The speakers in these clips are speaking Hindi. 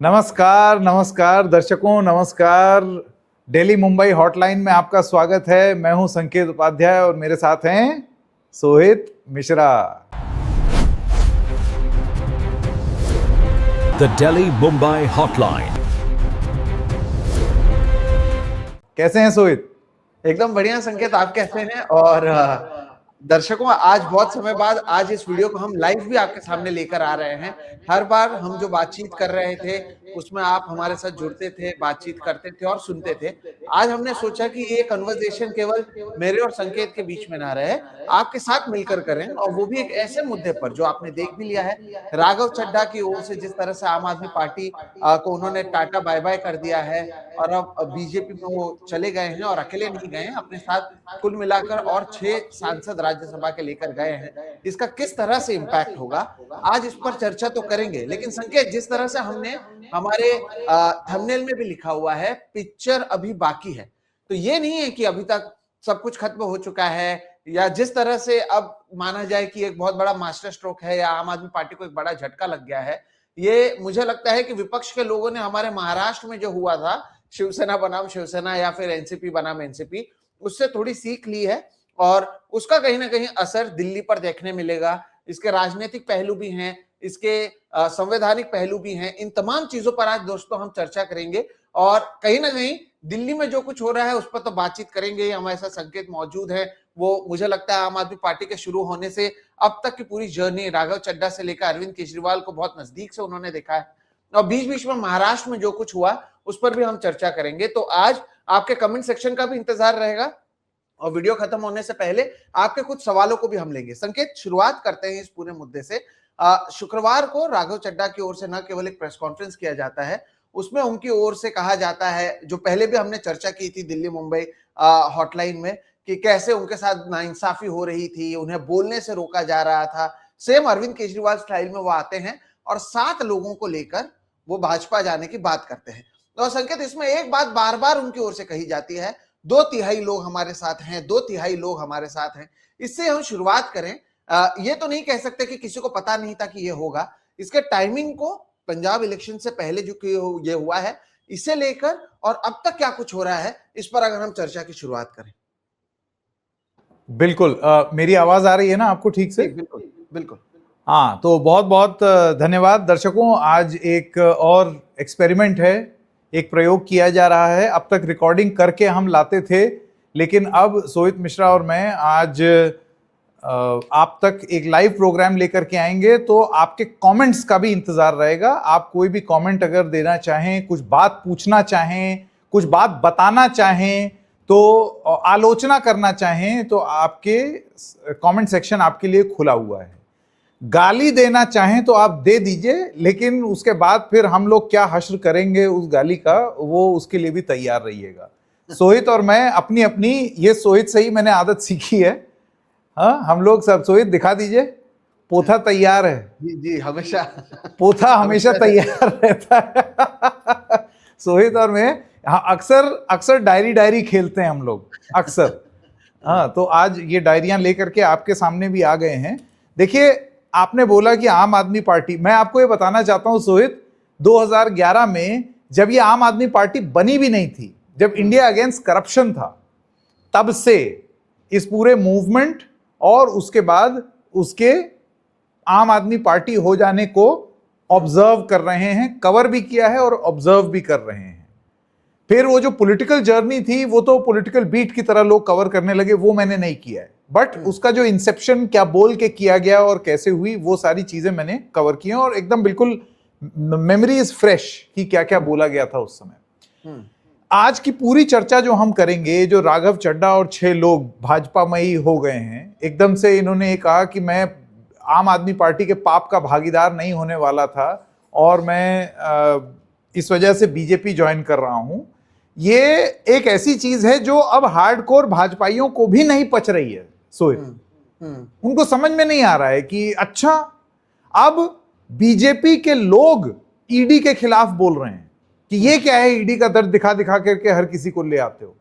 नमस्कार नमस्कार दर्शकों, नमस्कार। दिल्ली मुंबई हॉटलाइन में आपका स्वागत है। मैं हूं संकेत उपाध्याय और मेरे साथ हैं सोहित मिश्रा। The Delhi Mumbai hotline. कैसे हैं सोहित? एकदम बढ़िया संकेत, आप कैसे हैं? और दर्शकों, आज बहुत समय बाद आज इस वीडियो को हम लाइव भी आपके सामने लेकर आ रहे हैं। हर बार हम जो बातचीत कर रहे थे उसमें आप हमारे साथ जुड़ते थे, बातचीत करते थे और सुनते थे। आज हमने सोचा कि ये कन्वर्सेशन केवल मेरे और संकेत के बीच में ना रहे, आपके साथ मिलकर करें, और वो भी एक ऐसे मुद्दे पर जो आपने देख भी लिया है। राघव चड्ढा की ओर से जिस तरह से आम आदमी पार्टी को उन्होंने टाटा बाय बाय कर दिया है और अब बीजेपी में वो चले गए हैं, और अकेले नहीं गए हैं, अपने साथ कुल मिलाकर और 6 सांसद राज्यसभा के लेकर गए हैं। इसका किस तरह से इम्पैक्ट होगा, आज इस पर चर्चा तो करेंगे। लेकिन संकेत, जिस तरह से हमने हमारे थंबनेल में भी लिखा हुआ है, पिक्चर अभी बाकी है, तो ये नहीं है कि अभी तक सब कुछ खत्म हो चुका है, या जिस तरह से अब माना जाए कि एक बहुत बड़ा मास्टर स्ट्रोक है या आम आदमी पार्टी को एक बड़ा झटका लग गया है। ये मुझे लगता है कि विपक्ष के लोगों ने हमारे महाराष्ट्र में जो हुआ था, शिवसेना बनाम शिवसेना या फिर एनसीपी बनाम एनसीपी, उससे थोड़ी सीख ली है, और उसका कहीं ना कहीं असर दिल्ली पर देखने मिलेगा। इसके राजनीतिक पहलू भी हैं, इसके संवैधानिक पहलू भी हैं। इन तमाम चीजों पर आज दोस्तों हम चर्चा करेंगे, और कहीं ना कहीं दिल्ली में जो कुछ हो रहा है उस पर तो बातचीत करेंगे। हमारे साथ संकेत मौजूद है। वो मुझे लगता है आम आदमी पार्टी के शुरू होने से अब तक की पूरी जर्नी, राघव चड्ढा से लेकर अरविंद केजरीवाल को बहुत नजदीक से उन्होंने देखा है, और बीच बीच में महाराष्ट्र में जो कुछ हुआ उस पर भी हम चर्चा करेंगे। तो आज आपके कमेंट सेक्शन का भी इंतजार रहेगा, और वीडियो खत्म होने से पहले आपके कुछ सवालों को भी हम लेंगे। संकेत, शुरुआत करते हैं इस पूरे मुद्दे से। शुक्रवार को राघव चड्ढा की ओर से न केवल एक प्रेस कॉन्फ्रेंस किया जाता है, उसमें उनकी ओर से कहा जाता है, जो पहले भी हमने चर्चा की थी दिल्ली मुंबई हॉटलाइन में, कि कैसे उनके साथ नाइंसाफी हो रही थी, उन्हें बोलने से रोका जा रहा था। सेम अरविंद केजरीवाल स्टाइल में वो आते हैं और 7 लोगों को लेकर वो भाजपा जाने की बात करते हैं। तो संकेत, इसमें एक बात बार बार उनकी ओर से कही जाती है, 2/3 लोग हमारे साथ हैं, 2/3 लोग हमारे साथ हैं। इससे हम शुरुआत करें। ये तो नहीं कह सकते कि किसी को पता नहीं था कि ये होगा। इसके टाइमिंग को पंजाब इलेक्शन से पहले जो ये हुआ है, इसे लेकर और अब तक क्या कुछ हो रहा है, इस पर अगर हम चर्चा की शुरुआत करें। बिल्कुल। मेरी आवाज आ रही है ना आपको ठीक से? बिल्कुल बिल्कुल। हाँ, तो बहुत बहुत धन्यवाद दर्शकों। आज एक और एक्सपेरिमेंट है, एक प्रयोग किया जा रहा है। अब तक रिकॉर्डिंग करके हम लाते थे, लेकिन अब सोहित मिश्रा और मैं आज आप तक एक लाइव प्रोग्राम लेकर के आएंगे। तो आपके कमेंट्स का भी इंतजार रहेगा। आप कोई भी कमेंट अगर देना चाहें, कुछ बात पूछना चाहें, कुछ बात बताना चाहें, तो आलोचना करना चाहें, तो आपके कमेंट सेक्शन आपके लिए खुला हुआ है। गाली देना चाहें तो आप दे दीजिए, लेकिन उसके बाद फिर हम लोग क्या हश्र करेंगे उस गाली का, वो उसके लिए भी तैयार रहिएगा। सोहित और मैं अपनी अपनी, ये सोहित से ही मैंने आदत सीखी है। हाँ, हम लोग सब, सोहित दिखा दीजिए, पोथा तैयार है। जी जी, हमेशा पोथा हमेशा तैयार रहता है। सोहित और मैं अक्सर डायरी खेलते हैं हम लोग अक्सर। हाँ, तो आज ये डायरियां लेकर के आपके सामने भी आ गए हैं। देखिए, आपने बोला कि आम आदमी पार्टी, मैं आपको ये बताना चाहता हूं सोहित, 2011 में जब ये आम आदमी पार्टी बनी भी नहीं थी, जब इंडिया अगेंस्ट करप्शन था, तब से इस पूरे मूवमेंट और उसके बाद उसके आम आदमी पार्टी हो जाने को ऑब्जर्व कर रहे हैं, कवर भी किया है और ऑब्जर्व भी कर रहे हैं। फिर वो जो पॉलिटिकल जर्नी थी, वो तो पॉलिटिकल बीट की तरह लोग कवर करने लगे, वो मैंने नहीं किया है। बट उसका जो इंसेप्शन क्या बोल के किया गया और कैसे हुई, वो सारी चीजें मैंने कवर की हैं, और एकदम बिल्कुल मेमोरी इज फ्रेश कि क्या क्या बोला गया था उस समय। आज की पूरी चर्चा जो हम करेंगे, जो राघव चड्ढा और 6 लोग भाजपामयी हो गए हैं, एकदम से इन्होंने कहा कि मैं आम आदमी पार्टी के पाप का भागीदार नहीं होने वाला था और मैं इस वजह से बीजेपी ज्वाइन कर रहा हूं। ये एक ऐसी चीज है जो अब हार्डकोर भाजपाइयों को भी नहीं पच रही है सोहित। उनको समझ में नहीं आ रहा है कि अच्छा, अब बीजेपी के लोग ईडी के खिलाफ बोल रहे हैं कि ये क्या है, ईडी का दर्द दिखा दिखा करके हर किसी को ले आते हो।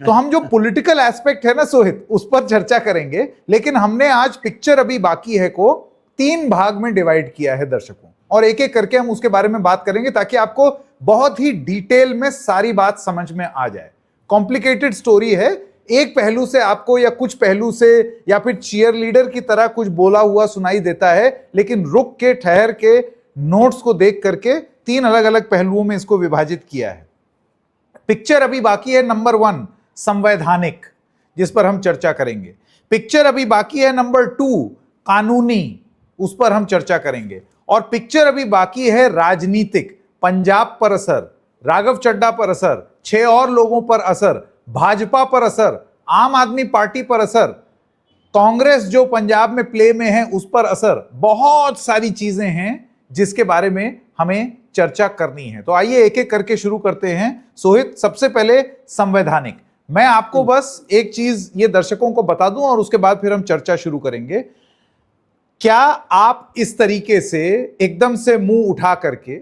तो हम जो पॉलिटिकल एस्पेक्ट है ना सोहित, उस पर चर्चा करेंगे। लेकिन हमने आज पिक्चर अभी बाकी है को 3 भाग में डिवाइड किया है दर्शकों। और एक एक करके हम उसके बारे में बात करेंगे ताकि आपको बहुत ही डिटेल में सारी बात समझ में आ जाए। कॉम्प्लिकेटेड स्टोरी है, एक पहलू से आपको या कुछ पहलू से या फिर चीयर लीडर की तरह कुछ बोला हुआ सुनाई देता है, लेकिन रुक के ठहर के नोट्स को देख करके 3 अलग अलग पहलुओं में इसको विभाजित किया है। पिक्चर अभी बाकी है नंबर 1 संवैधानिक, जिस पर हम चर्चा करेंगे। पिक्चर अभी बाकी है नंबर 2 कानूनी, उस पर हम चर्चा करेंगे। और पिक्चर अभी बाकी है राजनीतिक, पंजाब पर असर, राघव चड्ढा पर असर, 6 और लोगों पर असर, भाजपा पर असर, आम आदमी पार्टी पर असर, कांग्रेस जो पंजाब में प्ले में है उस पर असर। बहुत सारी चीजें हैं जिसके बारे में हमें चर्चा करनी है। तो आइए एक एक करके शुरू करते हैं। सोहित, सबसे पहले संवैधानिक। मैं आपको बस एक चीज ये दर्शकों को बता दूं और उसके बाद फिर हम चर्चा शुरू करेंगे। क्या आप इस तरीके से एकदम से मुंह उठा करके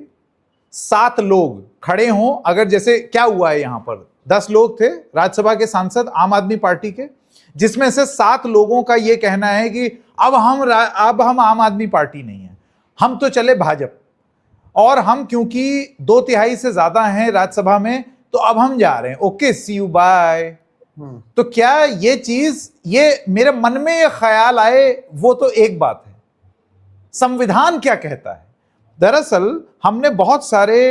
7 लोग खड़े हों, अगर जैसे क्या हुआ है यहां पर 10 लोग थे राज्यसभा के सांसद आम आदमी पार्टी के, जिसमें से 7 लोगों का यह कहना है कि अब हम आम आदमी पार्टी नहीं है, हम तो चले भाजपा, और हम क्योंकि 2/3 से ज्यादा हैं राज्यसभा में तो अब हम जा रहे हैं, ओके सी यू बाय। तो क्या ये चीज, ये मेरे मन में ये ख्याल आए वो तो एक बात है, संविधान क्या कहता है। दरअसल हमने बहुत सारे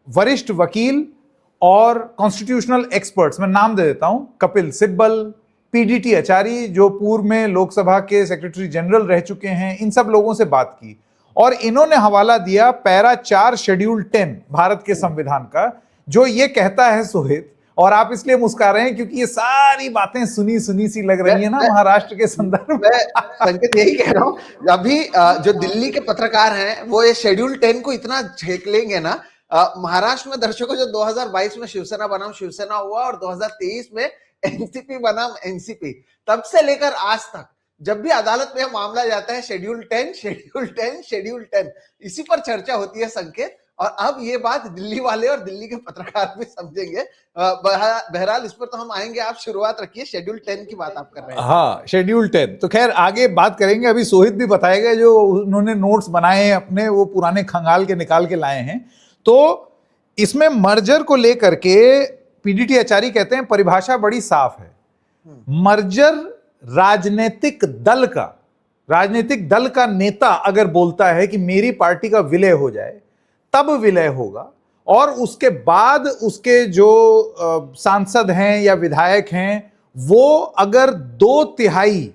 वरिष्ठ वकील और कॉन्स्टिट्यूशनल एक्सपर्ट्स, मैं नाम दे देता हूं, कपिल सिब्बल, पीडीटी आचार्य जो पूर्व में लोकसभा के सेक्रेटरी जनरल रह चुके हैं, इन सब लोगों से बात की और इन्होंने हवाला दिया पैरा 4 शेड्यूल 10 भारत के संविधान का, जो ये कहता है सोहित, और आप इसलिए मुस्कुरा रहे हैं क्योंकि ये सारी बातें सुनी सुनी सी लग रही है ना महाराष्ट्र के संदर्भ में। संकेत यही कह रहा हूँ, अभी जो दिल्ली के पत्रकार हैं वो ये शेड्यूल 10 को इतना झेक लेंगे ना। महाराष्ट्र में दर्शकों, जो 2022 में शिवसेना बनाम शिवसेना हुआ और 2023 में एनसीपी बनाम एनसीपी, तब से लेकर आज तक जब भी अदालत में मामला जाता है शेड्यूल 10 शेड्यूल 10 शेड्यूल 10, इसी पर चर्चा होती है संकेत। और अब ये बात दिल्ली वाले और दिल्ली के पत्रकार भी समझेंगे। बहरहाल इस पर तो हम आएंगे, आप शुरुआत रखिए, शेड्यूल 10 की बात आप कर रहे हैं। हाँ, शेड्यूल 10 तो खैर आगे बात करेंगे, अभी सोहित भी बताएगा जो उन्होंने नोट्स बनाए हैं अपने, वो पुराने खंगाल के निकाल के लाए हैं। तो इसमें मर्जर को लेकर के पीडीटी आचार्य कहते हैं परिभाषा बड़ी साफ है, मर्जर राजनीतिक दल का नेता अगर बोलता है कि मेरी पार्टी का विलय हो जाए तब विलय होगा, और उसके बाद उसके जो सांसद हैं या विधायक हैं वो अगर 2/3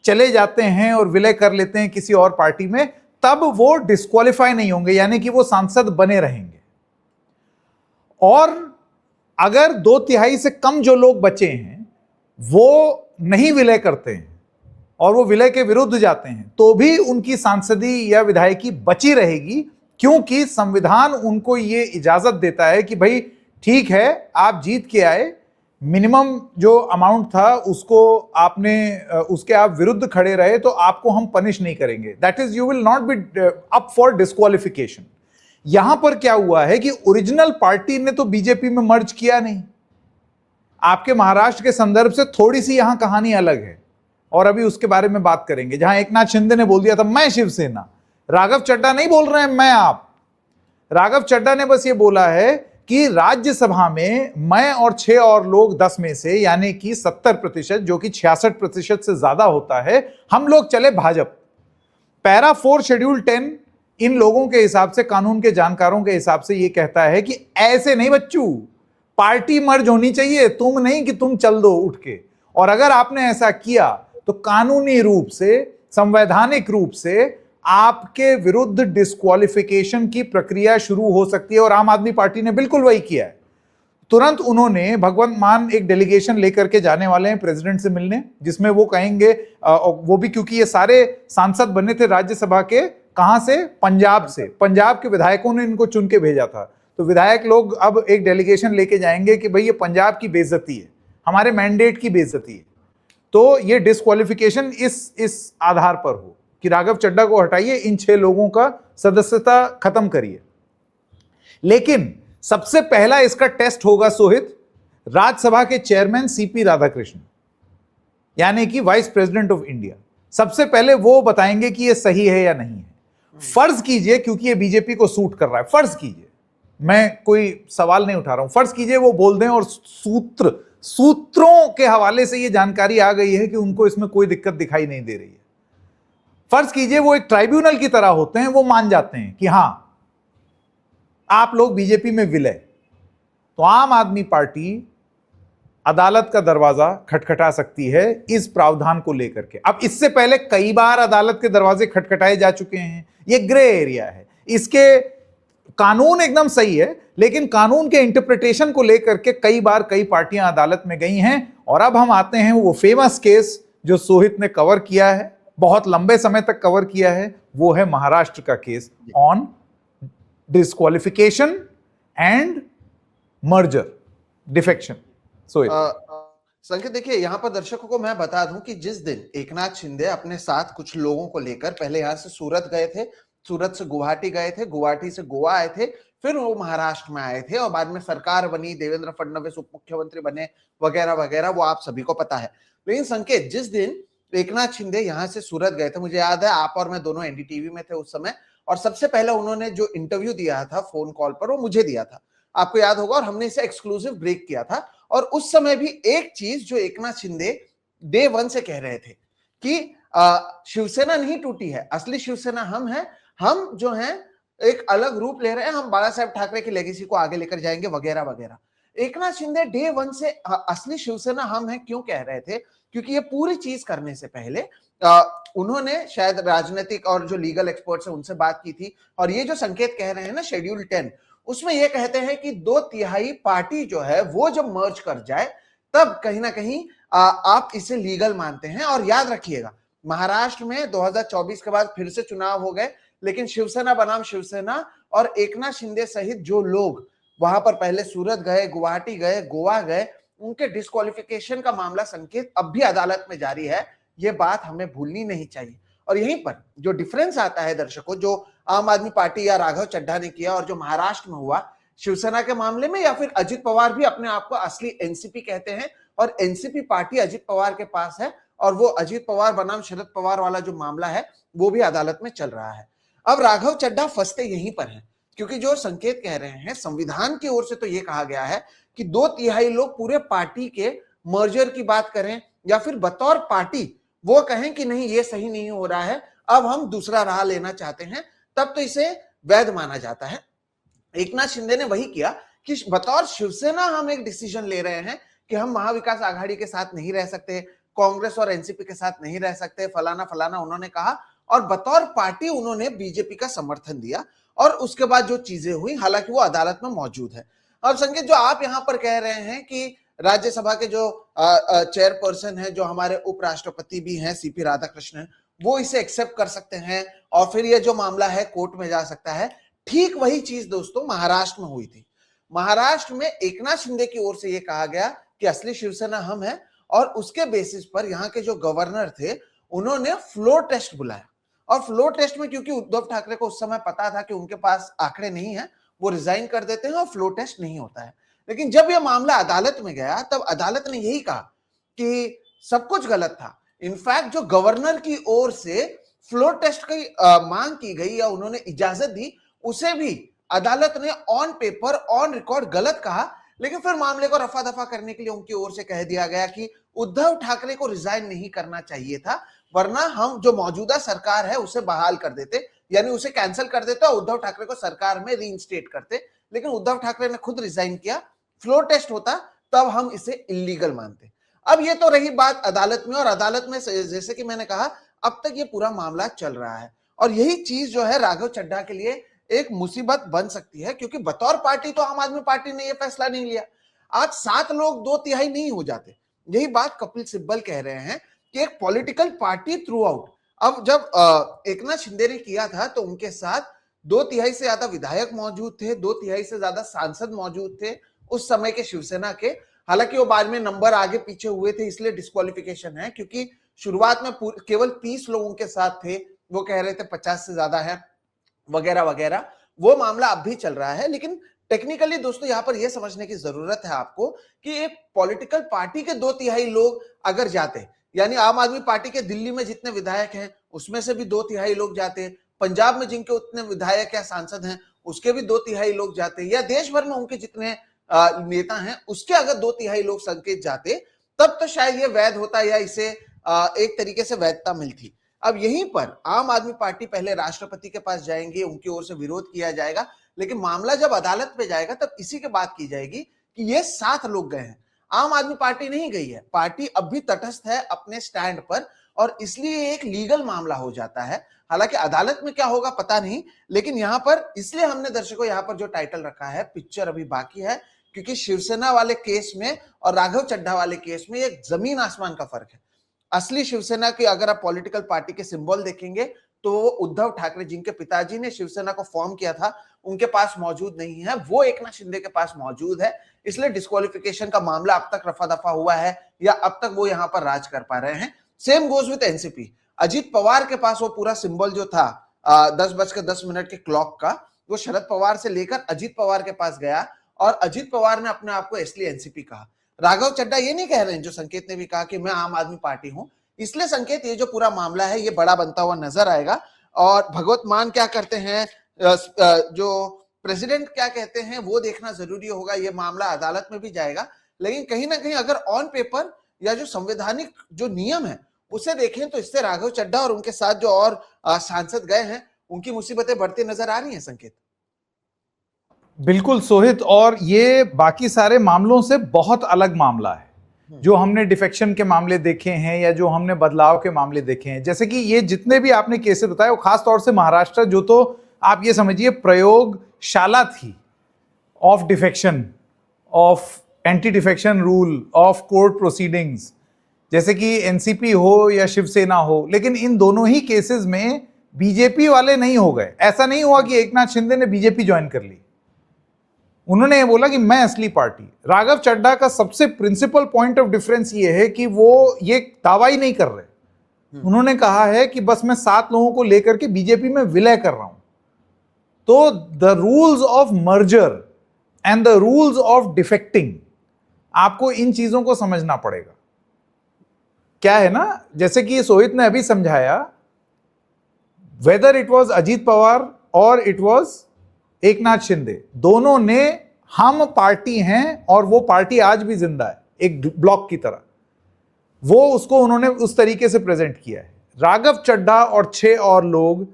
चले जाते हैं और विलय कर लेते हैं किसी और पार्टी में, तब वो डिस्क्वालीफाई नहीं होंगे, यानी कि वो सांसद बने रहेंगे। और अगर 2/3 से कम जो लोग बचे हैं वो नहीं विलय करते हैं और वो विलय के विरुद्ध जाते हैं, तो भी उनकी सांसदी या विधायकी बची रहेगी, क्योंकि संविधान उनको ये इजाजत देता है कि भाई ठीक है, आप जीत के आए, मिनिमम जो अमाउंट था उसको आपने उसके आप विरुद्ध खड़े रहे, तो आपको हम पनिश नहीं करेंगे, that is you will not be up for disqualification. यहां पर क्या हुआ है कि ओरिजिनल पार्टी ने तो बीजेपी में मर्ज किया नहीं। आपके महाराष्ट्र के संदर्भ से थोड़ी सी यहां कहानी अलग है और अभी उसके बारे में बात करेंगे, जहां एकनाथ शिंदे ने बोल दिया था मैं शिवसेना, राघव चड्ढा नहीं बोल रहे हैं मैं आप, राघव चड्ढा ने बस ये बोला है कि राज्यसभा में मैं और 6 और लोग 10 में से, यानी कि 70%, जो कि 66% से ज्यादा होता है, हम लोग चले भाजपा। पैरा 4 शेड्यूल 10 इन लोगों के हिसाब से, कानून के जानकारों के हिसाब से ये कहता है कि ऐसे नहीं बच्चू, पार्टी मर्ज होनी चाहिए, तुम नहीं कि तुम चल दो उठ के। और अगर आपने ऐसा किया तो कानूनी रूप से, संवैधानिक रूप से आपके विरुद्ध डिस्क्वालिफिकेशन की प्रक्रिया शुरू हो सकती है, और आम आदमी पार्टी ने बिल्कुल वही किया है। तुरंत उन्होंने भगवंत मान एक डेलीगेशन लेकर के जाने वाले हैं प्रेसिडेंट से मिलने, जिसमें वो कहेंगे, वो भी क्योंकि ये सारे सांसद बने थे राज्यसभा के, कहां से, पंजाब से, पंजाब के विधायकों ने इनको चुन के भेजा था, तो विधायक लोग अब एक डेलीगेशन लेके जाएंगे कि भाई ये पंजाब की बेइज्जती है, हमारे मैंडेट की बेइज्जती है, तो ये डिस्क्वालिफिकेशन इस आधार पर हो कि राघव चड्ढा को हटाइए, इन 6 लोगों का सदस्यता खत्म करिए। लेकिन सबसे पहला इसका टेस्ट होगा सोहित, राज्यसभा के चेयरमैन सीपी राधाकृष्णन, यानी कि वाइस प्रेसिडेंट ऑफ इंडिया। सबसे पहले वो बताएंगे कि ये सही है या नहीं है। फर्ज कीजिए, क्योंकि ये बीजेपी को सूट कर रहा है, फर्ज कीजिए, मैं कोई सवाल नहीं उठा रहा हूं, फर्ज कीजिए वो बोल दें और सूत्रों के हवाले से ये जानकारी आ गई है कि उनको इसमें कोई दिक्कत दिखाई नहीं दे रही है। फर्ज कीजिए वो एक ट्राइब्यूनल की तरह होते हैं, वो मान जाते हैं कि हां आप लोग बीजेपी में विलय, तो आम आदमी पार्टी अदालत का दरवाजा खटखटा सकती है इस प्रावधान को लेकर के। अब इससे पहले कई बार अदालत के दरवाजे खटखटाए जा चुके हैं, ये ग्रे एरिया है, इसके कानून एकदम सही है, लेकिन कानून के इंटरप्रिटेशन को लेकर के कई बार कई पार्टियां अदालत में गई हैं। और अब हम आते हैं वो फेमस केस जो सोहित ने कवर किया है, बहुत लंबे समय तक कवर किया है, वो है महाराष्ट्र का case on disqualification and merger defection. संकेत, देखिए यहाँ पर दर्शकों को मैं बता दूं कि जिस दिन एकनाथ शिंदे अपने साथ कुछ लोगों को लेकर पहले यहाँ से सूरत गए थे, सूरत से गुवाहाटी गए थे, गुवाहाटी से गोवा आए थे, फिर वो महाराष्ट्र में आए थे और बाद में सरकार बनी, देवेंद्र फडणवीस उप मुख्यमंत्री बने वगैरह वगैरह, वो आप सभी को पता है। लेकिन संकेत, जिस दिन एकनाथ शिंदे यहाँ से सूरत गए थे, मुझे याद है आप और मैं दोनों एनडीटीवी में थे उस समय, और सबसे पहले उन्होंने जो इंटरव्यू दिया था फोन कॉल पर वो मुझे दिया था, आपको याद होगा, और हमने इसे एक्सक्लूसिव ब्रेक किया था। और उस समय भी एक चीज जो एकनाथ शिंदे डे वन से कह रहे थे कि शिवसेना नहीं टूटी है, असली शिवसेना हम हैं, हम जो हैं एक अलग रूप ले रहे हैं, हम बाला साहेब ठाकरे की लेगेसी को आगे लेकर जाएंगे वगैरह वगैरह। एकनाथ शिंदे डे वन से असली शिवसेना हम हैं क्यों कह रहे थे? क्योंकि ये पूरी चीज करने से पहले उन्होंने शायद राजनीतिक और जो लीगल एक्सपर्ट्स हैं उनसे बात की थी, और ये जो संकेत कह रहे हैं ना शेड्यूल 10, उसमें ये कहते हैं कि 2/3 पार्टी जो है वो जब मर्ज कर जाए तब कहीं ना कहीं आप इसे लीगल मानते हैं। और याद रखिएगा, महाराष्ट्र में 2024 के बाद फिर से चुनाव हो गए, लेकिन शिवसेना बनाम शिवसेना और एकनाथ शिंदे सहित जो लोग वहां पर पहले सूरत गए, गुवाहाटी गए, गोवा गए, उनके डिस्क्वालिफिकेशन का मामला संकेत अब भी अदालत में जारी है। ये बात हमें भूलनी नहीं चाहिए। और यहीं पर जो डिफरेंस आता है दर्शकों, जो आम आदमी पार्टी या राघव चड्ढा ने किया और जो महाराष्ट्र में हुआ शिवसेना के मामले में, या फिर अजित पवार भी अपने आप को असली एनसीपी कहते हैं और एनसीपी पार्टी अजित पवार के पास है, और वो अजित पवार बनाम शरद पवार वाला जो मामला है वो भी अदालत में चल रहा है। अब राघव चड्ढा फंसते यहीं पर हैं, क्योंकि जो संकेत कह रहे हैं संविधान की ओर से तो ये कहा गया है कि 2/3 लोग पूरे पार्टी के मर्जर की बात करें या फिर बतौर पार्टी वो कहें कि नहीं ये सही नहीं हो रहा है, अब हम दूसरा राह लेना चाहते हैं, तब तो इसे वैध माना जाता है। एकनाथ शिंदे ने वही किया कि बतौर शिवसेना हम एक डिसीजन ले रहे हैं कि हम महाविकास आघाड़ी के साथ नहीं रह सकते, कांग्रेस और एनसीपी के साथ नहीं रह सकते, फलाना फलाना उन्होंने कहा, और बतौर पार्टी उन्होंने बीजेपी का समर्थन दिया। और उसके बाद जो चीजें हुई, हालांकि वो अदालत में मौजूद है। और संकेत, जो आप यहां पर कह रहे हैं कि राज्यसभा के जो चेयरपर्सन है, जो हमारे उपराष्ट्रपति भी हैं सीपी राधाकृष्णन, वो इसे एक्सेप्ट कर सकते हैं और फिर ये जो मामला है कोर्ट में जा सकता है, ठीक वही चीज दोस्तों महाराष्ट्र में हुई थी। महाराष्ट्र में एकनाथ शिंदे की ओर से ये कहा गया कि असली शिवसेना हम है, और उसके बेसिस पर यहाँ के जो गवर्नर थे उन्होंने फ्लोर टेस्ट बुलाया। और फ्लोर टेस्ट में क्योंकि उद्धव ठाकरे को उस समय पता था कि उनके पास आंकड़े नहीं है, वो रिजाइन कर देते हैं और फ्लोर टेस्ट नहीं होता है। लेकिन जब यह मामला अदालत में गया तब अदालत ने यही कहा कि सब कुछ गलत था। इनफैक्ट जो गवर्नर की ओर से फ्लोर टेस्ट की मांग की गई या उन्होंने इजाजत दी, उसे भी अदालत ने ऑन पेपर ऑन रिकॉर्ड गलत कहा। लेकिन फिर मामले को रफा दफा करने के लिए उनकी ओर से कह दिया गया कि उद्धव ठाकरे को रिजाइन नहीं करना चाहिए था, वरना हम जो मौजूदा सरकार है उसे बहाल कर देते, यानी उसे कैंसिल कर देते और उद्धव ठाकरे को सरकार में रीइंस्टेट करते। लेकिन उद्धव ठाकरे ने खुद रिजाइन किया, फ्लोर टेस्ट होता तब हम इसे इलीगल मानते। अब ये तो रही बात अदालत में, और अदालत में जैसे कि मैंने कहा अब तक ये पूरा मामला चल रहा है, और यही चीज जो है राघव चड्ढा के लिए एक मुसीबत बन सकती है, क्योंकि बतौर पार्टी तो आम आदमी पार्टी ने यह फैसला नहीं लिया। आज 7 लोग 2/3 नहीं हो जाते। यही बात कपिल सिब्बल कह रहे हैं कि एक पॉलिटिकल पार्टी थ्रू आउट। अब जब एकनाथ शिंदे ने किया था तो उनके साथ 2/3 से ज्यादा विधायक मौजूद थे, 2/3 से ज्यादा सांसद मौजूद थे उस समय के शिवसेना के। हालांकि वो बाद में नंबर आगे पीछे हुए थे, इसलिए डिस्क्वालिफिकेशन है, क्योंकि शुरुआत में केवल 30 लोगों के साथ थे, वो कह रहे थे 50 से ज्यादा है वगैरह वगैरह। वो मामला अब भी चल रहा है। लेकिन टेक्निकली दोस्तों यहां पर यह समझने की जरूरत है आपको कि एक पॉलिटिकल पार्टी के 2/3 लोग अगर जाते, यानी आम आदमी पार्टी के दिल्ली में जितने विधायक हैं उसमें से भी 2/3 लोग जाते, पंजाब में जिनके उतने विधायक या सांसद हैं उसके भी 2/3 लोग जाते, या देश भर में उनके जितने नेता हैं उसके अगर 2/3 लोग संकेत जाते, तब तो शायद ये वैध होता या इसे एक तरीके से वैधता मिलती। अब यहीं पर आम आदमी पार्टी पहले राष्ट्रपति के पास जाएंगे, उनकी ओर से विरोध किया जाएगा, लेकिन मामला जब अदालत पे जाएगा तब इसी के बात की जाएगी कि ये 7 लोग गए हैं, आम आदमी पार्टी नहीं गई है। पार्टी अब भी तटस्थ है अपने स्टैंड पर, और इसलिए एक लीगल मामला हो जाता है। हालांकि अदालत में क्या होगा पता नहीं, लेकिन यहां पर इसलिए हमने दर्शकों यहां पर जो टाइटल रखा है, पिक्चर अभी बाकी है, क्योंकि शिवसेना वाले केस में और राघव चड्ढा वाले केस में एक जमीन आसमान का फर्क है। असली शिवसेना की अगर आप पॉलिटिकल पार्टी के सिंबल देखेंगे तो उद्धव ठाकरे जिनके पिताजी ने शिवसेना को फॉर्म किया था उनके पास मौजूद नहीं है, वो एकनाथ शिंदे के पास मौजूद है। इसलिए डिस्क्वालिफिकेशन का मामला अब तक रफा दफा हुआ है, या अब तक वो यहां पर राज कर पा रहे हैं। Same goes with NCP. Ajit Pawar के पास वो पूरा सिंबल जो था 10:10 के क्लॉक का, वो शरद पवार से लेकर अजीत पवार के पास गया, और अजीत पवार ने अपने आप को इसलिए एनसीपी कहा। राघव चड्ढा ये नहीं कह रहे हैं, जो संकेत ने भी कहा कि मैं आम आदमी पार्टी हूं। इसलिए संकेत ये जो पूरा मामला है ये बड़ा बनता हुआ नजर आएगा। और भगवत मान क्या करते हैं, जो प्रेसिडेंट क्या कहते हैं, वो देखना जरूरी होगा। ये मामला अदालत में भी जाएगा, लेकिन कहीं ना कहीं अगर ऑन पेपर या जो संवैधानिक जो नियम है उसे देखें तो इससे राघव चड्ढा और उनके साथ जो और सांसद गए हैं उनकी मुसीबतें बढ़ती नजर आ रही हैं संकेत। बिल्कुल सोहित, और ये बाकी सारे मामलों से बहुत अलग मामला है। जो हमने डिफेक्शन के मामले देखे हैं या जो हमने बदलाव के मामले देखे हैं, जैसे कि ये जितने भी आपने केसेस बताए, वो खास तौर से महाराष्ट्र, जो तो आप ये समझिए प्रयोगशाला थी of defection, of anti defection rule, of court proceedings, जैसे कि एनसीपी हो या शिवसेना हो। लेकिन इन दोनों ही केसेस में बीजेपी वाले नहीं हो गए। ऐसा नहीं हुआ कि एकनाथ शिंदे ने बीजेपी ज्वाइन कर ली, उन्होंने ये बोला कि मैं असली पार्टी। राघव चड्ढा का सबसे प्रिंसिपल पॉइंट ऑफ डिफरेंस ये है कि वो ये दावा ही नहीं कर रहे। उन्होंने कहा है कि बस मैं 7 लोगों को लेकर के बीजेपी में विलय कर रहा हूं। तो the rules of merger and the rules of defecting, आपको इन चीजों को समझना पड़ेगा। क्या है ना, जैसे कि सोहित ने अभी समझाया, whether it was Ajit Pawar और इट वॉज एकनाथ शिंदे, दोनों ने हम पार्टी हैं और वो पार्टी आज भी जिंदा है एक ब्लॉक की तरह, वो उसको उन्होंने उस तरीके से प्रेजेंट किया है। राघव चड्ढा और 6 और लोग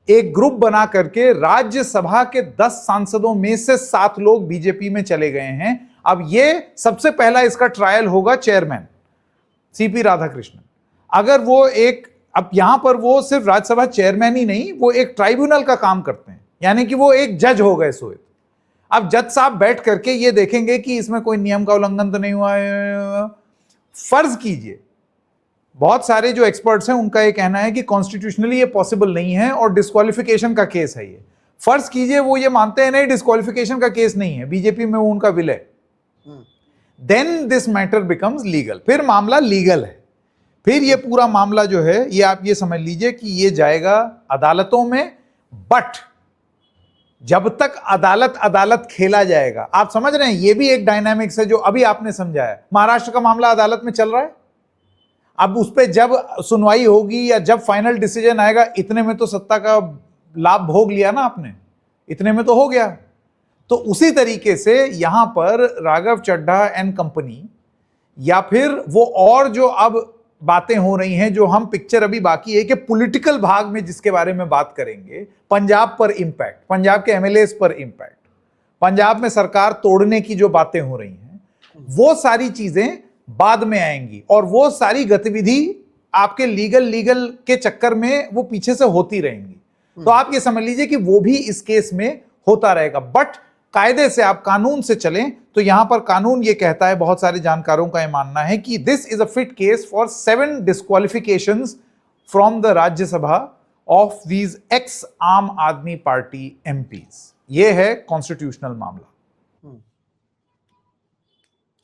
एक ग्रुप बना करके राज्यसभा के 10 सांसदों में से 7 लोग बीजेपी में चले गए हैं। अब ये सबसे पहला इसका ट्रायल होगा चेयरमैन सीपी राधाकृष्णन। अगर वो एक, अब यहां पर वो सिर्फ राज्यसभा चेयरमैन ही नहीं, वो एक ट्राइब्यूनल का काम करते हैं, यानी कि वो एक जज हो गए सोहित। अब जज साहब बैठ करके ये देखेंगे कि इसमें कोई नियम का उल्लंघन तो नहीं हुआ है। फर्ज कीजिए, बहुत सारे जो एक्सपर्ट्स हैं उनका ये कहना है कि कॉन्स्टिट्यूशनली ये पॉसिबल नहीं है और डिस्क्वालिफिकेशन का केस है ये। फर्ज कीजिए वो ये मानते हैं नहीं, डिस्क्वालिफिकेशन का केस नहीं है, बीजेपी में वो उनका विलय, then this matter becomes legal. फिर मामला लीगल है। फिर ये पूरा मामला जो है ये आप ये समझ लीजिए कि ये जाएगा अदालतों में। बट जब तक अदालत खेला जाएगा, आप समझ रहे हैं, ये भी एक डायनामिक्स है जो अभी आपने समझाया। महाराष्ट्र का मामला अदालत में चल रहा है, अब उस पर जब सुनवाई होगी या जब फाइनल डिसीजन आएगा, इतने में तो सत्ता का लाभ भोग लिया ना आपने, इतने में तो हो गया। तो उसी तरीके से यहां पर राघव चड्ढा एंड कंपनी, या फिर वो और जो अब बातें हो रही हैं, जो हम पिक्चर अभी बाकी है कि पॉलिटिकल भाग में जिसके बारे में बात करेंगे, पंजाब पर इंपैक्ट, पंजाब के एमएलएस पर इंपैक्ट, पंजाब में सरकार तोड़ने की जो बातें हो रही हैं, वो सारी चीजें बाद में आएंगी। और वो सारी गतिविधि आपके लीगल के चक्कर में वो पीछे से होती रहेंगी। तो आप ये समझ लीजिए कि वो भी इस केस में होता रहेगा। बट कायदे से आप कानून से चलें तो यहां पर कानून ये कहता है, बहुत सारे जानकारों का यह मानना है कि this is a fit case for 7 disqualifications from the Rajya Sabha of these ex Aam Aadmi party MPs. ये है कॉन्स्टिट्यूशनल मामला।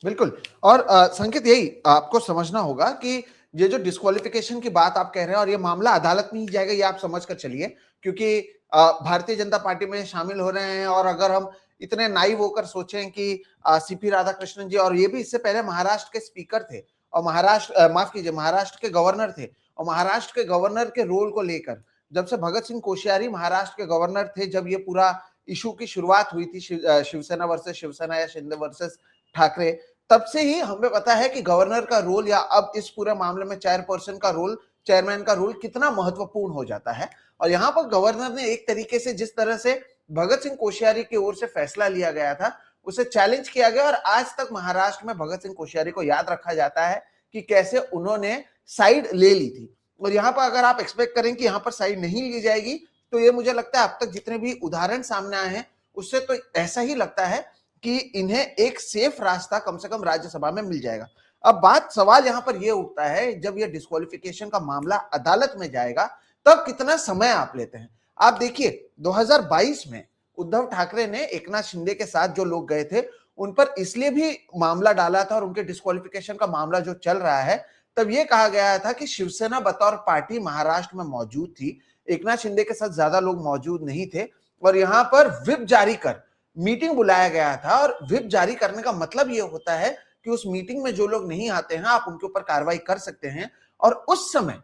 बिल्कुल। और संकेत यही आपको समझना होगा कि ये जो डिस्क्वालिफिकेशन की बात आप कह रहे हैं, और ये मामला अदालत में ही जाएगा, ये आप समझ कर चलिए, क्योंकि भारतीय जनता पार्टी में शामिल हो रहे हैं। और अगर हम इतने नाइव होकर सोचें कि सीपी राधाकृष्णन जी, और ये भी इससे पहले महाराष्ट्र के स्पीकर थे और महाराष्ट्र के गवर्नर थे, और महाराष्ट्र के गवर्नर के रोल को लेकर जब से भगत सिंह कोश्यारी महाराष्ट्र के गवर्नर थे, जब ये पूरा इशू की शुरुआत हुई थी, शिवसेना वर्सेस शिवसेना या शिंदे वर्सेस ठाकरे, तब से ही हमें पता है कि गवर्नर का रोल या अब इस पूरे मामले में चेयरपर्सन का रोल, चेयरमैन का रोल कितना महत्वपूर्ण हो जाता है। और यहाँ पर गवर्नर ने एक तरीके से, जिस तरह से भगत सिंह कोश्यारी की ओर से फैसला लिया गया था, उसे चैलेंज किया गया। और आज तक महाराष्ट्र में भगत सिंह कोश्यारी को याद रखा जाता है कि कैसे उन्होंने साइड ले ली थी। और यहाँ पर अगर आप एक्सपेक्ट करें कि यहाँ पर साइड नहीं ली जाएगी, तो ये मुझे लगता है अब तक जितने भी उदाहरण सामने आए हैं उससे तो ऐसा ही लगता है कि इन्हें एक सेफ रास्ता कम से कम राज्यसभा में मिल जाएगा। अब सवाल यहाँ पर यह उठता है, जब यह डिस्क्वालिफिकेशन का मामला अदालत में जाएगा तब कितना समय आप लेते हैं। आप देखिए 2022 में उद्धव ठाकरे ने एकनाथ शिंदे के साथ जो लोग गए थे उन पर इसलिए भी मामला डाला था, और उनके डिस्क्वालिफिकेशन का मामला जो चल रहा है, तब यह कहा गया था कि शिवसेना बतौर पार्टी महाराष्ट्र में मौजूद थी, एकनाथ शिंदे के साथ ज्यादा लोग मौजूद नहीं थे, और यहां पर व्हिप जारी कर मीटिंग बुलाया गया था। और व्हिप जारी करने का मतलब यह होता है कि उस मीटिंग में जो लोग नहीं आते हैं आप उनके ऊपर कार्रवाई कर सकते हैं। और उस समय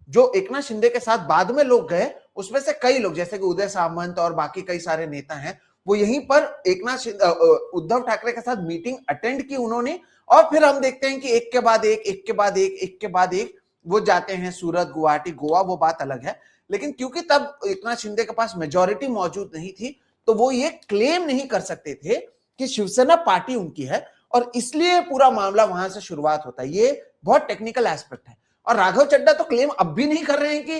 जो एकनाथ शिंदे के साथ बाद में लोग गए, उसमें से कई लोग जैसे कि उदय सामंत और बाकी कई सारे नेता हैं, वो यहीं पर उद्धव ठाकरे के साथ मीटिंग अटेंड की उन्होंने। और फिर हम देखते हैं कि एक के बाद एक वो जाते हैं सूरत, गुवाहाटी, गोवा, वो बात अलग है। लेकिन क्योंकि तब एकनाथ शिंदे के पास मेजॉरिटी मौजूद नहीं थी, तो वो ये क्लेम नहीं कर सकते थे कि शिवसेना पार्टी उनकी है, और इसलिए पूरा मामला वहां से शुरुआत होता है। ये बहुत टेक्निकल एस्पेक्ट है। और राघव चड्ढा तो क्लेम अब भी नहीं कर रहे हैं कि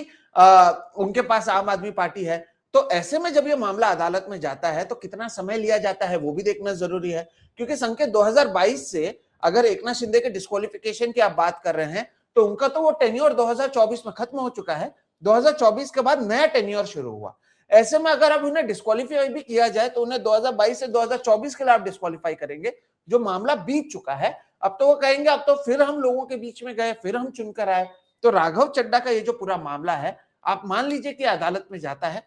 उनके पास आम आदमी पार्टी है। तो ऐसे में जब ये मामला अदालत में जाता है तो कितना समय लिया जाता है वो भी देखना जरूरी है। क्योंकि संकेत 2022 से अगर एकनाथ शिंदे के डिस्क्वालिफिकेशन की आप बात कर रहे हैं तो उनका तो वो टेन्योर 2024 में खत्म हो चुका है। 2024 के बाद नया टेन्योर शुरू हुआ। ऐसे में अगर अब उन्हें डिस्क्वालीफाई भी किया जाए तो उन्हें 2022 से 2024 के लिए आप डिस्क्वालीफाई करेंगे, जो मामला बीत चुका है। अब तो वो कहेंगे अब तो फिर हम लोगों के बीच में गए, फिर हम चुनकर आए। तो राघव चड्ढा का ये जो पूरा मामला है, आप मान लीजिए कि अदालत में जाता है,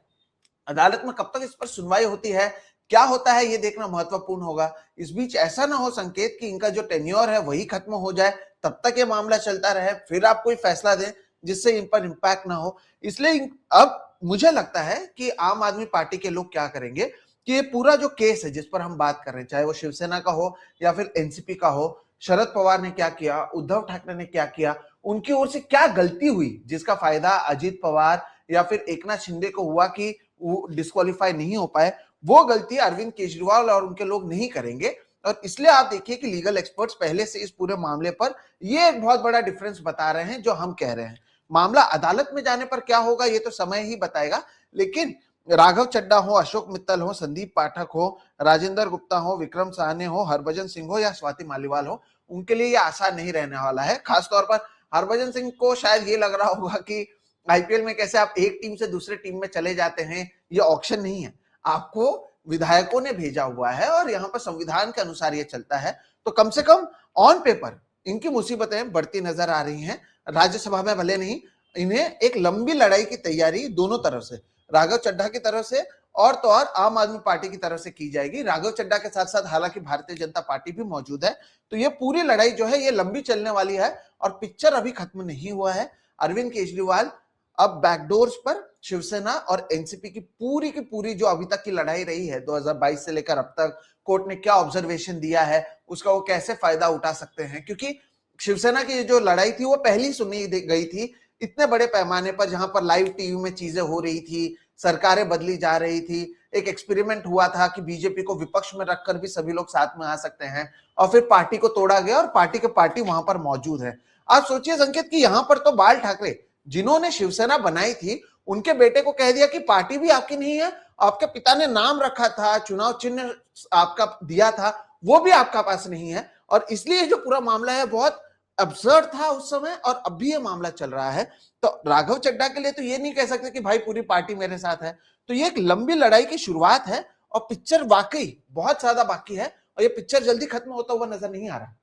अदालत में कब तक इस पर सुनवाई होती है, क्या होता है, ये देखना महत्वपूर्ण होगा। इस बीच ऐसा ना हो संकेत कि इनका जो टेन्योर है वही खत्म हो जाए, तब तक ये मामला चलता रहे, फिर आप कोई फैसला दें जिससे इन पर इंपैक्ट ना हो। इसलिए अब मुझे लगता है कि आम आदमी पार्टी के लोग क्या करेंगे कि ये पूरा जो केस है जिस पर हम बात कर रहे हैं, चाहे वो शिवसेना का हो या फिर एनसीपी का हो, शरद पवार ने क्या किया, उद्धव ठाकरे ने क्या किया, उनकी ओर से क्या गलती हुई जिसका फायदा अजीत पवार या फिर एकनाथ शिंदे को हुआ कि वो डिस्क्वालीफाई नहीं हो पाए, वो गलती अरविंद केजरीवाल और उनके लोग नहीं करेंगे। और इसलिए आप देखिए कि लीगल एक्सपर्ट्स पहले से इस पूरे मामले पर ये एक बहुत बड़ा डिफरेंस बता रहे हैं जो हम कह रहे हैं। मामला अदालत में जाने पर क्या होगा ये तो समय ही बताएगा, लेकिन राघव चड्ढा हो, अशोक मित्तल हो, संदीप पाठक हो, राजेंद्र गुप्ता हो, विक्रम साहनी हो, हरभजन सिंह हो या स्वाति मालीवाल हो, उनके लिए ये आसान नहीं रहने वाला है। खासतौर पर हरभजन सिंह को शायद ये लग रहा होगा कि आईपीएल में कैसे आप एक टीम से दूसरे टीम में चले जाते हैं, ये ऑक्शन नहीं है, आपको विधायकों ने भेजा हुआ है और यहाँ पर संविधान के अनुसार ये चलता है। तो कम से कम ऑन पेपर इनकी मुसीबतें बढ़ती नजर आ रही हैं। राज्यसभा में भले नहीं, इन्हें एक लंबी लड़ाई की तैयारी दोनों तरफ से, राघव चड्ढा की तरफ से और तो और आम आदमी पार्टी की तरफ से की जाएगी। राघव चड्ढा के साथ साथ हालांकि भारतीय जनता पार्टी भी मौजूद है। तो ये पूरी लड़ाई जो है ये लंबी चलने वाली है और पिक्चर अभी खत्म नहीं हुआ है। अरविंद केजरीवाल अब बैकडोर्स पर शिवसेना और एनसीपी की पूरी जो अभी तक की लड़ाई रही है 2022 से लेकर अब तक, कोर्ट ने क्या ऑब्जर्वेशन दिया है, उसका वो कैसे फायदा उठा सकते हैं। क्योंकि शिवसेना की जो लड़ाई थी वो पहली सुनी गई थी इतने बड़े पैमाने पर, जहां पर लाइव टीवी में चीजें हो रही थी, सरकारें बदली जा रही थी, एक एक्सपेरिमेंट हुआ था कि बीजेपी को विपक्ष में रखकर भी सभी लोग साथ में आ सकते हैं, और फिर पार्टी को तोड़ा गया और पार्टी के पार्टी वहां पर मौजूद है। आप सोचिए संकेत कि यहां पर तो बाल ठाकरे जिन्होंने शिवसेना बनाई थी उनके बेटे को कह दिया कि पार्टी भी आपकी नहीं है, आपके पिता ने नाम रखा था, चुनाव चिन्ह आपका दिया था, वो भी आपका पास नहीं है। और इसलिए जो पूरा मामला है बहुत अब्सर्ड था उस समय और अब भी ये मामला चल रहा है। तो राघव चड्ढा के लिए तो ये नहीं कह सकते कि भाई पूरी पार्टी मेरे साथ है। तो ये एक लंबी लड़ाई की शुरुआत है और पिक्चर वाकई बहुत ज्यादा बाकी है और ये पिक्चर जल्दी खत्म होता हुआ नजर नहीं आ रहा।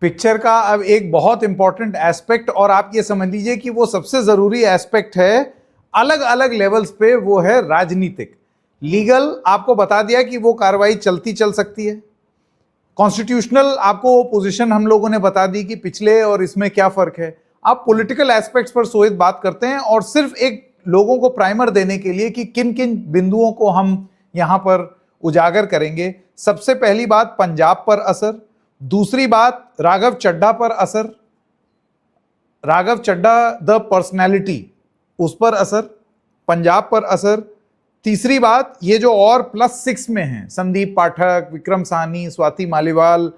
पिक्चर का अब एक बहुत इंपॉर्टेंट एस्पेक्ट, और आप ये समझ लीजिए कि वो सबसे जरूरी एस्पेक्ट है अलग अलग लेवल्स पे, वो है राजनीतिक। लीगल आपको बता दिया कि वो कार्रवाई चलती चल सकती है। कॉन्स्टिट्यूशनल आपको पोजीशन हम लोगों ने बता दी कि पिछले और इसमें क्या फर्क है। आप पॉलिटिकल एस्पेक्ट्स पर सोहित बात करते हैं और सिर्फ एक लोगों को प्राइमर देने के लिए कि किन किन बिंदुओं को हम यहां पर उजागर करेंगे। सबसे पहली बात पंजाब पर असर, दूसरी बात राघव चड्ढा पर असर, राघव चड्ढा द पर्सनैलिटी उस पर असर, पंजाब पर असर, तीसरी बात ये जो और +6 में हैं संदीप पाठक, विक्रम साहनी, स्वाति मालीवाल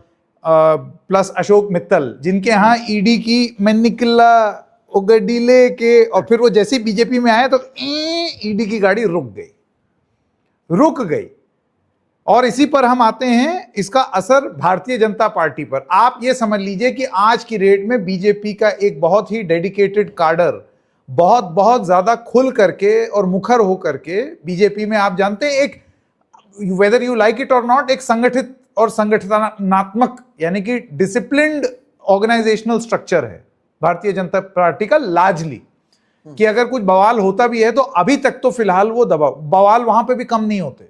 प्लस अशोक मित्तल, जिनके यहाँ ईडी की मैनिकल्ला उगडीले के, और फिर वो जैसी बीजेपी में आए तो ईडी की गाड़ी रुक गई। और इसी पर हम आते हैं इसका असर भारतीय जनता पार्टी पर। आप ये समझ लीजिए कि आज की डेट में बीजेपी का एक बहुत ही डेडिकेटेड काडर बहुत ज्यादा खुल करके और मुखर हो करके बीजेपी में, आप जानते हैं, एक वेदर यू लाइक इट और नॉट, एक संगठित और संगठनात्मक यानी कि डिसिप्लिन्ड ऑर्गेनाइजेशनल स्ट्रक्चर है भारतीय जनता पार्टी का लार्जली, कि अगर कुछ बवाल होता भी है तो अभी तक तो फिलहाल वो बवाल वहां पे भी कम नहीं होते,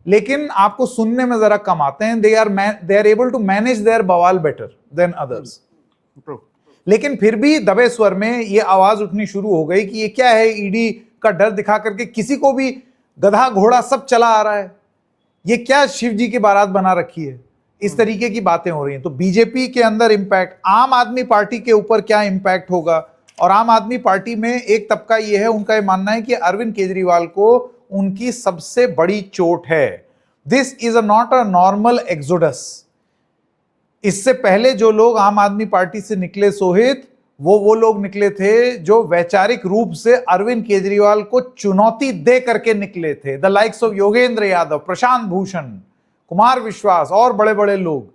लेकिन आपको सुनने में जरा कम आते हैं। They are able to manage their बवाल बेटर देन अदर्स। लेकिन फिर भी दबे स्वर में ये आवाज उठनी शुरू हो गई कि ये क्या है, ईडी का डर दिखा करके किसी को भी गधा घोड़ा सब चला आ रहा है, ये क्या शिव जी की बारात बना रखी है, इस तरीके की बातें हो रही हैं। तो बीजेपी के अंदर इंपैक्ट, आम आदमी पार्टी के ऊपर क्या इंपैक्ट होगा? और आम आदमी पार्टी में एक तबका ये है, उनका ये मानना है कि अरविंद केजरीवाल को उनकी सबसे बड़ी चोट है। This is not a normal exodus. इससे पहले जो लोग आम आदमी पार्टी से निकले सोहित, वो लोग निकले थे जो वैचारिक रूप से अरविंद केजरीवाल को चुनौती दे करके निकले थे। The likes of Yogendra Yadav, Prashant Bhushan, Kumar Vishwas और बड़े बड़े लोग।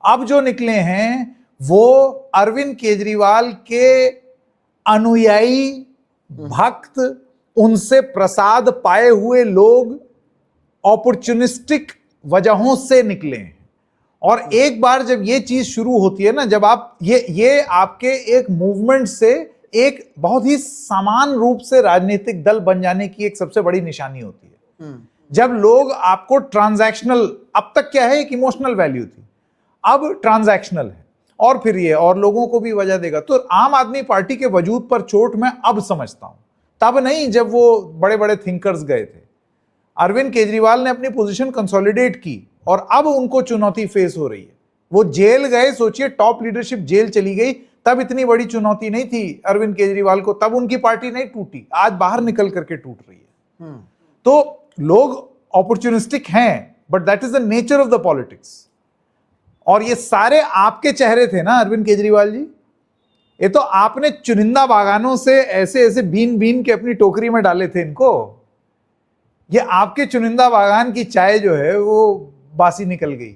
अब जो निकले हैं वो अरविंद केजरीवाल के अनुयायी, भक्त, उनसे प्रसाद पाए हुए लोग, अपॉर्चुनिस्टिक वजहों से निकले हैं। और एक बार जब ये चीज शुरू होती है ना, जब आप ये आपके एक मूवमेंट से एक बहुत ही समान रूप से राजनीतिक दल बन जाने की एक सबसे बड़ी निशानी होती है। जब लोग आपको ट्रांजैक्शनल, अब तक क्या है, एक इमोशनल वैल्यू थी, अब ट्रांजैक्शनल है, और फिर ये और लोगों को भी वजह देगा। तो आम आदमी पार्टी के वजूद पर चोट मैं अब समझता हूं, तब नहीं जब वो बड़े बड़े थिंकर्स गए थे। अरविंद केजरीवाल ने अपनी पोजीशन कंसोलिडेट की और अब उनको चुनौती फेस हो रही है। वो जेल गए, सोचिए टॉप लीडरशिप जेल चली गई, तब इतनी बड़ी चुनौती नहीं थी अरविंद केजरीवाल को, तब उनकी पार्टी नहीं टूटी, आज बाहर निकल करके टूट रही है। तो लोग अपॉर्चुनिस्टिक हैं, but that is the nature of the politics. और ये सारे आपके चेहरे थे ना अरविंद केजरीवाल जी, ये तो आपने चुनिंदा बागानों से ऐसे ऐसे बीन बीन के अपनी टोकरी में डाले थे इनको। ये आपके चुनिंदा बागान की चाय जो है वो बासी निकल गई।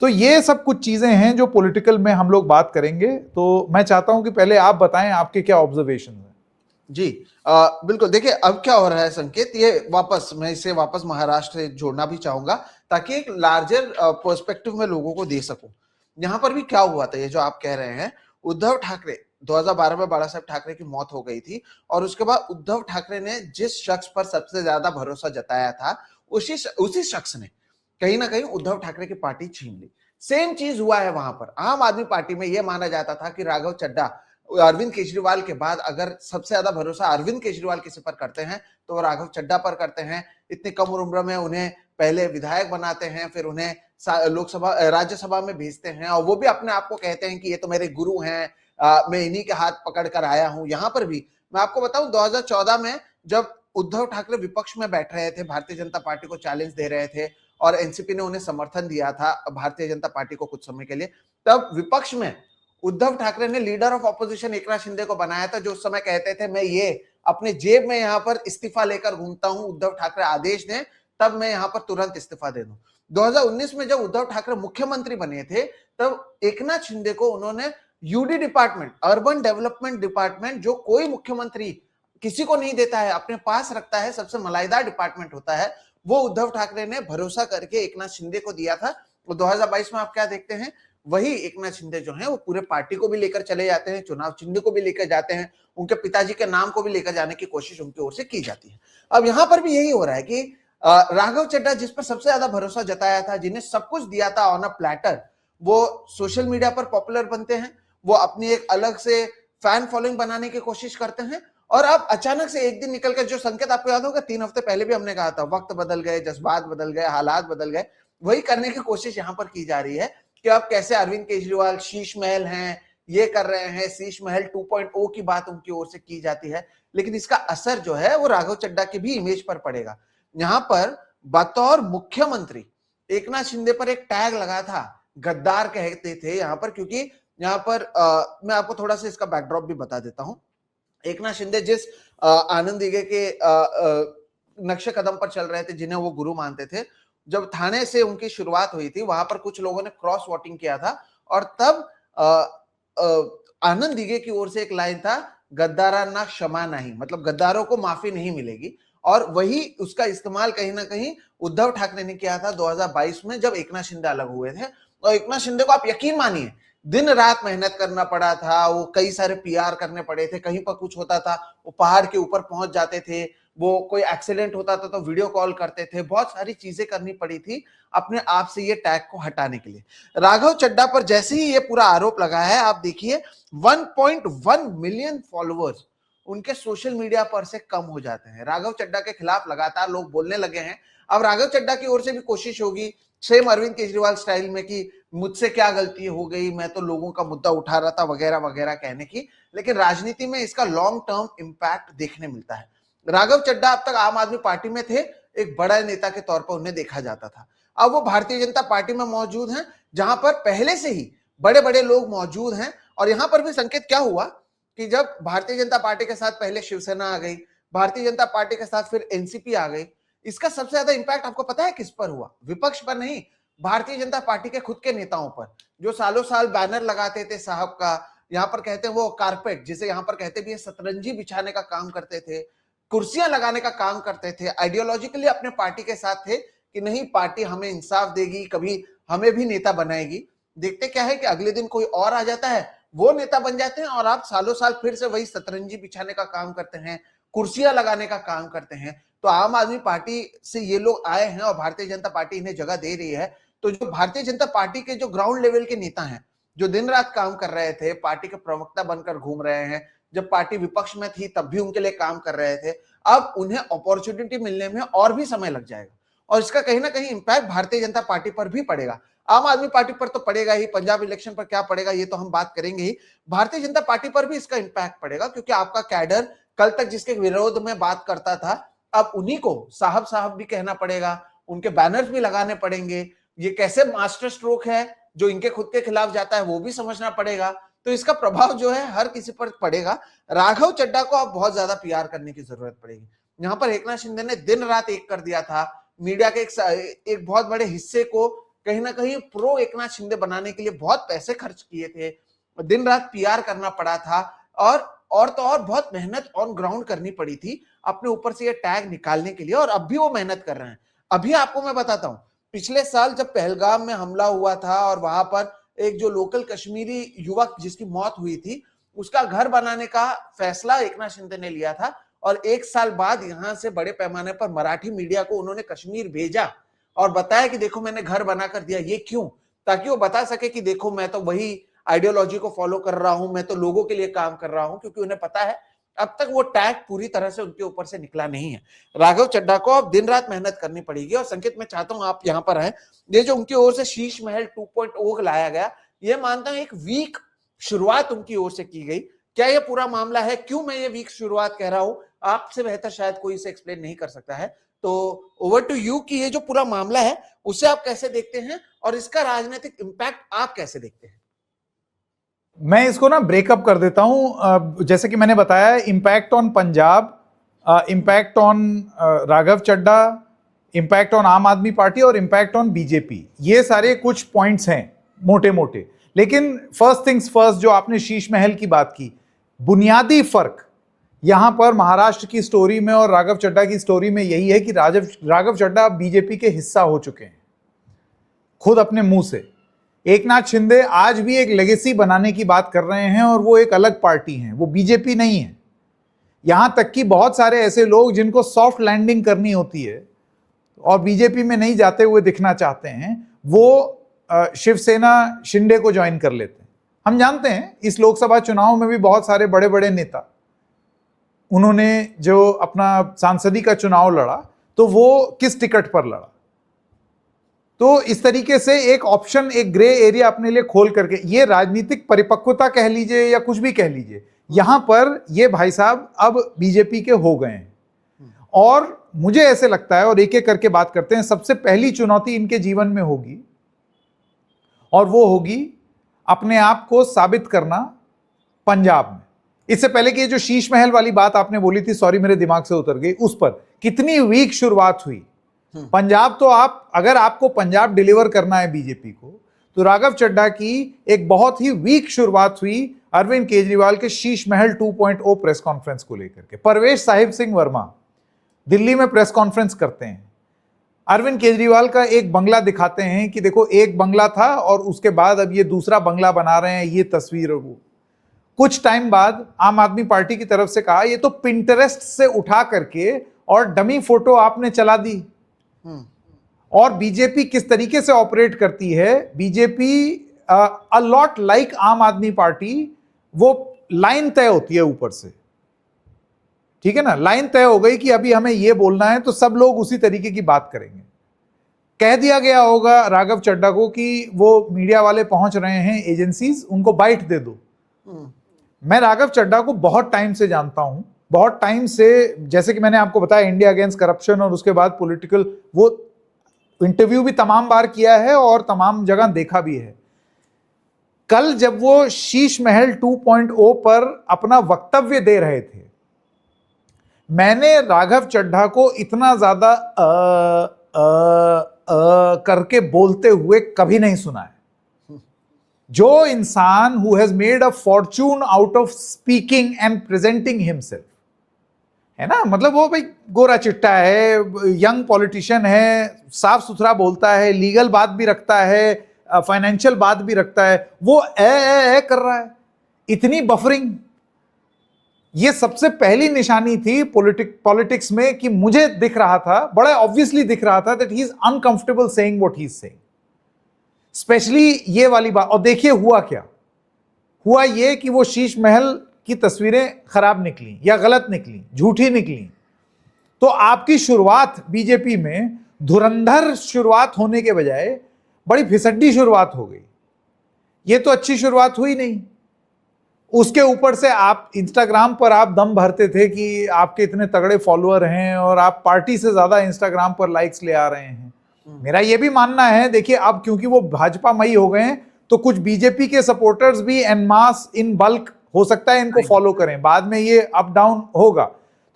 तो ये सब कुछ चीजें हैं जो पॉलिटिकल में हम लोग बात करेंगे। तो मैं चाहता हूं कि पहले आप बताएं आपके क्या ऑब्जर्वेशन हैं। जी बिल्कुल, देखिए अब क्या हो रहा है संकेत, ये मैं इसे वापस महाराष्ट्र से जोड़ना भी चाहूंगा ताकि एक लार्जर पर्सपेक्टिव में लोगों को दे सकूं। यहाँ पर भी क्या हुआ था, ये जो आप कह रहे हैं, उद्धव ठाकरे 2012 में बाला साहब ठाकरे की मौत हो गई थी, और उसके बाद उद्धव ठाकरे ने जिस शख्स पर सबसे ज्यादा भरोसा जताया था, उसी शख्स ने कहीं ना कहीं उद्धव ठाकरे की पार्टी छीन ली। सेम चीज हुआ है वहां पर। आम आदमी पार्टी में यह माना जाता था कि राघव चड्ढा अरविंद केजरीवाल के बाद अगर सबसे ज्यादा भरोसा अरविंद केजरीवाल किसी पर करते हैं तो वो राघव चड्ढा पर करते हैं। इतनी कम उम्र में उन्हें पहले विधायक बनाते हैं, फिर उन्हें लोकसभा राज्यसभा में भेजते हैं, और वो भी अपने आप को कहते हैं कि ये तो मेरे गुरु हैं, मैं इन्हीं के हाथ पकड़ कर आया हूं। यहां पर भी मैं आपको बताऊं, 2014 में जब उद्धव ठाकरे विपक्ष में बैठ रहे थे, भारतीय जनता पार्टी को चैलेंज दे रहे थे और एनसीपी ने उन्हें समर्थन दिया था भारतीय जनता पार्टी को कुछ समय के लिए, तब विपक्ष में उद्धव ठाकरे ने leader of opposition Eknath Shinde को बनाया था, जो उस समय कहते थे मैं ये अपने जेब में यहाँ पर इस्तीफा लेकर घूमता हूं, उद्धव ठाकरे आदेश दें तब मैं यहाँ पर तुरंत इस्तीफा दे दूं। 2019 में जब उद्धव ठाकरे मुख्यमंत्री बने थे तब एकनाथ शिंदे को उन्होंने UD department, urban development department, जो कोई मुख्यमंत्री किसी को नहीं देता है, अपने पास रखता है, सबसे मलाईदार डिपार्टमेंट होता है, वो उद्धव ठाकरे ने भरोसा करके एकनाथ शिंदे को दिया था। तो 2022 में आप क्या देखते हैं, वही एकनाथ शिंदे जो हैं वो पूरे पार्टी को भी लेकर चले जाते हैं, चुनाव चिन्ह को भी लेकर जाते हैं, उनके पिताजी के नाम को भी लेकर जाने की कोशिश उनकी ओर से की जाती है। अब यहां पर भी यही हो रहा है कि राघव चड्ढा जिस पर सबसे ज्यादा भरोसा जताया था, जिन्हें सब कुछ दिया था ऑन अ प्लेटर, वो सोशल मीडिया पर पॉपुलर बनते हैं, वो अपनी एक अलग से फैन फॉलोइंग बनाने की कोशिश करते हैं, और अब अचानक से एक दिन निकल कर, जो संकेत आपको याद होगा 3 हफ्ते पहले भी हमने कहा था, वक्त बदल गए, जज्बात बदल गए, हालात बदल गए, वही करने की कोशिश यहां पर की जा रही है कि अब कैसे अरविंद केजरीवाल शीश महल हैं, ये कर रहे हैं, शीश महल 2.0 की बात उनकी ओर से की जाती है, लेकिन इसका असर जो है वो राघव चड्ढा की भी इमेज पर पड़ेगा। यहां पर बतौर मुख्यमंत्री एकनाथ शिंदे पर एक टैग लगा था, गद्दार कहते थे यहां पर, क्योंकि यहां पर मैं आपको थोड़ा सा इसका बैकड्रॉप भी बता देता हूं। एकनाथ शिंदे जिस आनंद दिघे के नक्शे कदम पर चल रहे थे, जिन्हें वो गुरु मानते थे, जब थाने से उनकी शुरुआत हुई थी, वहां पर कुछ लोगों ने क्रॉस वोटिंग किया था, और तब आनंद दिघे की ओर से एक लाइन था, गद्दारांना क्षमा नहीं, मतलब गद्दारों को माफी नहीं मिलेगी। और वही उसका इस्तेमाल कहीं ना कहीं उद्धव ठाकरे ने किया था 2022 में, जब एकनाथ शिंदे अलग हुए थे। और एकनाथ शिंदे को आप यकीन मानिए दिन रात मेहनत करना पड़ा था, वो कई सारे पीआर करने पड़े थे, कहीं पर कुछ होता था वो पहाड़ के ऊपर पहुंच जाते थे, वो कोई एक्सीडेंट होता था तो वीडियो कॉल करते थे, बहुत सारी चीजें करनी पड़ी थी अपने आप से ये टैग को हटाने के लिए। राघव चड्ढा पर जैसे ही ये पूरा आरोप लगा है, आप देखिए 1.1 मिलियन फॉलोअर्स उनके सोशल मीडिया पर से कम हो जाते हैं। राघव चड्ढा के खिलाफ लगातार लोग बोलने लगे हैं। अब राघव चड्ढा की ओर से भी कोशिश होगी सेम अरविंद केजरीवाल स्टाइल में कि मुझसे क्या गलती हो गई, मैं तो लोगों का मुद्दा उठा रहा था वगैरह वगैरह कहने की, लेकिन राजनीति में इसका लॉन्ग टर्म इंपैक्ट देखने मिलता है। राघव चड्ढा अब तक आम आदमी पार्टी में थे, एक बड़ा नेता के तौर पर उन्हें देखा जाता था। अब वो भारतीय जनता पार्टी में मौजूद हैं, जहां पर पहले से ही बड़े बड़े लोग मौजूद हैं। और यहां पर भी संकेत क्या हुआ कि जब भारतीय जनता पार्टी के साथ पहले शिवसेना आ गई, भारतीय जनता पार्टी के साथ फिर एनसीपी आ गई, इसका सबसे ज्यादा इंपैक्ट आपको पता है किस पर हुआ? विपक्ष पर नहीं, भारतीय जनता पार्टी के खुद के नेताओं पर, जो सालों साल बैनर लगाते थे साहब का, यहाँ पर कहते हैं वो कारपेट, जिसे यहाँ पर कहते भी है सतरंजी बिछाने का काम करते थे, कुर्सियां लगाने का काम करते थे, आइडियोलॉजिकली अपने पार्टी के साथ थे कि नहीं पार्टी हमें इंसाफ देगी, कभी हमें भी नेता बनाएगी। देखते क्या है कि अगले दिन कोई और आ जाता है, वो नेता बन जाते हैं, और आप सालों साल फिर से वही सतरंजी बिछाने का काम करते हैं, कुर्सियां लगाने का काम करते हैं। तो आम आदमी पार्टी से ये लोग आए हैं और भारतीय जनता पार्टी इन्हें जगह दे रही है। तो जो भारतीय जनता पार्टी के जो ग्राउंड लेवल के नेता हैं, जो दिन रात काम कर रहे थे, पार्टी के प्रवक्ता बनकर घूम रहे हैं, जब पार्टी विपक्ष में थी तब भी उनके लिए काम कर रहे थे, अब उन्हें अपॉर्चुनिटी मिलने में और भी समय लग जाएगा, और इसका कहीं ना कहीं इंपैक्ट भारतीय जनता पार्टी पर भी पड़ेगा। आम आदमी पार्टी पर तो पड़ेगा ही, पंजाब इलेक्शन पर क्या पड़ेगा ये तो हम बात करेंगे ही, भारतीय जनता पार्टी पर भी इसका इंपैक्ट पड़ेगा, क्योंकि आपका कैडर कल तक जिसके विरोध में बात करता था, अब उन्हीं को साहब साहब भी कहना पड़ेगा, उनके बैनर्स भी लगाने पड़ेंगे। ये कैसे मास्टर स्ट्रोक है जो इनके खुद के खिलाफ जाता है, वो भी समझना पड़ेगा। तो इसका प्रभाव जो है हर किसी पर पड़ेगा। राघव चड्ढा को अब बहुत ज्यादा पीआर करने की जरूरत पड़ेगी। यहाँ पर एकनाथ शिंदे ने दिन रात एक कर दिया था, मीडिया के एक बहुत बड़े हिस्से को कहीं ना कहीं प्रो एकनाथ शिंदे बनाने के लिए बहुत पैसे खर्च किए थे, दिन रात पीआर करना पड़ा था, और तो और बहुत मेहनत ऑन ग्राउंड करनी पड़ी थी अपने ऊपर से ये टैग निकालने के लिए, और अब भी वो मेहनत कर रहे हैं। अभी आपको मैं बताता हूं, पिछले साल जब पहलगाम में हमला हुआ था और वहां पर एक जो लोकल कश्मीरी युवक जिसकी मौत हुई थी, उसका घर बनाने का फैसला एकनाथ शिंदे ने लिया था, और 1 साल बाद यहां से बड़े पैमाने पर मराठी मीडिया को उन्होंने कश्मीर भेजा और बताया कि देखो मैंने घर बनाकर दिया। ये क्यों? ताकि वो बता सके कि देखो मैं तो वही आइडियोलॉजी को फॉलो कर रहा हूं, मैं तो लोगों के लिए काम कर रहा हूं, क्योंकि उन्हें पता है अब तक वो टैग पूरी तरह से उनके ऊपर से निकला नहीं है। राघव चड्ढा को अब दिन रात मेहनत करनी पड़ेगी। और संकेत मैं चाहता हूं आप यहां पर हैं, ये जो उनकी ओर से शीश महल 2.0 लाया गया, ये मानता हूं एक वीक शुरुआत उनकी ओर से की गई। क्या ये पूरा मामला है? क्यों मैं ये वीक शुरुआत कह रहा हूं, आपसे बेहतर शायद कोई इसे एक्सप्लेन नहीं कर सकता है। तो ओवर टू यू कि ये जो पूरा मामला है उसे आप कैसे देखते हैं और इसका राजनीतिक इंपैक्ट आप कैसे देखते हैं? मैं इसको ना ब्रेकअप कर देता हूं। जैसे कि मैंने बताया, impact on Punjab, impact on Raghav Chadha, impact on Aam Aadmi party और इंपैक्ट ऑन बीजेपी, ये सारे कुछ पॉइंट्स हैं मोटे मोटे। लेकिन फर्स्ट थिंग्स फर्स्ट, जो आपने शीश महल की बात की, बुनियादी फर्क यहां पर महाराष्ट्र की स्टोरी में और राघव चड्ढा की स्टोरी में यही है कि राघव चड्ढा बीजेपी के हिस्सा हो चुके हैं खुद अपने मुंह से। एकनाथ शिंदे आज भी एक लेगेसी बनाने की बात कर रहे हैं और वो एक अलग पार्टी है, वो बीजेपी नहीं है। यहां तक कि बहुत सारे ऐसे लोग जिनको सॉफ्ट लैंडिंग करनी होती है और बीजेपी में नहीं जाते हुए दिखना चाहते हैं, वो शिवसेना शिंदे को ज्वाइन कर लेते हैं। हम जानते हैं इस लोकसभा चुनाव में भी बहुत सारे बड़े बड़े नेता उन्होंने जो अपना सांसदी का चुनाव लड़ा तो वो किस टिकट पर लड़ा। तो इस तरीके से एक ऑप्शन, एक ग्रे एरिया अपने लिए खोल करके, ये राजनीतिक परिपक्वता कह लीजिए या कुछ भी कह लीजिए, यहां पर ये भाई साहब अब बीजेपी के हो गए हैं। और मुझे ऐसे लगता है, और एक एक करके बात करते हैं, सबसे पहली चुनौती इनके जीवन में होगी और वो होगी अपने आप को साबित करना पंजाब में। इससे पहले कि ये जो शीश महल वाली बात आपने बोली थी, सॉरी मेरे दिमाग से उतर गई, उस पर कितनी वीक शुरुआत हुई पंजाब। तो आप, अगर आपको पंजाब डिलीवर करना है बीजेपी को, तो राघव चड्ढा की एक बहुत ही वीक शुरुआत हुई अरविंद केजरीवाल के शीश महल 2.0 प्रेस कॉन्फ्रेंस को लेकर के। परवेश साहिब सिंह वर्मा दिल्ली में प्रेस कॉन्फ्रेंस करते हैं, अरविंद केजरीवाल का एक बंगला दिखाते हैं कि देखो एक बंगला था और उसके बाद अब ये दूसरा बंगला बना रहे हैं, ये तस्वीर और वो। कुछ टाइम बाद आम आदमी पार्टी की तरफ से कहा ये तो पिंटरेस्ट से उठा करके और डमी फोटो आपने चला दी। और बीजेपी किस तरीके से ऑपरेट करती है, बीजेपी अ लॉट लाइक आम आदमी पार्टी, वो लाइन तय होती है ऊपर से, ठीक है ना, लाइन तय हो गई कि अभी हमें ये बोलना है तो सब लोग उसी तरीके की बात करेंगे। कह दिया गया होगा राघव चड्ढा को कि वो मीडिया वाले पहुंच रहे हैं, एजेंसीज, उनको बाइट दे दो। मैं राघव चड्ढा को बहुत टाइम से जानता हूं, बहुत टाइम से, जैसे कि मैंने आपको बताया इंडिया अगेंस्ट करप्शन और उसके बाद पॉलिटिकल, वो इंटरव्यू भी तमाम बार किया है और तमाम जगह देखा भी है। कल जब वो शीश महल 2.0 पर अपना वक्तव्य दे रहे थे, मैंने राघव चड्ढा को इतना ज्यादा करके बोलते हुए कभी नहीं सुना है। जो इंसान who has made a Fortune out of speaking and presenting himself, है ना, मतलब वो भाई गोरा चिट्टा है, यंग पॉलिटिशियन है, साफ सुथरा बोलता है, लीगल बात भी रखता है, फाइनेंशियल बात भी रखता है, वो ए कर रहा है, इतनी बफरिंग। ये सबसे पहली निशानी थी पॉलिटिक्स में कि मुझे दिख रहा था, बड़ा ऑब्वियसली दिख रहा था that he is uncomfortable saying what he is saying, specially ये वाली बात। और देखिए हुआ क्या हुआ, ये कि वो शीश महल की तस्वीरें खराब निकली या गलत निकली, झूठी निकली। तो आपकी शुरुआत बीजेपी में धुरंधर शुरुआत होने के बजाय बड़ी फिसड्डी शुरुआत हो गई। ये तो अच्छी शुरुआत हुई नहीं। उसके ऊपर से आप इंस्टाग्राम पर आप दम भरते थे कि आपके इतने तगड़े फॉलोअर हैं और आप पार्टी से ज्यादा इंस्टाग्राम पर लाइक्स ले आ रहे हैं। मेरा यह भी मानना है, देखिए अब क्योंकि वो भाजपा मई हो गए हैं तो कुछ बीजेपी के सपोर्टर्स भी एन मास इन बल्क हो सकता है इनको फॉलो करें, बाद में ये अप डाउन होगा।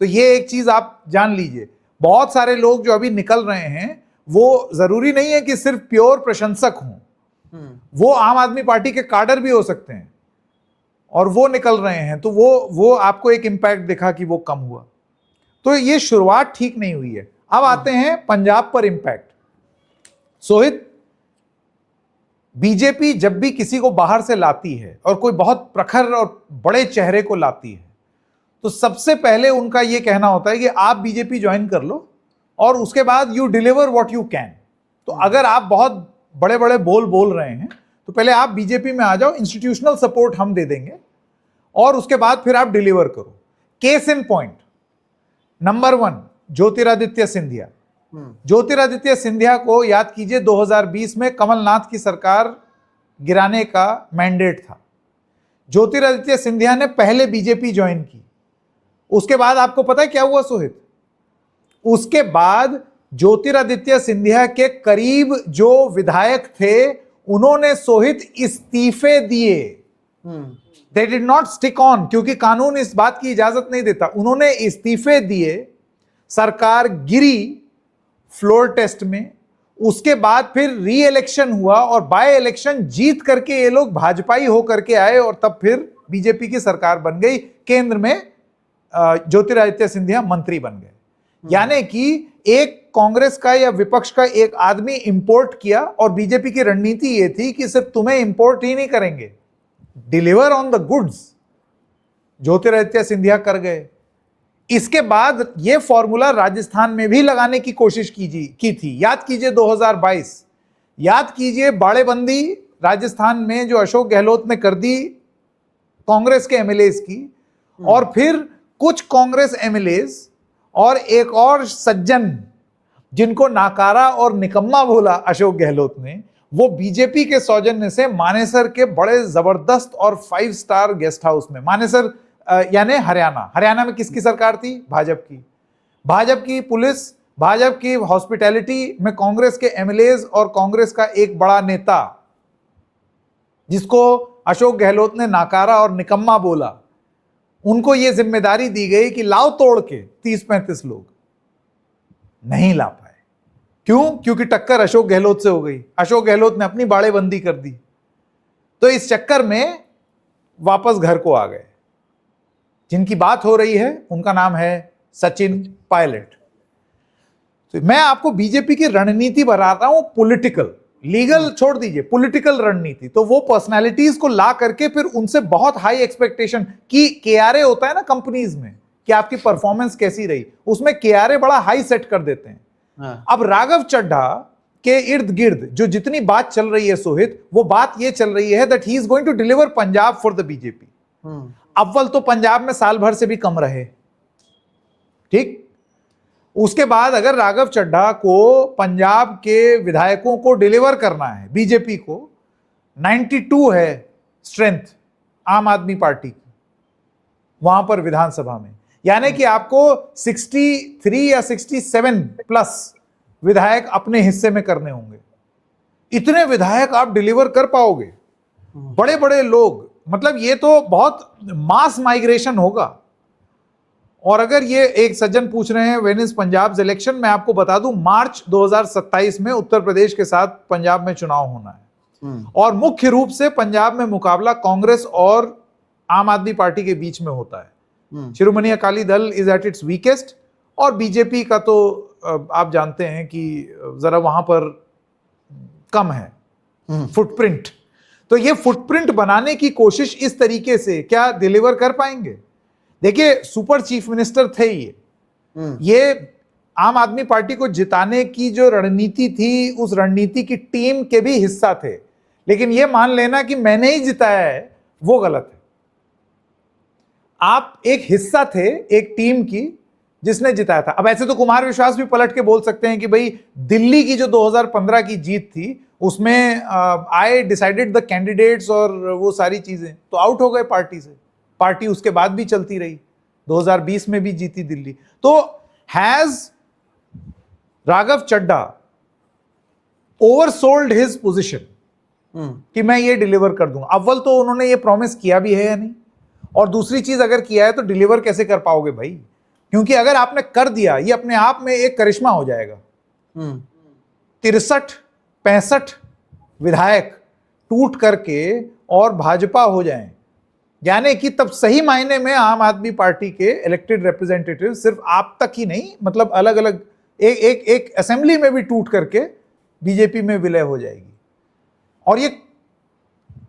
तो ये एक चीज आप जान लीजिए, बहुत सारे लोग जो अभी निकल रहे हैं वो जरूरी नहीं है कि सिर्फ प्योर प्रशंसक हों, वो आम आदमी पार्टी के काडर भी हो सकते हैं और वो निकल रहे हैं। तो वो आपको एक इंपैक्ट दिखा कि वो कम हुआ। तो ये शुरुआत ठीक नहीं हुई है। अब आते हैं पंजाब पर इंपैक्ट। सोहित, बीजेपी जब भी किसी को बाहर से लाती है और कोई बहुत प्रखर और बड़े चेहरे को लाती है तो सबसे पहले उनका यह कहना होता है कि आप बीजेपी ज्वाइन कर लो और उसके बाद you deliver what you can. तो अगर आप बहुत बड़े बड़े बोल रहे हैं तो पहले आप बीजेपी में आ जाओ, इंस्टीट्यूशनल सपोर्ट हम दे देंगे और उसके बाद फिर आप डिलीवर करो। Case in point number 1, Jyotiraditya Scindia. Jyotiraditya Scindia को याद कीजिए 2020 में कमलनाथ की सरकार गिराने का मैंडेट था। ज्योतिरादित्य सिंधिया ने पहले बीजेपी ज्वाइन की। उसके बाद आपको पता है क्या हुआ सोहित? उसके बाद ज्योतिरादित्य सिंधिया के करीब जो विधायक थे उन्होंने सोहित इस्तीफे दिए। They did not stick on, क्योंकि कानून इस बात की इजाजत नहीं देता। उन्होंने इस्तीफे दिए, सरकार गिरी फ्लोर टेस्ट में, उसके बाद फिर री इलेक्शन हुआ और बाय इलेक्शन जीत करके ये लोग भाजपाई होकर के आए और तब फिर बीजेपी की सरकार बन गई। केंद्र में ज्योतिरादित्य सिंधिया मंत्री बन गए। यानी कि एक कांग्रेस का या विपक्ष का एक आदमी इंपोर्ट किया और बीजेपी की रणनीति ये थी कि सिर्फ तुम्हें इंपोर्ट ही नहीं करेंगे, deliver on the goods. Jyotiraditya Scindia कर गए। इसके बाद ये फॉर्मूला राजस्थान में भी लगाने की कोशिश की थी। याद कीजिए 2022, याद कीजिए बाड़ेबंदी राजस्थान में जो अशोक गहलोत ने कर दी कांग्रेस के एमएलएस की, और फिर कुछ कांग्रेस एमएलएज और एक और सज्जन जिनको नाकारा और निकम्मा बोला अशोक गहलोत ने, वो बीजेपी के सौजन्य से मानेसर के बड़े जबरदस्त और 5 स्टार गेस्ट हाउस में, मानेसर यानी हरियाणा में किसकी सरकार थी? भाजपा की पुलिस, भाजपा की हॉस्पिटैलिटी में कांग्रेस के एमएलएज और कांग्रेस का एक बड़ा नेता जिसको अशोक गहलोत ने नाकारा और निकम्मा बोला, उनको यह जिम्मेदारी दी गई कि लाओ तोड़ के 30-35 लोग, नहीं ला पाए। क्यों? क्योंकि टक्कर अशोक गहलोत से हो गई। अशोक गहलोत ने अपनी बाड़ेबंदी कर दी, तो इस चक्कर में वापस घर को आ गए। जिनकी बात हो रही है उनका नाम है सचिन पायलट। तो मैं आपको बीजेपी की रणनीति बता रहा हूं, पॉलिटिकल, लीगल छोड़ दीजिए, पॉलिटिकल रणनीति। तो वो पर्सनालिटीज को ला करके फिर उनसे बहुत हाई एक्सपेक्टेशन की, केआरए होता है ना कंपनीज में कि आपकी परफॉर्मेंस कैसी रही, उसमें केआरए बड़ा हाई सेट कर देते हैं। अब राघव चड्ढा के इर्द गिर्द जो जितनी बात चल रही है सोहित, वो बात ये चल रही है that he is going to deliver Punjab for the BJP. अव्वल तो पंजाब में साल भर से भी कम रहे, ठीक। उसके बाद अगर राघव चड्ढा को पंजाब के विधायकों को डिलीवर करना है, बीजेपी को 92 है स्ट्रेंथ आम आदमी पार्टी की वहां पर विधानसभा में, यानी कि आपको 63 या 67 प्लस विधायक अपने हिस्से में करने होंगे। इतने विधायक आप डिलीवर कर पाओगे? बड़े बड़े लोग, मतलब ये तो बहुत मास माइग्रेशन होगा। और अगर ये एक सज्जन पूछ रहे हैं व्हेन इज पंजाब इलेक्शन, मैं आपको बता दूं मार्च 2027 में उत्तर प्रदेश के साथ पंजाब में चुनाव होना है। और मुख्य रूप से पंजाब में मुकाबला कांग्रेस और आम आदमी पार्टी के बीच में होता है। Shiromani Akali Dal is at its weakest, और बीजेपी का तो आप जानते हैं कि जरा वहां पर कम है फुटप्रिंट। तो ये फुटप्रिंट बनाने की कोशिश इस तरीके से क्या डिलीवर कर पाएंगे? देखिए, सुपर चीफ मिनिस्टर थे ये आम आदमी पार्टी को जिताने की जो रणनीति थी, उस रणनीति की टीम के भी हिस्सा थे। लेकिन ये मान लेना कि मैंने ही जिताया है, वो गलत है। आप एक हिस्सा थे एक टीम की जिसने जिताया था। अब ऐसे तो कुमार विश्वास भी पलट के बोल सकते हैं कि भाई दिल्ली की जो 2015 की जीत थी उसमें आई डिसाइडेड द कैंडिडेट्स और वो सारी चीजें, तो आउट हो गए पार्टी से। पार्टी उसके बाद भी चलती रही, 2020 में भी जीती दिल्ली। तो has Raghav Chadha oversold his position कि मैं ये डिलीवर कर दूंगा? अव्वल तो उन्होंने ये प्रॉमिस किया भी है या नहीं, और दूसरी चीज अगर किया है तो डिलीवर कैसे कर पाओगे भाई? क्योंकि अगर आपने कर दिया, ये अपने आप में एक करिश्मा हो जाएगा। 63-65 विधायक टूट करके और भाजपा हो जाएं, यानी कि तब सही मायने में आम आदमी पार्टी के इलेक्टेड रिप्रेजेंटेटिव सिर्फ आप तक ही नहीं, मतलब अलग अलग एक असेंबली में भी टूट करके बीजेपी में विलय हो जाएगी। और ये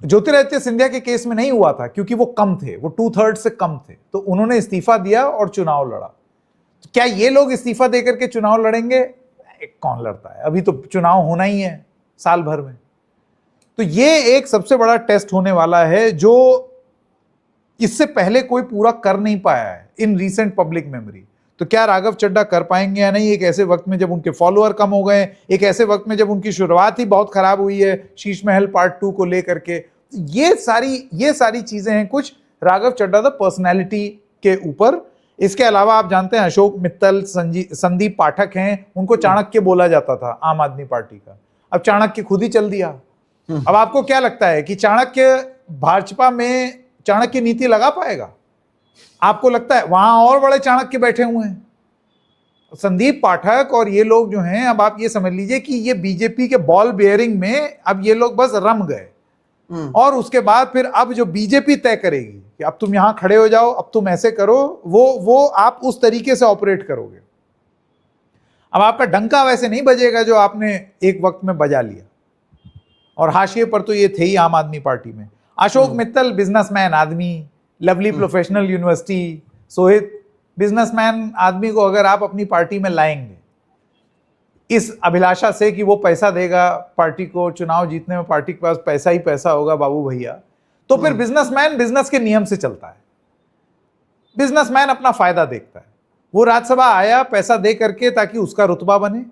ज्योतिरादित्य सिंधिया के केस में नहीं हुआ था क्योंकि वो कम थे, वो 2/3 से कम थे, तो उन्होंने इस्तीफा दिया और चुनाव लड़ा। तो क्या ये लोग इस्तीफा देकर के चुनाव लड़ेंगे? कौन लड़ता है? अभी तो चुनाव होना ही है साल भर में। तो ये एक सबसे बड़ा टेस्ट होने वाला है जो इससे पहले कोई पूरा कर नहीं पाया है इन रीसेंट पब्लिक मेमोरी। तो क्या राघव चड्ढा कर पाएंगे या नहीं? एक ऐसे वक्त में जब उनके फॉलोअर कम हो गए, एक ऐसे वक्त में जब उनकी शुरुआत ही बहुत खराब हुई है शीश महल पार्ट 2 को लेकर के। ये सारी चीजें हैं कुछ राघव चड्ढा द पर्सनैलिटी के ऊपर। इसके अलावा आप जानते हैं अशोक मित्तल, संदीप पाठक हैं, उनको चाणक्य बोला जाता था आम आदमी पार्टी का। अब चाणक्य खुद ही चल दिया। अब आपको क्या लगता है कि चाणक्य भाजपा में चाणक्य नीति लगा पाएगा? आपको लगता है? वहां और बड़े चाणक्य बैठे हुए हैं, संदीप पाठक और ये लोग जो हैं। अब आप ये समझ लीजिए कि ये बीजेपी के बॉल बेयरिंग में अब ये लोग बस रम गए। और उसके बाद फिर अब जो बीजेपी तय करेगी कि अब तुम यहां खड़े हो जाओ, अब तुम ऐसे करो, वो आप उस तरीके से ऑपरेट करोगे। अब आपका डंका वैसे नहीं बजेगा जो आपने एक वक्त में बजा लिया। और हाशिए पर तो ये थे ही आम आदमी पार्टी में। अशोक मित्तल बिजनेसमैन आदमी, lovely professional university, Sohit businessman आदमी को अगर आप अपनी पार्टी में लाएंगे इस अभिलाषा से कि वो पैसा देगा पार्टी को, चुनाव जीतने में पार्टी के पास पैसा ही पैसा होगा बाबू भैया, तो फिर बिजनेसमैन बिजनेस के नियम से चलता है। बिजनेसमैन अपना फायदा देखता है। वो राज्यसभा आया पैसा दे करके ताकि उसका रुतबा बने,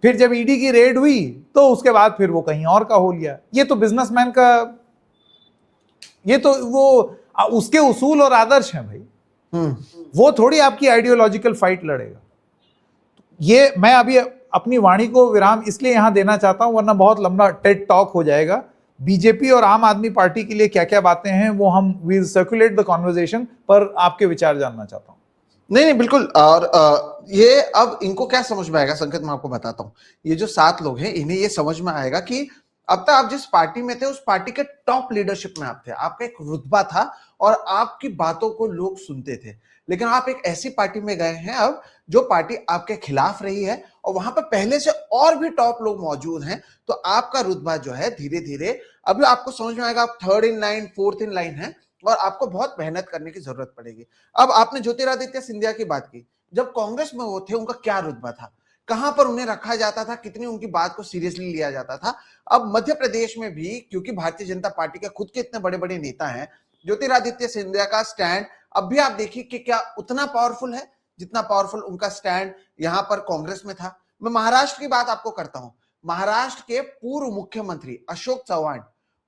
फिर जब ईडी की रेड हुई तो उसके बाद फिर वो कहीं और का हो लिया। ये तो बिजनेसमैन का, ये तो वो उसके उसूल और आदर्श हैं भाई। वो थोड़ी आपकी आइडियोलॉजिकल फाइट लड़ेगा। ये मैं अभी अपनी वाणी को विराम इसलिए यहां देना चाहता हूं, वरना बहुत लंबा टेड टॉक हो जाएगा। बीजेपी और आम आदमी पार्टी के लिए क्या क्या बातें हैं वो हम विल सर्कुलेट द कॉन्वर्सेशन, पर आपके विचार जानना चाहता हूं। नहीं नहीं बिल्कुल। और ये अब इनको क्या समझ में आएगा संकेत, मैं आपको बताता हूं। ये जो 7 लोग हैं इन्हें ये समझ में आएगा कि अब तक आप जिस पार्टी में थे उस पार्टी के टॉप लीडरशिप में आप थे, आपका एक रुतबा था और आपकी बातों को लोग सुनते थे। लेकिन आप एक ऐसी पार्टी में गए हैं अब जो पार्टी आपके खिलाफ रही है और वहां पर पहले से और भी टॉप लोग मौजूद हैं, तो आपका रुतबा जो है धीरे धीरे अभी आपको समझ में आएगा। आप 3rd in line 4th in line है और आपको बहुत मेहनत करने की जरूरत पड़ेगी। अब आपने ज्योतिरादित्य सिंधिया की बात की, जब कांग्रेस में वो थे उनका क्या रुतबा था, कहां पर उन्हें रखा जाता था, कितनी उनकी बात को सीरियसली लिया जाता था। अब मध्य प्रदेश में भी क्योंकि भारतीय जनता पार्टी के खुद के इतने बड़े बड़े नेता हैं, ज्योतिरादित्य सिंधिया का स्टैंड अब भी आप देखिए कि क्या उतना पावरफुल है जितना पावरफुल उनका स्टैंड यहां पर कांग्रेस में था। मैं महाराष्ट्र की बात आपको करता हूं। महाराष्ट्र के पूर्व मुख्यमंत्री अशोक चव्हाण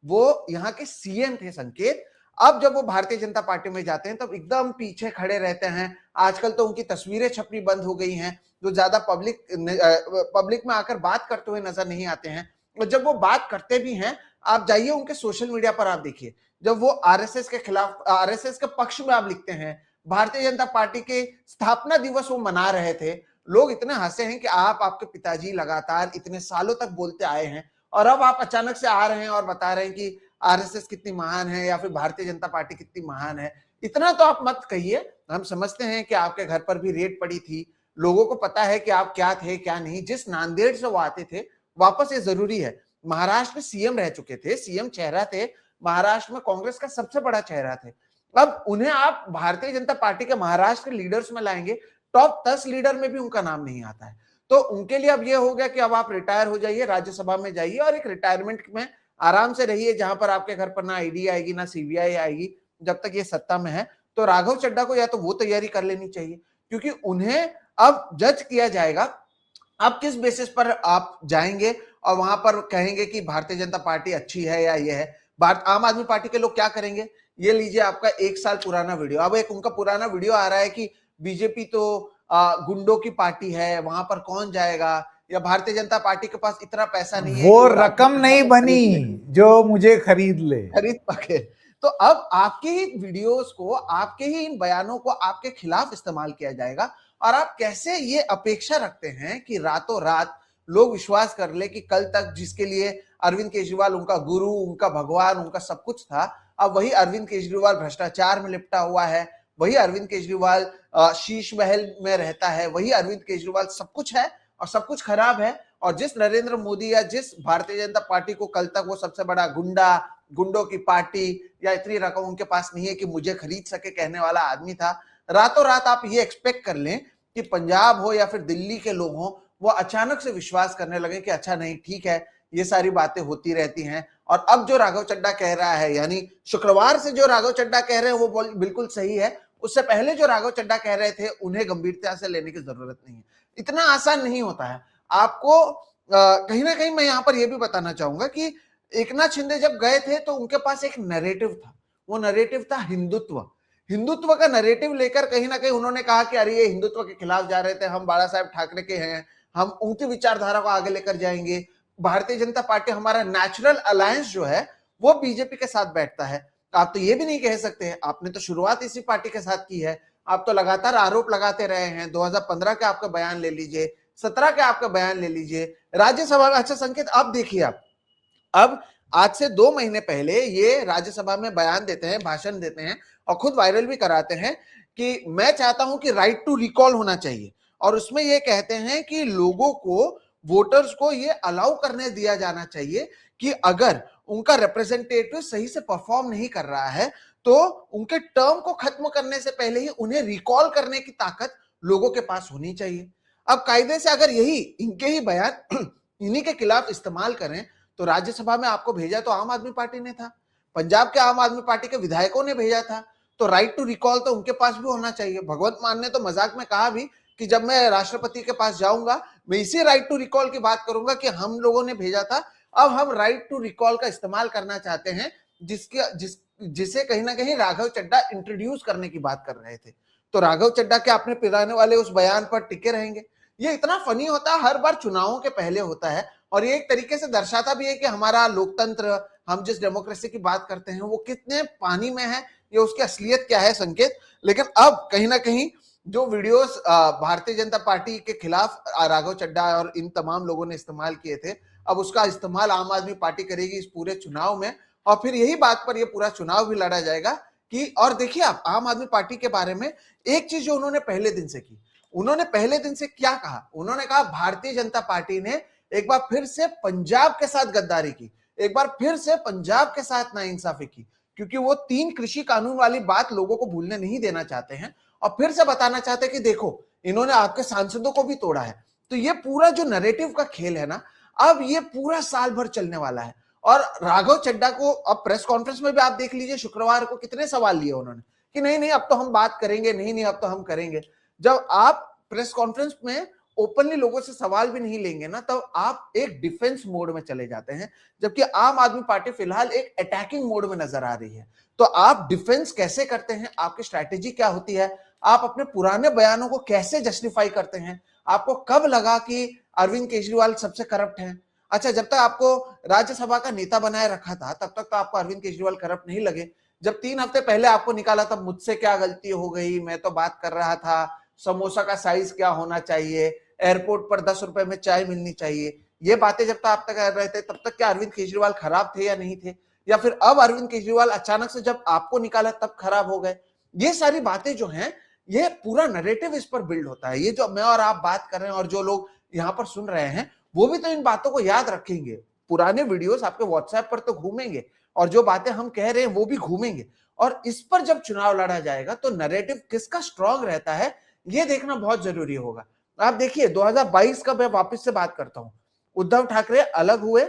वो यहाँ के सीएम थे संकेत। अब जब वो भारतीय जनता पार्टी में जाते हैं तब एकदम पीछे खड़े रहते हैं। आजकल तो उनकी तस्वीरें छपनी बंद हो गई हैं, जो ज्यादा पब्लिक में आकर बात करते हुए नजर नहीं आते हैं। और जब वो बात करते भी हैं, आप जाइए उनके सोशल मीडिया पर, आप देखिए जब वो आरएसएस के खिलाफ, आरएसएस के पक्ष में आप लिखते हैं, भारतीय जनता पार्टी के स्थापना दिवस वो मना रहे थे, लोग इतने हंसे हैं कि आप, आपके पिताजी लगातार इतने सालों तक बोलते आए हैं और अब आप अचानक से आ रहे हैं और बता रहे हैं कि आरएसएस कितनी महान है या फिर भारतीय जनता पार्टी कितनी महान है। इतना तो आप मत कहिए। हम समझते हैं कि आपके घर पर भी रेड पड़ी थी, लोगों को पता है कि आप क्या थे क्या नहीं। जिस नांदेड़ से वो आते थे वापस, ये जरूरी है, महाराष्ट्र में सीएम रह चुके थे, सीएम चेहरा थे, महाराष्ट्र में कांग्रेस का सबसे बड़ा चेहरा थे। अब उन्हें आप भारतीय जनता पार्टी के महाराष्ट्र के लीडर्स में लाएंगे, टॉप 10 लीडर में भी उनका नाम नहीं आता है। तो उनके लिए अब ये हो गया कि अब आप रिटायर हो जाइए, राज्यसभा में जाइए और एक रिटायरमेंट में आराम से रहिए, जहां पर आपके घर पर ना ईडी आएगी ना सीबीआई आएगी जब तक ये सत्ता में है। तो राघव चड्ढा को या तो वो तैयारी कर लेनी चाहिए, क्योंकि उन्हें अब जज किया जाएगा। अब किस बेसिस पर आप जाएंगे और वहां पर कहेंगे कि भारतीय जनता पार्टी अच्छी है या ये है। आम आदमी पार्टी के लोग क्या करेंगे, ये लीजिए आपका 1 साल पुराना वीडियो। अब एक उनका पुराना वीडियो आ रहा है कि बीजेपी तो गुंडों की पार्टी है, वहां पर कौन जाएगा, या भारतीय जनता पार्टी के पास इतना पैसा नहीं है, वो रकम नहीं बनी जो मुझे खरीद पाके। तो अब आपके ही वीडियोस को, आपके ही इन बयानों को आपके खिलाफ इस्तेमाल किया जाएगा। और आप कैसे ये अपेक्षा रखते हैं कि रातों रात लोग विश्वास कर ले कि कल तक जिसके लिए अरविंद केजरीवाल उनका गुरु, उनका भगवान, उनका सब कुछ था, अब वही अरविंद केजरीवाल भ्रष्टाचार में लिपटा हुआ है, वही अरविंद केजरीवाल शीश महल में रहता है, वही अरविंद केजरीवाल सब कुछ है और सब कुछ खराब है। और जिस नरेंद्र मोदी या जिस भारतीय जनता पार्टी को कल तक वो सबसे बड़ा गुंडों की पार्टी या इतनी रकम उनके पास नहीं है कि मुझे खरीद सके कहने वाला आदमी था, रातों रात आप ये एक्सपेक्ट कर लें कि पंजाब हो या फिर दिल्ली के लोग हो, वो अचानक से विश्वास करने लगे कि अच्छा नहीं ठीक है, ये सारी बातें होती रहती हैं। और अब जो राघव चड्ढा कह रहा है, यानी शुक्रवार से जो राघव चड्ढा कह रहे हैं वो बिल्कुल सही है। उससे पहले जो राघव चड्ढा कह रहे थे उन्हें गंभीरता से लेने की जरूरत नहीं है। इतना आसान नहीं होता है। आपको कहीं ना कहीं मैं यहां पर यह भी बताना चाहूंगा कि एकनाथ शिंदे जब गए थे तो उनके पास एक नैरेटिव था, वो नैरेटिव था हिंदुत्व का नैरेटिव लेकर कहीं ना कहीं उन्होंने कहा कि अरे ये हिंदुत्व के खिलाफ जा रहे थे, हम बाला साहेब ठाकरे के हैं, हम उनकी विचारधारा को आगे लेकर जाएंगे। भारतीय जनता पार्टी, हमारा नेचुरल अलायंस जो है वो बीजेपी के साथ बैठता है। आप तो ये भी नहीं कह सकते, आपने तो शुरुआत इसी पार्टी के साथ की है, आप तो लगातार आरोप लगाते रहे हैं। 2015 के आपका बयान ले लीजिए, 17 के आपका बयान ले लीजिए, राज्यसभा में। अच्छा संकेत, आप देखिए, आप अब आज से 2 महीने पहले ये राज्यसभा में बयान देते हैं, भाषण देते हैं और खुद वायरल भी कराते हैं कि मैं चाहता हूं कि राइट टू रिकॉल होना चाहिए। और उसमें ये कहते हैं कि लोगों को, वोटर्स को ये अलाउ करने दिया जाना चाहिए कि अगर उनका रिप्रेजेंटेटिव सही से परफॉर्म नहीं कर रहा है तो उनके टर्म को खत्म करने से पहले ही उन्हें रिकॉल करने की ताकत लोगों के पास होनी चाहिए। अब कायदे से अगर यही इनके ही बयान इन्हीं के खिलाफ इस्तेमाल करें तो राज्यसभा में आपको भेजा तो आम आदमी पार्टी ने था, पंजाब के आम आदमी पार्टी के विधायकों ने भेजा था, तो राइट टू रिकॉल तो उनके पास भी होना चाहिए। भगवंत मान ने तो मजाक में कहा भी कि जब मैं राष्ट्रपति के पास जाऊंगा मैं इसी राइट टू रिकॉल की बात करूंगा कि हम लोगों ने भेजा था, अब हम राइट टू रिकॉल का इस्तेमाल करना चाहते हैं, जिसे कहीं ना कहीं राघव चड्ढा इंट्रोड्यूस करने की बात कर रहे थे। तो राघव चड्ढा के अपने पिराने वाले उस बयान पर टिके रहेंगे। ये इतना फनी होता है, हर बार चुनावों के पहले होता है, और ये एक तरीके से दर्शाता भी है कि हमारा लोकतंत्र, हम जिस डेमोक्रेसी की बात करते हैं वो कितने पानी में है, ये उसकी असलियत क्या है संकेत। लेकिन अब कहीं ना कहीं जो वीडियोस भारतीय जनता पार्टी के खिलाफ राघव चड्ढा और इन तमाम लोगों ने इस्तेमाल किए थे, अब उसका इस्तेमाल आम आदमी पार्टी करेगी इस पूरे चुनाव में, और फिर यही बात पर ये पूरा चुनाव भी लड़ा जाएगा कि, और देखिए आप आम आदमी पार्टी के बारे में एक चीज जो उन्होंने पहले दिन से की, उन्होंने पहले दिन से क्या कहा, उन्होंने कहा भारतीय जनता पार्टी ने एक बार फिर से पंजाब के साथ गद्दारी की, एक बार फिर से पंजाब के साथ नाइंसाफी की, क्योंकि वो 3 कृषि कानून वाली बात लोगों को भूलने नहीं देना चाहते हैं, और फिर से बताना चाहते हैं कि देखो इन्होंने आपके सांसदों को भी तोड़ा है। तो ये पूरा जो नैरेटिव का खेल है ना, अब ये पूरा साल भर चलने वाला है। और राघव चड्ढा को अब प्रेस कॉन्फ्रेंस में भी आप देख लीजिए, शुक्रवार को कितने सवाल लिए उन्होंने कि नहीं नहीं अब तो हम बात करेंगे, नहीं नहीं अब तो हम करेंगे। जब आप प्रेस कॉन्फ्रेंस में ओपनली लोगों से सवाल भी नहीं लेंगे ना, तब आप एक डिफेंस मोड में चले जाते हैं, जबकि आम आदमी पार्टी फिलहाल एक अटैकिंग मोड में नजर आ रही है। तो आप डिफेंस कैसे करते हैं, आपकी स्ट्रैटेजी क्या होती है, आप अपने पुराने बयानों को कैसे जस्टिफाई करते हैं, आपको कब लगा कि अरविंद केजरीवाल सबसे करप्ट हैं? अच्छा, जब तक आपको राज्यसभा का नेता बनाए रखा था तब तक तो आपको अरविंद केजरीवाल करप्ट नहीं लगे। जब 3 हफ्ते पहले आपको निकाला तब मुझसे क्या गलती हो गई, मैं तो बात कर रहा था समोसा का साइज क्या होना चाहिए, एयरपोर्ट पर 10 रुपए में चाय मिलनी चाहिए, ये बातें जब तक आप तक कर रहे थे तब तक क्या अरविंद केजरीवाल खराब थे या नहीं थे? या फिर अब अरविंद केजरीवाल अचानक से जब आपको निकाला तब खराब हो गए? ये सारी बातें जो हैं, ये पूरा नैरेटिव इस पर बिल्ड होता है। ये जो मैं और आप बात कर रहे हैं और जो लोग यहाँ पर सुन रहे हैं वो भी तो इन बातों को याद रखेंगे। पुराने वीडियोस आपके व्हाट्सएप पर तो घूमेंगे और जो बातें हम कह रहे हैं वो भी घूमेंगे, और इस पर जब चुनाव लड़ा जाएगा तो नैरेटिव किसका स्ट्रांग रहता है ये देखना बहुत जरूरी होगा। आप देखिए 2022 का मैं वापस से बात करता हूं, उद्धव ठाकरे अलग हुए,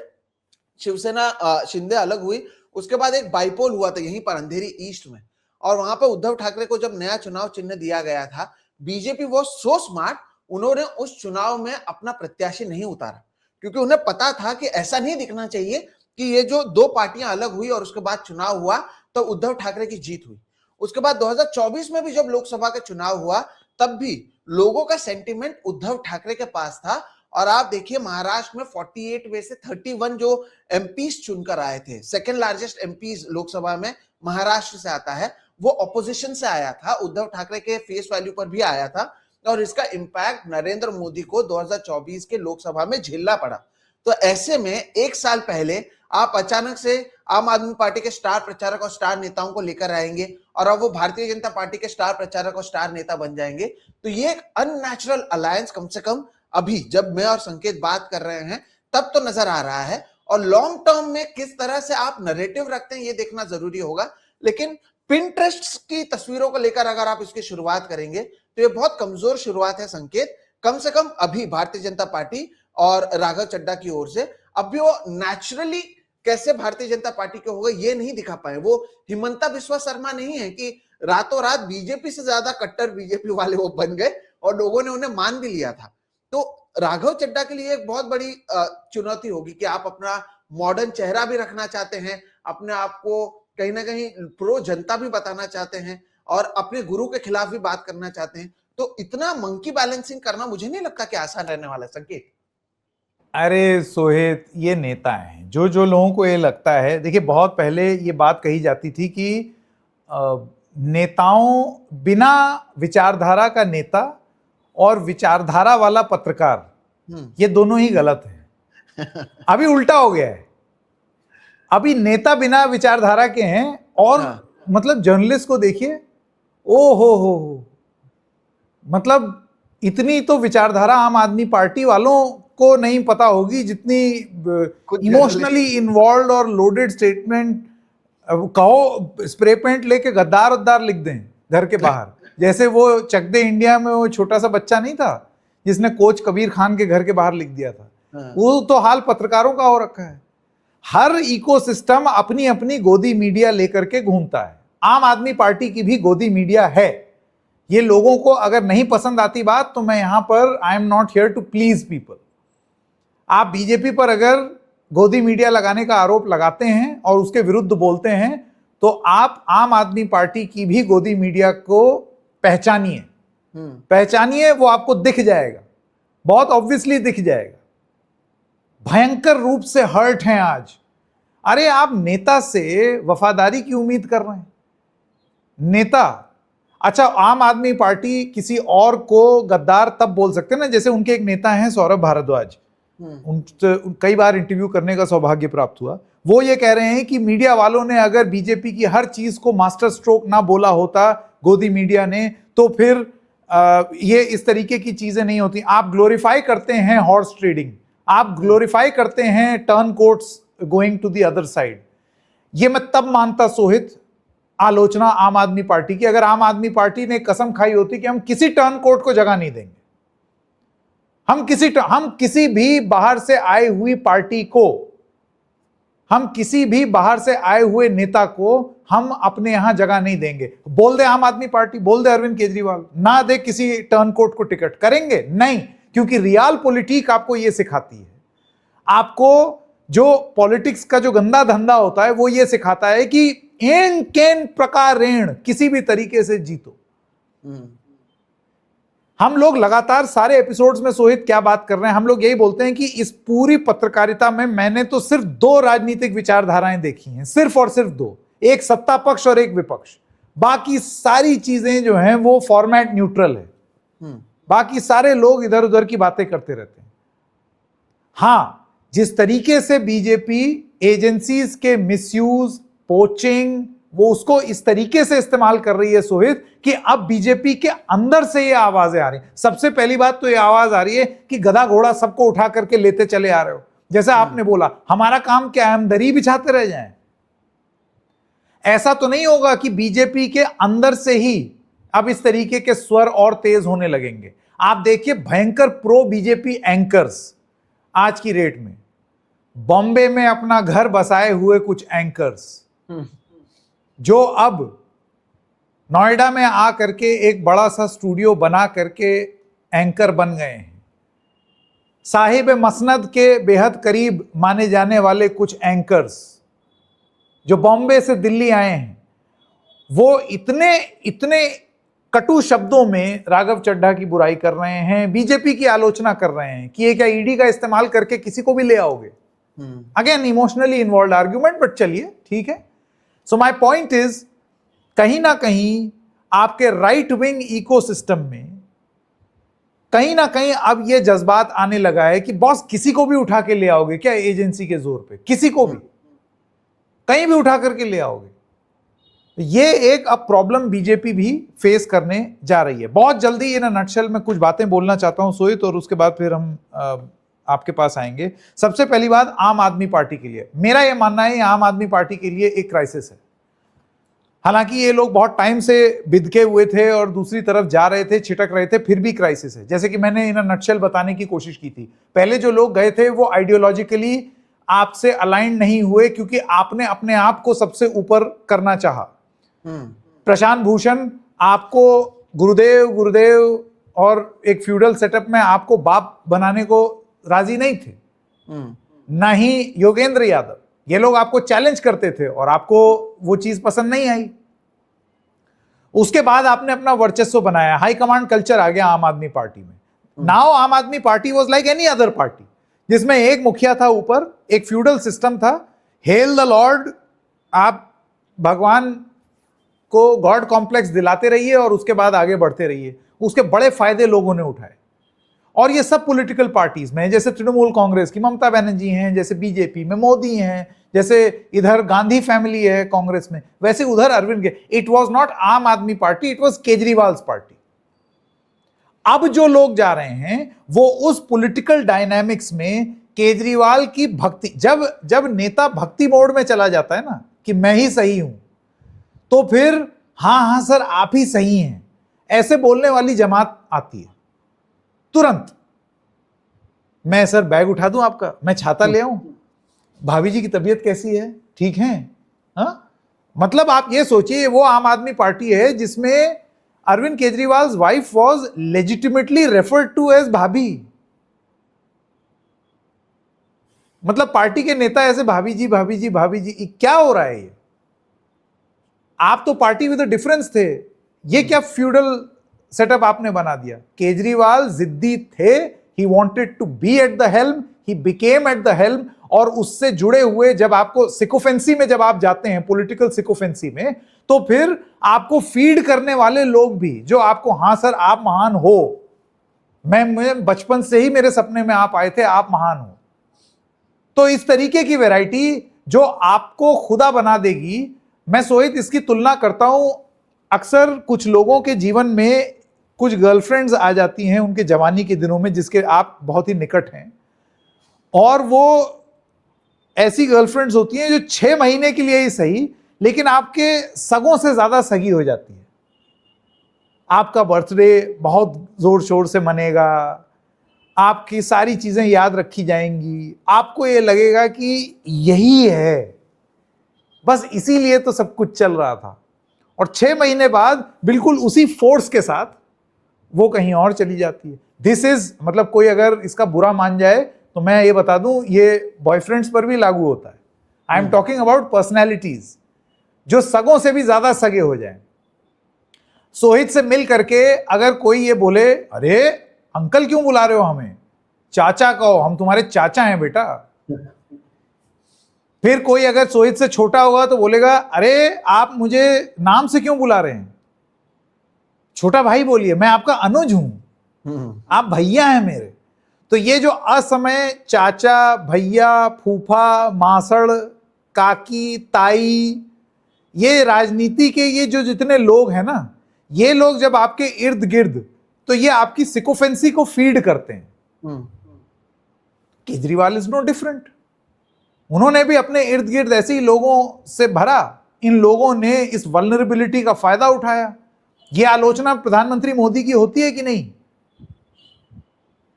शिवसेना शिंदे अलग हुई, उसके बाद एक बाइपोल हुआ था यहीं पर अंधेरी ईस्ट में, और वहां पर उद्धव ठाकरे को जब नया चुनाव चिन्ह दिया गया था, बीजेपी वो सो स्मार्ट, उन्होंने उस चुनाव में अपना प्रत्याशी नहीं उतारा, क्योंकि उन्हें पता था कि ऐसा नहीं दिखना चाहिए कि ये जो 2 पार्टियां अलग हुई और उसके बाद चुनाव हुआ तो उद्धव ठाकरे की जीत हुई। उसके बाद 2024 में भी जब लोकसभा का चुनाव हुआ तब भी लोगों का सेंटिमेंट उद्धव ठाकरे के पास था, और आप देखिए महाराष्ट्र में 48 में से 31 जो एमपीज चुनकर आए थे, सेकंड लार्जेस्ट एमपीज लोकसभा में महाराष्ट्र से आता है, वो ऑपोजिशन से आया था, उद्धव ठाकरे के फेस वैल्यू पर भी आया था, और इसका इंपैक्ट नरेंद्र मोदी को 2024 के लोकसभा में झेलना पड़ा। तो ऐसे में 1 साल पहले आप अचानक से आम आदमी पार्टी के स्टार प्रचारक और स्टार नेताओं को लेकर आएंगे और अब वो भारतीय जनता पार्टी के स्टार प्रचारक और स्टार नेता बन जाएंगे, तो ये एक अननेचुरल अलायंस कम से कम अभी जब मैं और संकेत बात कर रहे हैं तब तो नजर आ रहा है। और लॉन्ग टर्म में किस तरह से आप नैरेटिव रखते हैं ये देखना जरूरी होगा। लेकिन पिंटरेस्ट की तस्वीरों को लेकर अगर आप इसकी शुरुआत करेंगे तो ये बहुत कमजोर शुरुआत है संकेत, कम से कम अभी भारतीय जनता पार्टी और राघव चड्ढा की ओर से। अभी वो नेचुरली कैसे भारतीय जनता पार्टी के हो गए ये नहीं दिखा पाए, वो हिमंता बिस्वा शर्मा नहीं है कि रातों रात बीजेपी से ज्यादा कट्टर बीजेपी वाले वो बन गए और लोगों ने उन्हें मान भी लिया था। तो राघव चड्ढा के लिए एक बहुत बड़ी चुनौती होगी कि आप अपना मॉडर्न चेहरा भी रखना चाहते हैं, अपने आप को कहीं ना कहीं प्रो जनता भी बताना चाहते हैं और अपने गुरु के खिलाफ भी बात करना चाहते हैं, तो इतना मंकी बैलेंसिंग करना मुझे नहीं लगता कि आसान रहने वाला है संकेत। अरे सोहेत, ये नेता हैं जो लोगों को ये लगता है, देखिए बहुत पहले ये बात कही जाती थी कि नेताओं, बिना विचारधारा का नेता और विचारधारा वाला पत्रकार, ये दोनों ही गलत हैं। अभी उल्टा हो गया है, अभी नेता बिना विचारधारा के हैं और मतलब जर्नलिस्ट को देखिए, ओ हो, मतलब इतनी तो विचारधारा आम आदमी पार्टी वालों को नहीं पता होगी जितनी इमोशनली इन्वॉल्व और लोडेड स्टेटमेंट कहो, स्प्रे पेंट लेके गद्दार उद्दार लिख दें घर के बाहर, जैसे वो चक दे इंडिया में वो छोटा सा बच्चा नहीं था जिसने कोच कबीर खान के घर के बाहर लिख दिया था, वो तो हाल पत्रकारों का हो रखा है। हर इकोसिस्टम अपनी अपनी गोदी मीडिया लेकर के घूमता है, आम आदमी पार्टी की भी गोदी मीडिया है। ये लोगों को अगर नहीं पसंद आती बात तो मैं यहां पर I am not here to please people. आप बीजेपी पर अगर गोदी मीडिया लगाने का आरोप लगाते हैं और उसके विरुद्ध बोलते हैं तो आप आम आदमी पार्टी की भी गोदी मीडिया को पहचानिए, पहचानिए, वो आपको दिख जाएगा, बहुत ऑब्वियसली दिख जाएगा। भयंकर रूप से हर्ट हैं आज। अरे आप नेता से वफादारी की उम्मीद कर रहे हैं, नेता। अच्छा, आम आदमी पार्टी किसी और को गद्दार तब बोल सकते हैं ना, जैसे उनके एक नेता हैं सौरभ भारद्वाज, कई बार इंटरव्यू करने का सौभाग्य प्राप्त हुआ। वो ये कह रहे हैं कि मीडिया वालों ने अगर बीजेपी की हर चीज को मास्टर स्ट्रोक ना बोला होता गोदी मीडिया ने, तो फिर ये इस तरीके की चीजें नहीं होती। आप ग्लोरीफाई करते हैं हॉर्स ट्रेडिंग, आप ग्लोरीफाई करते हैं turncoats going to the other side. ये मैं तब मानता सोहित आलोचना आम आदमी पार्टी की, अगर आम आदमी पार्टी ने कसम खाई होती कि हम किसी टर्न कोट को जगह नहीं देंगे, हम किसी भी बाहर से आई हुई पार्टी को, हम किसी भी बाहर से आए हुए नेता को हम अपने यहां जगह नहीं देंगे। बोल दे आम आदमी पार्टी, बोल दे अरविंद केजरीवाल, ना दे किसी टर्न कोट को टिकट, करेंगे नहीं, क्योंकि रियल पॉलिटिक आपको यह सिखाती है। आपको जो पॉलिटिक्स का जो गंदा धंधा होता है वो ये सिखाता है कि एन केन प्रकार ऋण किसी भी तरीके से जीतो। हम लोग लगातार सारे एपिसोड्स में सोहित क्या बात कर रहे हैं, हम लोग यही बोलते हैं कि इस पूरी पत्रकारिता में मैंने तो सिर्फ 2 राजनीतिक विचारधाराएं देखी हैं, सिर्फ और सिर्फ 2, एक सत्ता पक्ष और एक विपक्ष। बाकी सारी चीजें जो हैं वो फॉर्मेट न्यूट्रल है, बाकी सारे लोग इधर उधर की बातें करते रहते हैं। हां, जिस तरीके से बीजेपी एजेंसीज के मिसयूज, पोचिंग, वो उसको इस तरीके से इस्तेमाल कर रही है सोहित कि अब बीजेपी के अंदर से ये आवाजें आ रही हैं। सबसे पहली बात तो ये आवाज आ रही है कि गधा घोड़ा सबको उठा करके लेते चले आ रहे हो। जैसे आपने बोला, हमारा काम क्या है, हम दरी बिछाते रह जाएं? ऐसा तो नहीं होगा कि बीजेपी के अंदर से ही अब इस तरीके के स्वर और तेज होने लगेंगे। आप देखिए भयंकर प्रो बीजेपी एंकर्स आज की रेट में, बॉम्बे में अपना घर बसाए हुए कुछ एंकर्स जो अब नोएडा में आ करके एक बड़ा सा स्टूडियो बना करके एंकर बन गए हैं। साहिब मसनद के बेहद करीब माने जाने वाले कुछ एंकर्स जो बॉम्बे से दिल्ली आए हैं, वो इतने कटु शब्दों में राघव चड्ढा की बुराई कर रहे हैं, बीजेपी की आलोचना कर रहे हैं कि ये क्या ईडी का इस्तेमाल करके किसी को भी ले आओगे। Again emotionally involve argument, but चलिए ठीक है। सो माय पॉइंट इज, कहीं ना कहीं आपके राइट विंग इकोसिस्टम में कहीं ना कहीं अब ये जज्बात आने लगा है कि बॉस किसी को भी उठा के ले आओगे क्या एजेंसी के जोर पे, किसी को भी कहीं भी उठा करके ले आओगे। ये एक अब प्रॉब्लम बीजेपी भी फेस करने जा रही है। बहुत जल्दी इन नटशेल में कुछ बातें बोलना चाहता हूं सोहित, और उसके बाद फिर हम आपके पास आएंगे। सबसे पहली बात, आम आदमी पार्टी के लिए मेरा यह मानना है, आम आदमी पार्टी के लिए एक क्राइसिस है। हालांकि ये लोग बहुत टाइम से बिदके हुए थे और दूसरी तरफ जा रहे थे, छिटक रहे थे, फिर भी क्राइसिस है। जैसे कि मैंने इन नटशेल बताने की कोशिश की थी, पहले जो लोग गए थे वो आइडियोलॉजिकली आपसे अलाइन नहीं हुए क्योंकि आपने अपने आप को सबसे ऊपर करना चाहा। प्रशांत भूषण आपको गुरुदेव और एक फ्यूडल सेटअप में आपको बाप बनाने को राजी नहीं थे, ना ही योगेंद्र यादव। ये लोग आपको चैलेंज करते थे और आपको वो चीज पसंद नहीं आई। उसके बाद आपने अपना वर्चस्व बनाया, हाई कमांड कल्चर आ गया आम आदमी पार्टी में। नाउ आम Aadmi party was like any other party, जिसमें एक मुखिया था ऊपर, एक फ्यूडल सिस्टम था, हेल द लॉर्ड, आप भगवान को गॉड कॉम्प्लेक्स दिलाते रहिए और उसके बाद आगे बढ़ते रहिए। उसके बड़े फायदे लोगों ने उठाए। और ये सब पॉलिटिकल पार्टीज में, जैसे तृणमूल कांग्रेस की ममता बनर्जी हैं, जैसे बीजेपी में मोदी हैं, जैसे इधर गांधी फैमिली है कांग्रेस में, वैसे उधर अरविंद के। इट वाज नॉट आम Aadmi party, it was Kejriwal's party. अब जो लोग जा रहे हैं वो उस पॉलिटिकल डायनामिक्स में केजरीवाल की भक्ति, जब नेता भक्ति मोड में चला जाता है ना कि मैं ही सही हूं, तो फिर हां सर आप ही सही हैं ऐसे बोलने वाली जमात आती है तुरंत। मैं सर बैग उठा दूं आपका, मैं छाता ले आऊं, भाभी जी की तबीयत कैसी है, ठीक है, हाँ मतलब आप ये सोचिए, वो आम आदमी पार्टी है जिसमें Arvind Kejriwal wife was legitimately referred to as bhabhi. मतलब पार्टी के नेता ऐसे भाभी जी भाभी जी भाभी जी, क्या हो रहा है ये? आप तो पार्टी विद डिफरेंस थे, ये क्या फ्यूडल सेटअप आपने बना दिया? केजरीवाल जिद्दी थे, he wanted to be at the helm, he became at the helm, और उससे जुड़े हुए जब आपको सिकोफेंसी में जब आप जाते हैं, पॉलिटिकल सिकोफेंसी में, तो फिर आपको फीड करने वाले लोग भी जो आपको, हाँ सर आप महान हो, मैं बचपन से ही मेरे सपने में आप आए थे, आप महान हो, तो इस तरीके की वैरायटी जो आपको खुदा बना देगी। मैं सोहित इसकी तुलना करता हूं, अक्सर कुछ लोगों के जीवन में कुछ गर्लफ्रेंड्स आ जाती हैं उनके जवानी के दिनों में, जिसके आप बहुत ही निकट हैं, और वो ऐसी गर्लफ्रेंड्स होती हैं जो 6 महीने के लिए ही सही, लेकिन आपके सगों से ज्यादा सगी हो जाती है। आपका बर्थडे बहुत जोर शोर से मनेगा, आपकी सारी चीजें याद रखी जाएंगी, आपको ये लगेगा कि यही है, बस इसीलिए तो सब कुछ चल रहा था, और 6 महीने बाद बिल्कुल उसी फोर्स के साथ वो कहीं और चली जाती है। दिस इज, मतलब कोई अगर इसका बुरा मान जाए तो मैं ये बता दूं, ये बॉयफ्रेंड्स पर भी लागू होता है। I am talking about personalities जो सगों से भी ज्यादा सगे हो जाएं। सोहित से मिल करके अगर कोई ये बोले, अरे अंकल क्यों बुला रहे हो हमें, चाचा कहो, हम तुम्हारे चाचा हैं बेटा। फिर कोई अगर सोहित से छोटा होगा तो बोलेगा, अरे आप मुझे नाम से क्यों बुला रहे हैं, छोटा भाई बोलिए, मैं आपका अनुज हूं, आप भैया हैं मेरे। तो ये जो असमय चाचा, भैया, फूफा, मासड़, काकी, ताई, ये राजनीति के ये जो जितने लोग हैं ना, ये लोग जब आपके इर्द गिर्द, तो ये आपकी सिकोफेंसी को फीड करते हैं। केजरीवाल इज नो डिफरेंट, उन्होंने भी अपने इर्द गिर्द ऐसे ही लोगों से भरा, इन लोगों ने इस वल्नरेबिलिटी का फायदा उठाया। ये आलोचना प्रधानमंत्री मोदी की होती है कि नहीं,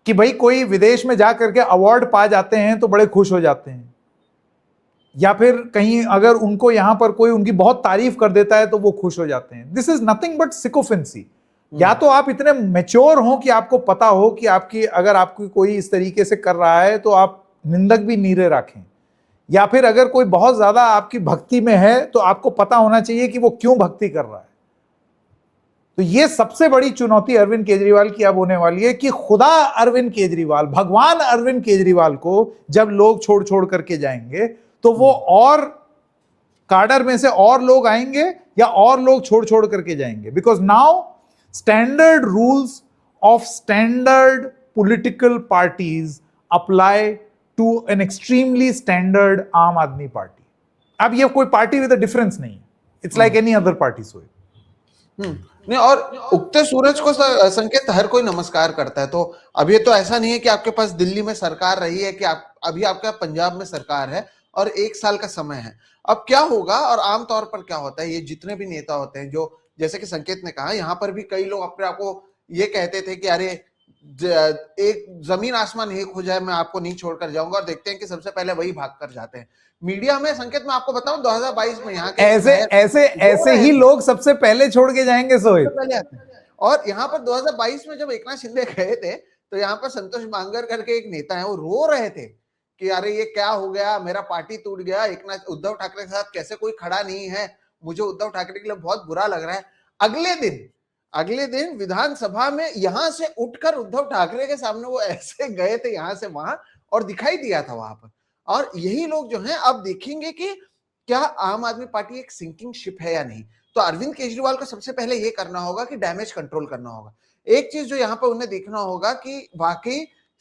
कि भाई कोई विदेश में जाकर के अवार्ड पा जाते हैं तो बड़े खुश हो जाते हैं, या फिर कहीं अगर उनको यहां पर कोई उनकी बहुत तारीफ कर देता है तो वो खुश हो जाते हैं। This is nothing but sycophancy. या तो आप इतने मैच्योर हो कि आपको पता हो कि आपकी, अगर आपकी कोई इस तरीके से कर रहा है तो आप निंदक भी नीरे रखें, या फिर अगर कोई बहुत ज्यादा आपकी भक्ति में है तो आपको पता होना चाहिए कि वो क्यों भक्ति कर रहा है। तो ये सबसे बड़ी चुनौती अरविंद केजरीवाल की अब होने वाली है कि खुदा अरविंद केजरीवाल, भगवान अरविंद केजरीवाल को जब लोग छोड़ छोड़ करके जाएंगे तो वो और काडर में से और लोग आएंगे या और लोग छोड़ छोड़ करके जाएंगे। Because now standard rules of standard political parties apply to an extremely standard Aam Aadmi party. अब ये कोई पार्टी विद अ डिफरेंस नहीं है, it's like any other party. So नहीं, और उगते सूरज को संकेत हर कोई नमस्कार करता है। तो अब ये तो ऐसा नहीं है कि आपके पास दिल्ली में सरकार रही है, कि आप अभी आपका पंजाब में सरकार है और 1 साल का समय है। अब क्या होगा और आमतौर पर क्या होता है, ये जितने भी नेता होते हैं, जो जैसे कि संकेत ने कहा, यहाँ पर भी कई लोग अपने आप को ये कहते थे कि अरे एक जमीन आसमान एक हो जाए, मैं आपको नहीं छोड़कर जाऊंगा, और देखते हैं कि सबसे पहले वही भाग कर जाते हैं। मीडिया में संकेत मैं आपको बताऊं 2022 में यहाँ के ऐसे ही लोग सबसे पहले छोड़ के जाएंगे सोहित, पहले आते हैं। और यहाँ पर 2022 में जब एकनाथ शिंदे गए थे तो यहाँ पर संतोष बांगर करके एक नेता है, वो रो रहे थे कि अरे ये क्या हो गया, मेरा पार्टी टूट गया, एकनाथ उद्धव ठाकरे के साथ कैसे कोई खड़ा नहीं है, मुझे उद्धव ठाकरे के लिए बहुत बुरा लग रहा है। अगले दिन विधानसभा में यहां से उठकर उद्धव ठाकरे के सामने वो ऐसे गए थे यहां से वहां, और दिखाई दिया था वहां पर। और यही लोग जो हैं अब देखेंगे कि क्या आम आदमी पार्टी एक सिंकिंग शिप है या नहीं। तो अरविंद केजरीवाल को सबसे पहले ये करना होगा कि डैमेज कंट्रोल करना होगा। एक चीज जो यहाँ पर उन्हें देखना होगा कि वाकई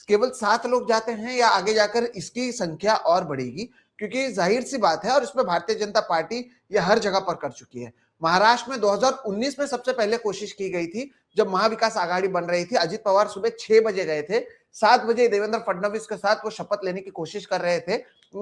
केवल 7 लोग जाते हैं या आगे जाकर इसकी संख्या और बढ़ेगी, क्योंकि जाहिर सी बात है, और इसमें भारतीय जनता पार्टी ये हर जगह पर कर चुकी है। महाराष्ट्र में 2019 में सबसे पहले कोशिश की गई थी, जब महाविकास आघाड़ी बन रही थी। अजित पवार सुबह 6 बजे गए थे, 7 बजे देवेंद्र फडणवीस के साथ वो शपथ लेने की कोशिश कर रहे थे।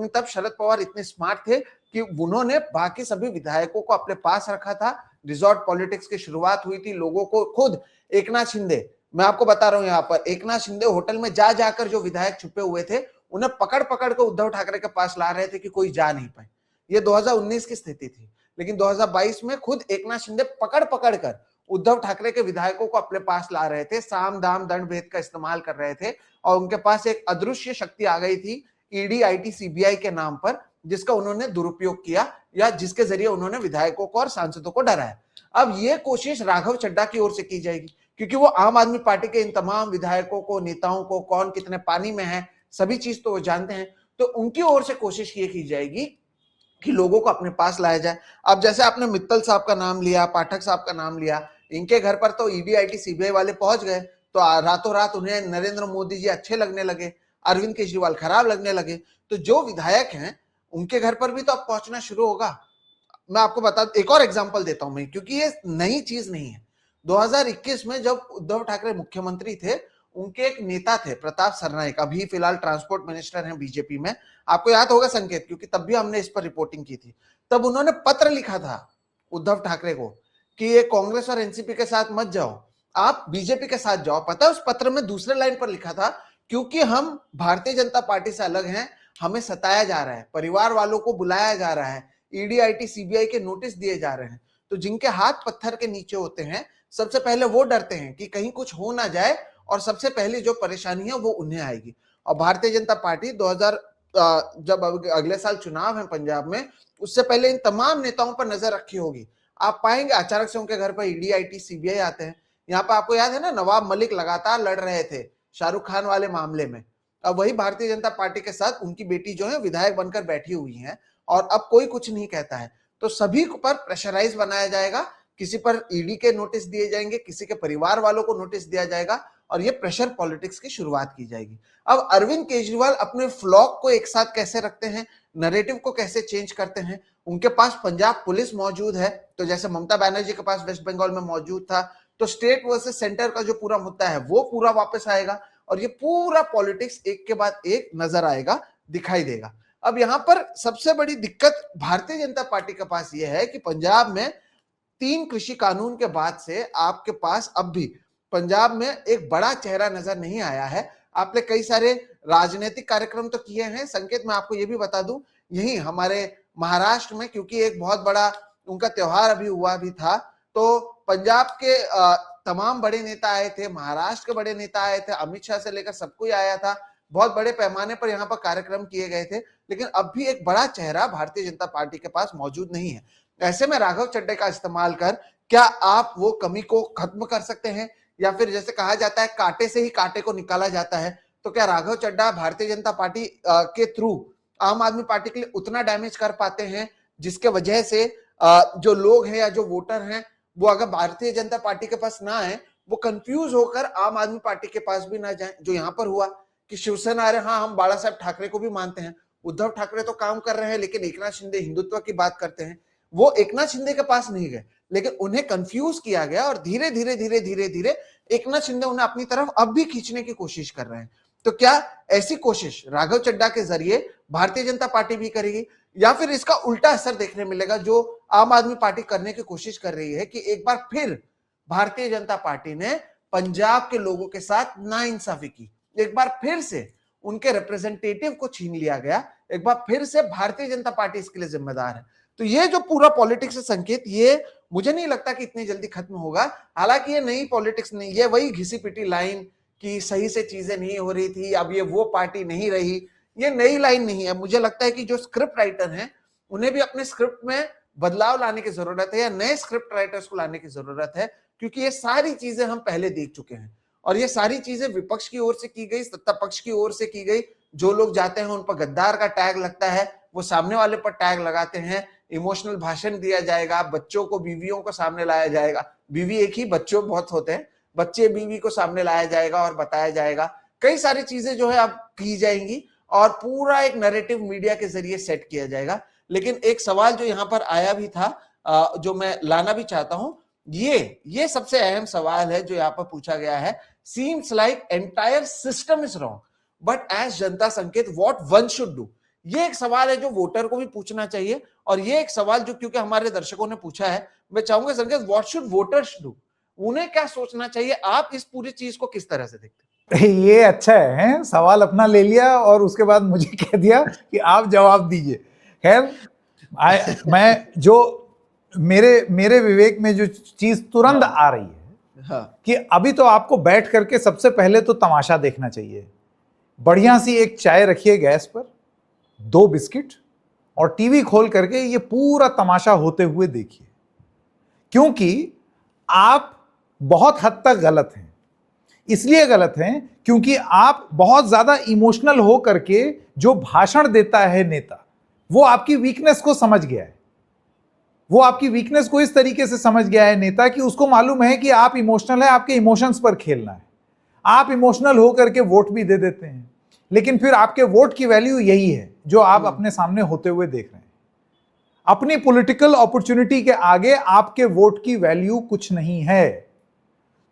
तब शरद पवार इतने स्मार्ट थे कि उन्होंने बाकी सभी विधायकों को अपने पास रखा था। रिजॉर्ट पॉलिटिक्स की शुरुआत हुई थी। लोगों को खुद एकनाथ शिंदे, मैं आपको बता रहा हूं, यहाँ पर एकनाथ शिंदे होटल में जा जाकर जो विधायक छुपे हुए थे उन्हें पकड़ पकड़ कर उद्धव ठाकरे के पास ला रहे थे कि कोई जा नहीं पाए। ये 2019 की स्थिति थी। लेकिन 2022 में खुद एकनाथ शिंदे पकड़ पकड़ कर उद्धव ठाकरे के विधायकों को अपने पास ला रहे थे, साम दाम दंड भेद का इस्तेमाल कर रहे थे और उनके पास एक अदृश्य शक्ति आ गई थी ईडी, आईटी, सीबीआई के नाम पर, जिसका उन्होंने दुरुपयोग किया या जिसके जरिए उन्होंने विधायकों को और सांसदों को डराया। अब ये कोशिश राघव चड्ढा की ओर से की जाएगी, क्योंकि वो आम आदमी पार्टी के इन तमाम विधायकों को, नेताओं को, कौन कितने पानी में है, सभी चीज तो वो जानते हैं। तो उनकी ओर से कोशिश ये की जाएगी कि लोगों को अपने पास लाया जाए। अब जैसे आपने मित्तल साहब का नाम लिया, पाठक साहब का नाम लिया, इनके घर पर तो ईडी, आईटी, सीबीआई वाले पहुंच गए, तो रातों रात उन्हें नरेंद्र मोदी जी अच्छे लगने लगे, अरविंद केजरीवाल खराब लगने लगे। तो जो विधायक हैं उनके घर पर भी तो अब पहुंचना शुरू होगा। मैं आपको बता एक और एग्जांपल देता हूं मैं, क्योंकि ये नई चीज नहीं है। 2021 में जब उद्धव ठाकरे मुख्यमंत्री थे, उनके एक नेता थे प्रताप सरनाईक, अभी फिलहाल ट्रांसपोर्ट मिनिस्टर हैं बीजेपी में, आपको याद होगा संकेत, क्योंकि तब भी हमने इस पर रिपोर्टिंग की थी। तब उन्होंने पत्र लिखा था उद्धव ठाकरे को कि ये कांग्रेस और एनसीपी के साथ मत जाओ, आप बीजेपी के साथ जाओ। पता है उस पत्र में दूसरे लाइन पर लिखा था, क्योंकि हम भारतीय जनता पार्टी से अलग हैं, हमें सताया जा रहा है, परिवार वालों को बुलाया जा रहा है, ईडी, आईटी, सीबीआई के नोटिस दिए जा रहे हैं। तो जिनके हाथ पत्थर के नीचे होते हैं, सबसे पहले वो डरते हैं कि कहीं कुछ हो ना जाए, और सबसे पहले जो परेशानी है वो उन्हें आएगी। और भारतीय जनता पार्टी 2000 जब अगले साल चुनाव है पंजाब में, उससे पहले इन तमाम नेताओं पर नजर रखी होगी। आप पाएंगे अचानक से उनके घर पर ईडी, आईटी, सीबीआई आते हैं। यहाँ पर आपको याद है ना, नवाब मलिक लगातार लड़ रहे थे शाहरुख खान वाले मामले में। अब वही भारतीय जनता पार्टी के साथ उनकी बेटी जो है विधायक बनकर बैठी हुई है, और अब कोई कुछ नहीं कहता है। तो सभी पर प्रेशराइज बनाया जाएगा, किसी पर ईडी के नोटिस दिए जाएंगे, किसी के परिवार वालों को नोटिस दिया जाएगा, और ये प्रेशर पॉलिटिक्स की शुरुआत की जाएगी। अब अरविंद केजरीवाल अपने फ्लॉक को एक साथ कैसे रखते हैं, नैरेटिव को कैसे चेंज करते हैं। उनके पास पंजाब पुलिस मौजूद है, तो जैसे ममता बनर्जी के पास वेस्ट बंगाल में मौजूद था, तो स्टेट वर्सेस सेंटर का जो पूरा मुद्दा है वो पूरा वापस आएगा, और ये पूरा पॉलिटिक्स एक के बाद एक नजर आएगा, दिखाई देगा। अब यहां पर सबसे बड़ी दिक्कत भारतीय जनता पार्टी के पास यह है कि पंजाब में 3 कृषि कानून के बाद से आपके पास अब भी पंजाब में एक बड़ा चेहरा नजर नहीं आया है। आपने कई सारे राजनीतिक कार्यक्रम तो किए हैं संकेत, मैं आपको ये भी बता दूं, यही हमारे महाराष्ट्र में, क्योंकि एक बहुत बड़ा उनका त्योहार अभी हुआ भी था, तो पंजाब के तमाम बड़े नेता आए थे, महाराष्ट्र के बड़े नेता आए थे, अमित शाह से लेकर सब कोई आया था, बहुत बड़े पैमाने पर यहाँ पर कार्यक्रम किए गए थे। लेकिन अब भी एक बड़ा चेहरा भारतीय जनता पार्टी के पास मौजूद नहीं है। ऐसे में राघव चड्ढा का इस्तेमाल कर क्या आप वो कमी को खत्म कर सकते हैं, या फिर जैसे कहा जाता है कांटे से ही कांटे को निकाला जाता है, तो क्या राघव चड्ढा भारतीय जनता पार्टी के थ्रू आम आदमी पार्टी के लिए उतना डैमेज कर पाते हैं, जिसके वजह से जो लोग हैं या जो वोटर हैं वो अगर भारतीय जनता पार्टी के पास ना आए, वो कंफ्यूज होकर आम आदमी पार्टी के पास भी ना जाए। जो यहाँ पर हुआ कि शिवसेना आ रहे, हाँ हम बाला साहब ठाकरे को भी मानते हैं, उद्धव ठाकरे तो काम कर रहे हैं, लेकिन एकनाथ शिंदे हिंदुत्व की बात करते हैं, वो एकनाथ शिंदे के पास नहीं गए, लेकिन उन्हें कंफ्यूज किया गया, और धीरे धीरे धीरे धीरे धीरे एकनाथ शिंदे उन्हें अपनी तरफ अब भी खींचने की कोशिश कर रहे हैं। तो क्या ऐसी कोशिश राघव चड्ढा के जरिए भारतीय जनता पार्टी भी करेगी, या फिर इसका उल्टा असर देखने मिलेगा जो आम आदमी पार्टी करने की कोशिश कर रही है कि एक बार फिर भारतीय जनता पार्टी ने पंजाब के लोगों के साथ नाइंसाफी की, एक बार फिर से उनके रिप्रेजेंटेटिव को छीन लिया गया, एक बार फिर से भारतीय जनता पार्टी इसके लिए जिम्मेदार है। तो ये जो पूरा पॉलिटिक्स है संकेत, ये मुझे नहीं लगता कि इतनी जल्दी खत्म होगा। हालांकि ये नई पॉलिटिक्स नहीं, ये वही घिसी पिटी लाइन कि सही से चीजें नहीं हो रही थी, अब ये वो पार्टी नहीं रही, ये नई लाइन नहीं है। मुझे लगता है कि जो स्क्रिप्ट राइटर हैं उन्हें भी अपने स्क्रिप्ट में बदलाव लाने की जरूरत है, या नए स्क्रिप्ट राइटर्स को लाने की जरूरत है, क्योंकि ये सारी चीजें हम पहले देख चुके हैं, और ये सारी चीजें विपक्ष की ओर से की गई, सत्ता पक्ष की ओर से की गई। जो लोग जाते हैं उन पर गद्दार का टैग लगता है, वो सामने वाले पर टैग लगाते हैं, इमोशनल भाषण दिया जाएगा, बच्चों को, बीवियों को सामने लाया जाएगा, बीवी एक ही, बच्चों बहुत होते हैं, बच्चे बीवी को सामने लाया जाएगा और बताया जाएगा, कई सारी चीजें जो है अब की जाएंगी, और पूरा एक नैरेटिव मीडिया के जरिए सेट किया जाएगा। लेकिन एक सवाल जो यहाँ पर आया भी था, जो मैं लाना भी चाहता हूं, ये सबसे अहम सवाल है जो यहाँ पर पूछा गया है। Seems like entire system is wrong, but as janata sanket what one should do, ये एक सवाल है जो वोटर को भी पूछना चाहिए, और ये एक सवाल जो क्योंकि हमारे दर्शकों ने पूछा है, मैं चाहूंगा संकेत व्हाट शुड वोटर्स डू, उन्हें क्या सोचना चाहिए, आप इस पूरी चीज को किस तरह से देखते हैं? ये अच्छा है, सवाल अपना ले लिया और उसके बाद मुझे कह दिया कि आप जवाब दीजिए। खैर मैं जो मेरे मेरे विवेक में जो चीज तुरंत आ रही है हाँ, कि अभी तो आपको बैठ करके सबसे पहले तो तमाशा देखना चाहिए। बढ़िया सी एक चाय रखिए गैस पर, 2 बिस्किट, और टीवी खोल करके ये पूरा तमाशा होते हुए देखिए, क्योंकि आप बहुत हद तक गलत हैं। इसलिए गलत हैं क्योंकि आप बहुत ज्यादा इमोशनल हो करके जो भाषण देता है नेता, वो आपकी वीकनेस को समझ गया है। वो आपकी वीकनेस को इस तरीके से समझ गया है नेता कि उसको मालूम है कि आप इमोशनल है, आपके इमोशंस पर खेलना है। आप इमोशनल हो करके वोट भी दे देते हैं, लेकिन फिर आपके वोट की वैल्यू यही है जो आप अपने सामने होते हुए देख रहे हैं। अपनी पॉलिटिकल अपॉर्चुनिटी के आगे आपके वोट की वैल्यू कुछ नहीं है।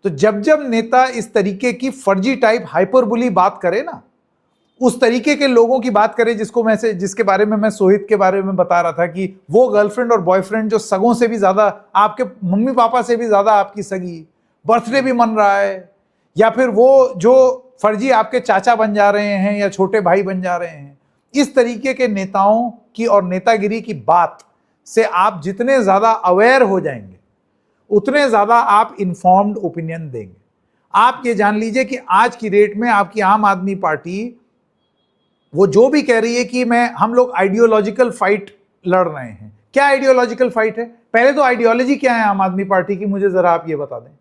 तो जब जब नेता इस तरीके की फर्जी टाइप हाइपरबोली बात करे ना, उस तरीके के लोगों की बात करे जिसके बारे में मैं सोहित के बारे में बता रहा था कि वो गर्लफ्रेंड और बॉयफ्रेंड जो सगों से भी ज्यादा, आपके मम्मी पापा से भी ज्यादा आपकी सगी, बर्थडे भी मन रहा है, या फिर वो जो फर्जी आपके चाचा बन जा रहे हैं या छोटे भाई बन जा रहे हैं, इस तरीके के नेताओं की और नेतागिरी की बात से आप जितने ज्यादा अवेयर हो जाएंगे, उतने ज्यादा आप इंफॉर्म्ड ओपिनियन देंगे। आप ये जान लीजिए कि आज की डेट में आपकी आम आदमी पार्टी वो जो भी कह रही है कि हम लोग आइडियोलॉजिकल फाइट लड़ रहे हैं। क्या आइडियोलॉजिकल फाइट है? पहले तो आइडियोलॉजी क्या है आम आदमी पार्टी की, मुझे जरा आप ये बता दें।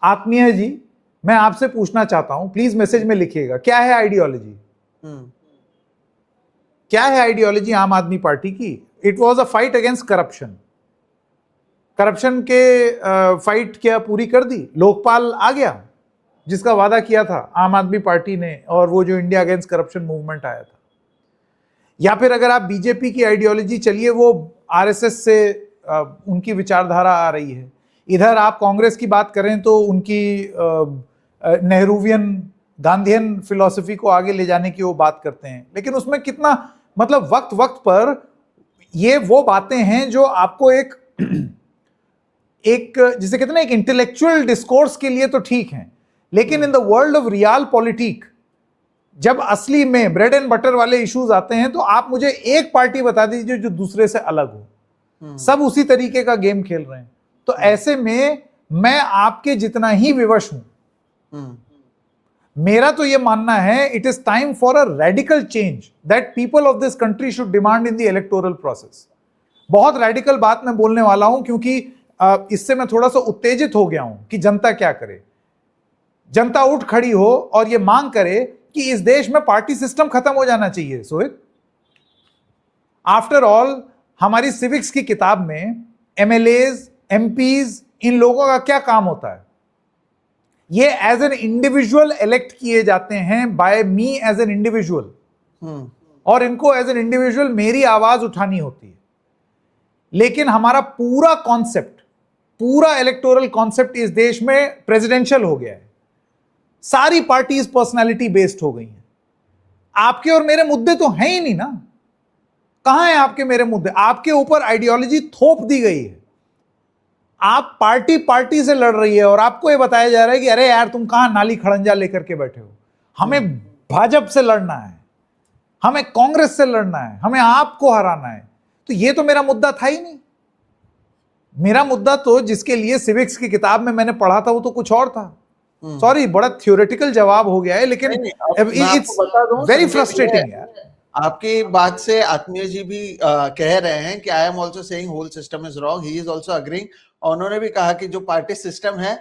आत्मीय जी, मैं आपसे पूछना चाहता हूं, प्लीज मैसेज में लिखिएगा, क्या है आइडियोलॉजी? क्या है आइडियोलॉजी आम आदमी पार्टी की? It was a fight against corruption. Corruption के फाइट क्या पूरी कर दी? लोकपाल आ गया जिसका वादा किया था आम आदमी पार्टी ने, और वो जो इंडिया अगेंस्ट करप्शन मूवमेंट आया था। या फिर अगर आप बीजेपी की आइडियोलॉजी चलिए, वो आरएसएस से उनकी विचारधारा आ रही है। इधर आप कांग्रेस की बात करें तो उनकी नेहरूवियन गांधीयन फिलॉसफी को आगे ले जाने की वो बात करते हैं, लेकिन उसमें कितना मतलब वक्त वक्त पर ये वो बातें हैं जो आपको एक जिसे कहते हैं ना, एक इंटेलेक्चुअल डिस्कोर्स के लिए तो ठीक है, लेकिन in the world of real politic जब असली में ब्रेड एंड बटर वाले इश्यूज आते हैं, तो आप मुझे एक पार्टी बता दीजिए जो दूसरे से अलग हो। सब उसी तरीके का गेम खेल रहे हैं। तो ऐसे में मैं आपके जितना ही विवश हूं, मेरा तो यह मानना है it is time for a radical change that people of this country should demand in the electoral process. बहुत रेडिकल बात मैं बोलने वाला हूं, क्योंकि इससे मैं थोड़ा सा उत्तेजित हो गया हूं कि जनता क्या करे। जनता उठ खड़ी हो और यह मांग करे कि इस देश में पार्टी सिस्टम खत्म हो जाना चाहिए। सोहित, आफ्टर ऑल हमारी सिविक्स की किताब में एमएलएज, एमपीज, इन लोगों का क्या काम होता है? ये एज एन इंडिविजुअल इलेक्ट किए जाते हैं by me as an individual, और इनको एज एन इंडिविजुअल मेरी आवाज उठानी होती है। लेकिन हमारा पूरा कॉन्सेप्ट, पूरा इलेक्टोरल कॉन्सेप्ट इस देश में प्रेसिडेंशियल हो गया है। सारी पार्टीज पर्सनालिटी बेस्ड हो गई हैं। आपके और मेरे मुद्दे तो हैं ही नहीं ना। कहां है आपके मेरे मुद्दे? आपके ऊपर आइडियोलॉजी थोप दी गई है। आप पार्टी से लड़ रही है और आपको यह बताया जा रहा है कि अरे यार तुम कहां नाली खड़ंजा लेकर के बैठे हो। हमें भाजपा से लड़ना है, हमें कांग्रेस से लड़ना है, हमें आपको हराना है। तो यह तो मेरा मुद्दा था ही नहीं। मेरा मुद्दा तो जिसके लिए सिविक्स की किताब में मैंने पढ़ा था वो तो कुछ और था। सॉरी, बड़ा थ्योरेटिकल जवाब हो गया है, लेकिन इट्स वेरी फ्रस्ट्रेटिंग यार। आपकी बात से आत्मीय जी भी कह रहे हैं कि I am also saying whole system is wrong, he is also agreeing. उन्होंने भी कहा कि जो पार्टी सिस्टम है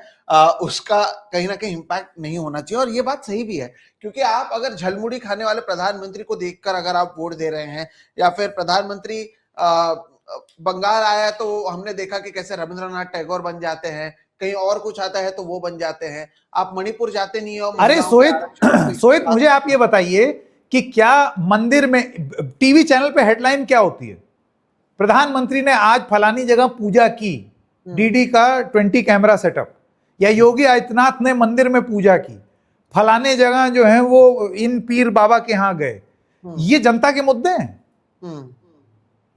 उसका कहीं ना कहीं इम्पैक्ट नहीं होना चाहिए, और ये बात सही भी है। क्योंकि आप अगर झलमुड़ी खाने वाले प्रधानमंत्री को देखकर अगर आप वोट दे रहे हैं, या फिर प्रधानमंत्री बंगाल आया तो हमने देखा कि कैसे रविंद्रनाथ टैगोर बन जाते हैं, कहीं और कुछ आता है तो वो बन जाते हैं। आप मणिपुर जाते नहीं हो। अरे सोहित मुझे आप ये बताइए कि क्या मंदिर में टीवी चैनल पे हेडलाइन क्या होती है? प्रधानमंत्री ने आज फलानी जगह पूजा की, डीडी का 20 कैमरा सेटअप, या योगी आदित्यनाथ ने मंदिर में पूजा की, फलाने जगह जो है वो इन पीर बाबा के यहां गए। ये जनता के मुद्दे हैं।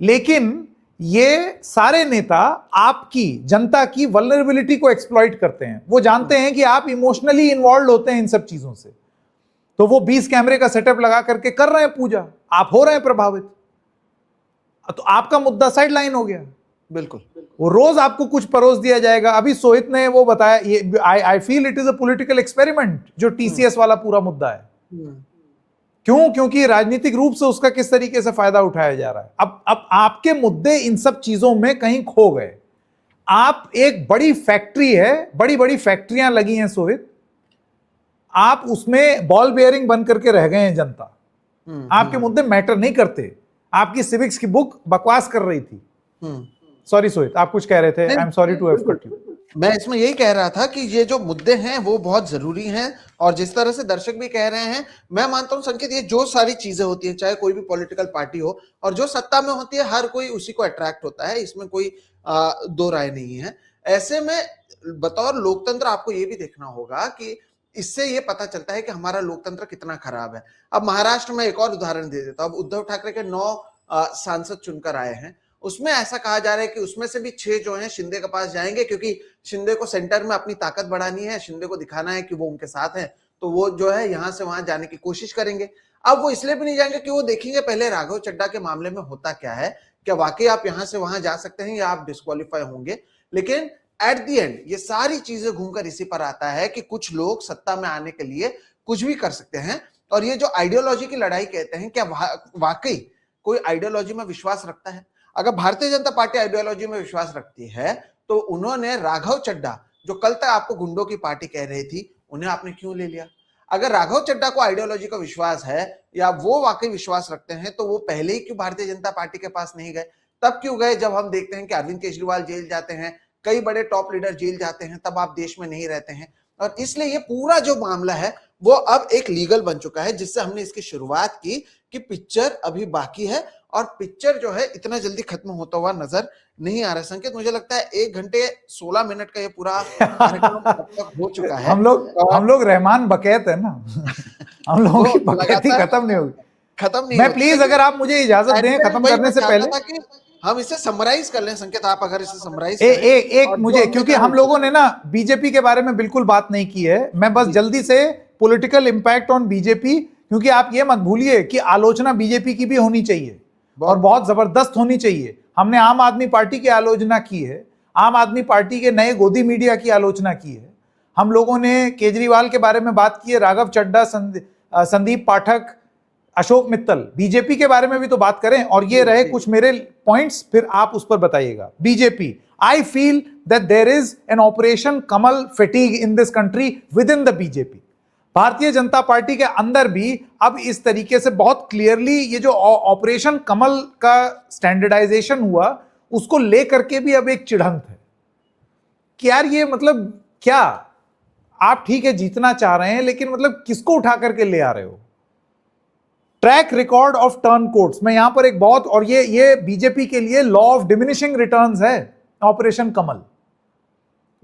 लेकिन ये सारे नेता आपकी जनता की वल्नरेबिलिटी को एक्सप्लॉइट करते हैं। वो जानते हैं कि आप इमोशनली इन्वॉल्व होते हैं इन सब चीजों से, तो वो 20 कैमरे का सेटअप लगा करके कर रहे हैं पूजा, आप हो रहे हैं प्रभावित। तो आपका मुद्दा साइड लाइन हो गया। बिल्कुल। वो रोज आपको कुछ परोस दिया जाएगा। अभी सोहित ने वो बताया, ये I feel it is a political experiment जो टीसीएस वाला पूरा मुद्दा है। क्यों? क्योंकि राजनीतिक रूप से उसका किस तरीके से फायदा उठाया जा रहा है। अब आपके मुद्दे इन सब चीजों में कहीं खो गए। आप एक बड़ी फैक्ट्री है, बड़ी बड़ी फैक्ट्रियां लगी हैं सोहित, आप उसमें बॉल बेयरिंग बन करके रह गए हैं। जनता आपके मुद्दे मैटर नहीं करते। आपकी सिविक्स की बुक बकवास कर रही थी। सॉरी सोहित, आप कुछ कह रहे थे। I am sorry to have cut you. मैं इसमें यही कह रहा था कि ये जो मुद्दे हैं वो बहुत जरूरी हैं, और जिस तरह से दर्शक भी कह रहे हैं, मैं मानता हूं संकेत, ये जो सारी चीजें होती हैं, चाहे कोई भी पॉलिटिकल पार्टी हो और जो सत्ता में होती है, हर कोई उसी को अट्रैक्ट होता है, इसमें कोई दो राय नहीं है। ऐसे में बतौर लोकतंत्र आपको ये भी देखना होगा कि इससे ये पता चलता है कि हमारा लोकतंत्र कितना खराब है। अब महाराष्ट्र में एक और उदाहरण दे देता हूं। अब उद्धव ठाकरे के 9 सांसद चुनकर आए हैं, उसमें ऐसा कहा जा रहा है कि उसमें से भी 6 जो हैं शिंदे के पास जाएंगे, क्योंकि शिंदे को सेंटर में अपनी ताकत बढ़ानी है, शिंदे को दिखाना है कि वो उनके साथ हैं, तो वो जो है यहां से वहां जाने की कोशिश करेंगे। अब वो इसलिए भी नहीं जाएंगे कि वो देखेंगे पहले राघव चड्ढा के मामले में होता क्या है, क्या वाकई आप यहां से वहां जा सकते हैं या आप डिस्क्वालीफाई होंगे। लेकिन एट द एंड ये सारी चीजें घूमकर इसी पर आता है कि कुछ लोग सत्ता में आने के लिए कुछ भी कर सकते हैं। और ये जो आइडियोलॉजी की लड़ाई कहते हैं, क्या वाकई कोई आइडियोलॉजी में विश्वास रखता है? अगर भारतीय जनता पार्टी आइडियोलॉजी में विश्वास रखती है तो उन्होंने राघव चड्ढा, जो कल तक आपको गुंडों की पार्टी कह रही थी, उन्हें आपने क्यों ले लिया? अगर राघव चड्ढा को आइडियोलॉजी का विश्वास है या वो वाकई विश्वास रखते हैं, तो वो पहले ही क्यों भारतीय जनता पार्टी के पास नहीं गए? तब क्यों गए जब हम देखते हैं कि अरविंद केजरीवाल जेल जाते हैं, कई बड़े टॉप लीडर जेल जाते हैं, तब आप देश में नहीं रहते हैं। और इसलिए ये पूरा जो मामला है वो अब एक लीगल बन चुका है, जिससे हमने इसकी शुरुआत की कि पिक्चर अभी बाकी है, और पिक्चर जो है इतना जल्दी खत्म होता हुआ नजर नहीं आ रहा। संकेत, मुझे लगता है 1 घंटे 16 मिनट का ये पूरा कार्यक्रम हो चुका है। हम लोग रहमान बकैत है ना। हम लोगों की बकैती खत्म नहीं होगी। मैं प्लीज, अगर आप मुझे इजाजत दें खत्म करने से पहले, हम इसे समराइज कर लें। संकेत, आप अगर इसे समराइज एक मुझे, क्योंकि हम लोगों ने ना बीजेपी के बारे में बिल्कुल बात नहीं की है, मैं बस जल्दी से पॉलिटिकल इंपैक्ट ऑन बीजेपी, क्योंकि आप ये मत भूलिए कि आलोचना बीजेपी की भी होनी चाहिए और बहुत जबरदस्त होनी चाहिए। हमने आम आदमी पार्टी की आलोचना की है, आम आदमी पार्टी के नए गोदी मीडिया की आलोचना की है, हम लोगों ने केजरीवाल के बारे में बात की है, राघव चड्ढा, संदीप पाठक, अशोक मित्तल, बीजेपी के बारे में भी तो बात करें। और ये रहे कुछ मेरे पॉइंट्स, फिर आप उस पर बताइएगा। BJP, I feel that there is an operation Kamal fatigue in this country within the BJP. Bharatiya Janata party के अंदर भी अब इस तरीके से बहुत क्लियरली ये जो ऑपरेशन कमल का स्टैंडर्डाइजेशन हुआ, उसको लेकर के भी अब एक चिढ़ंत है कि यार ये मतलब क्या, आप ठीक है जीतना चाह रहे हैं, लेकिन मतलब किसको उठा करके ले आ रहे हो? Track record of turn courts, मैं यहां पर एक बहुत, और ये बीजेपी के लिए लॉ ऑफ डिमिनिशिंग रिटर्न्स है ऑपरेशन कमल।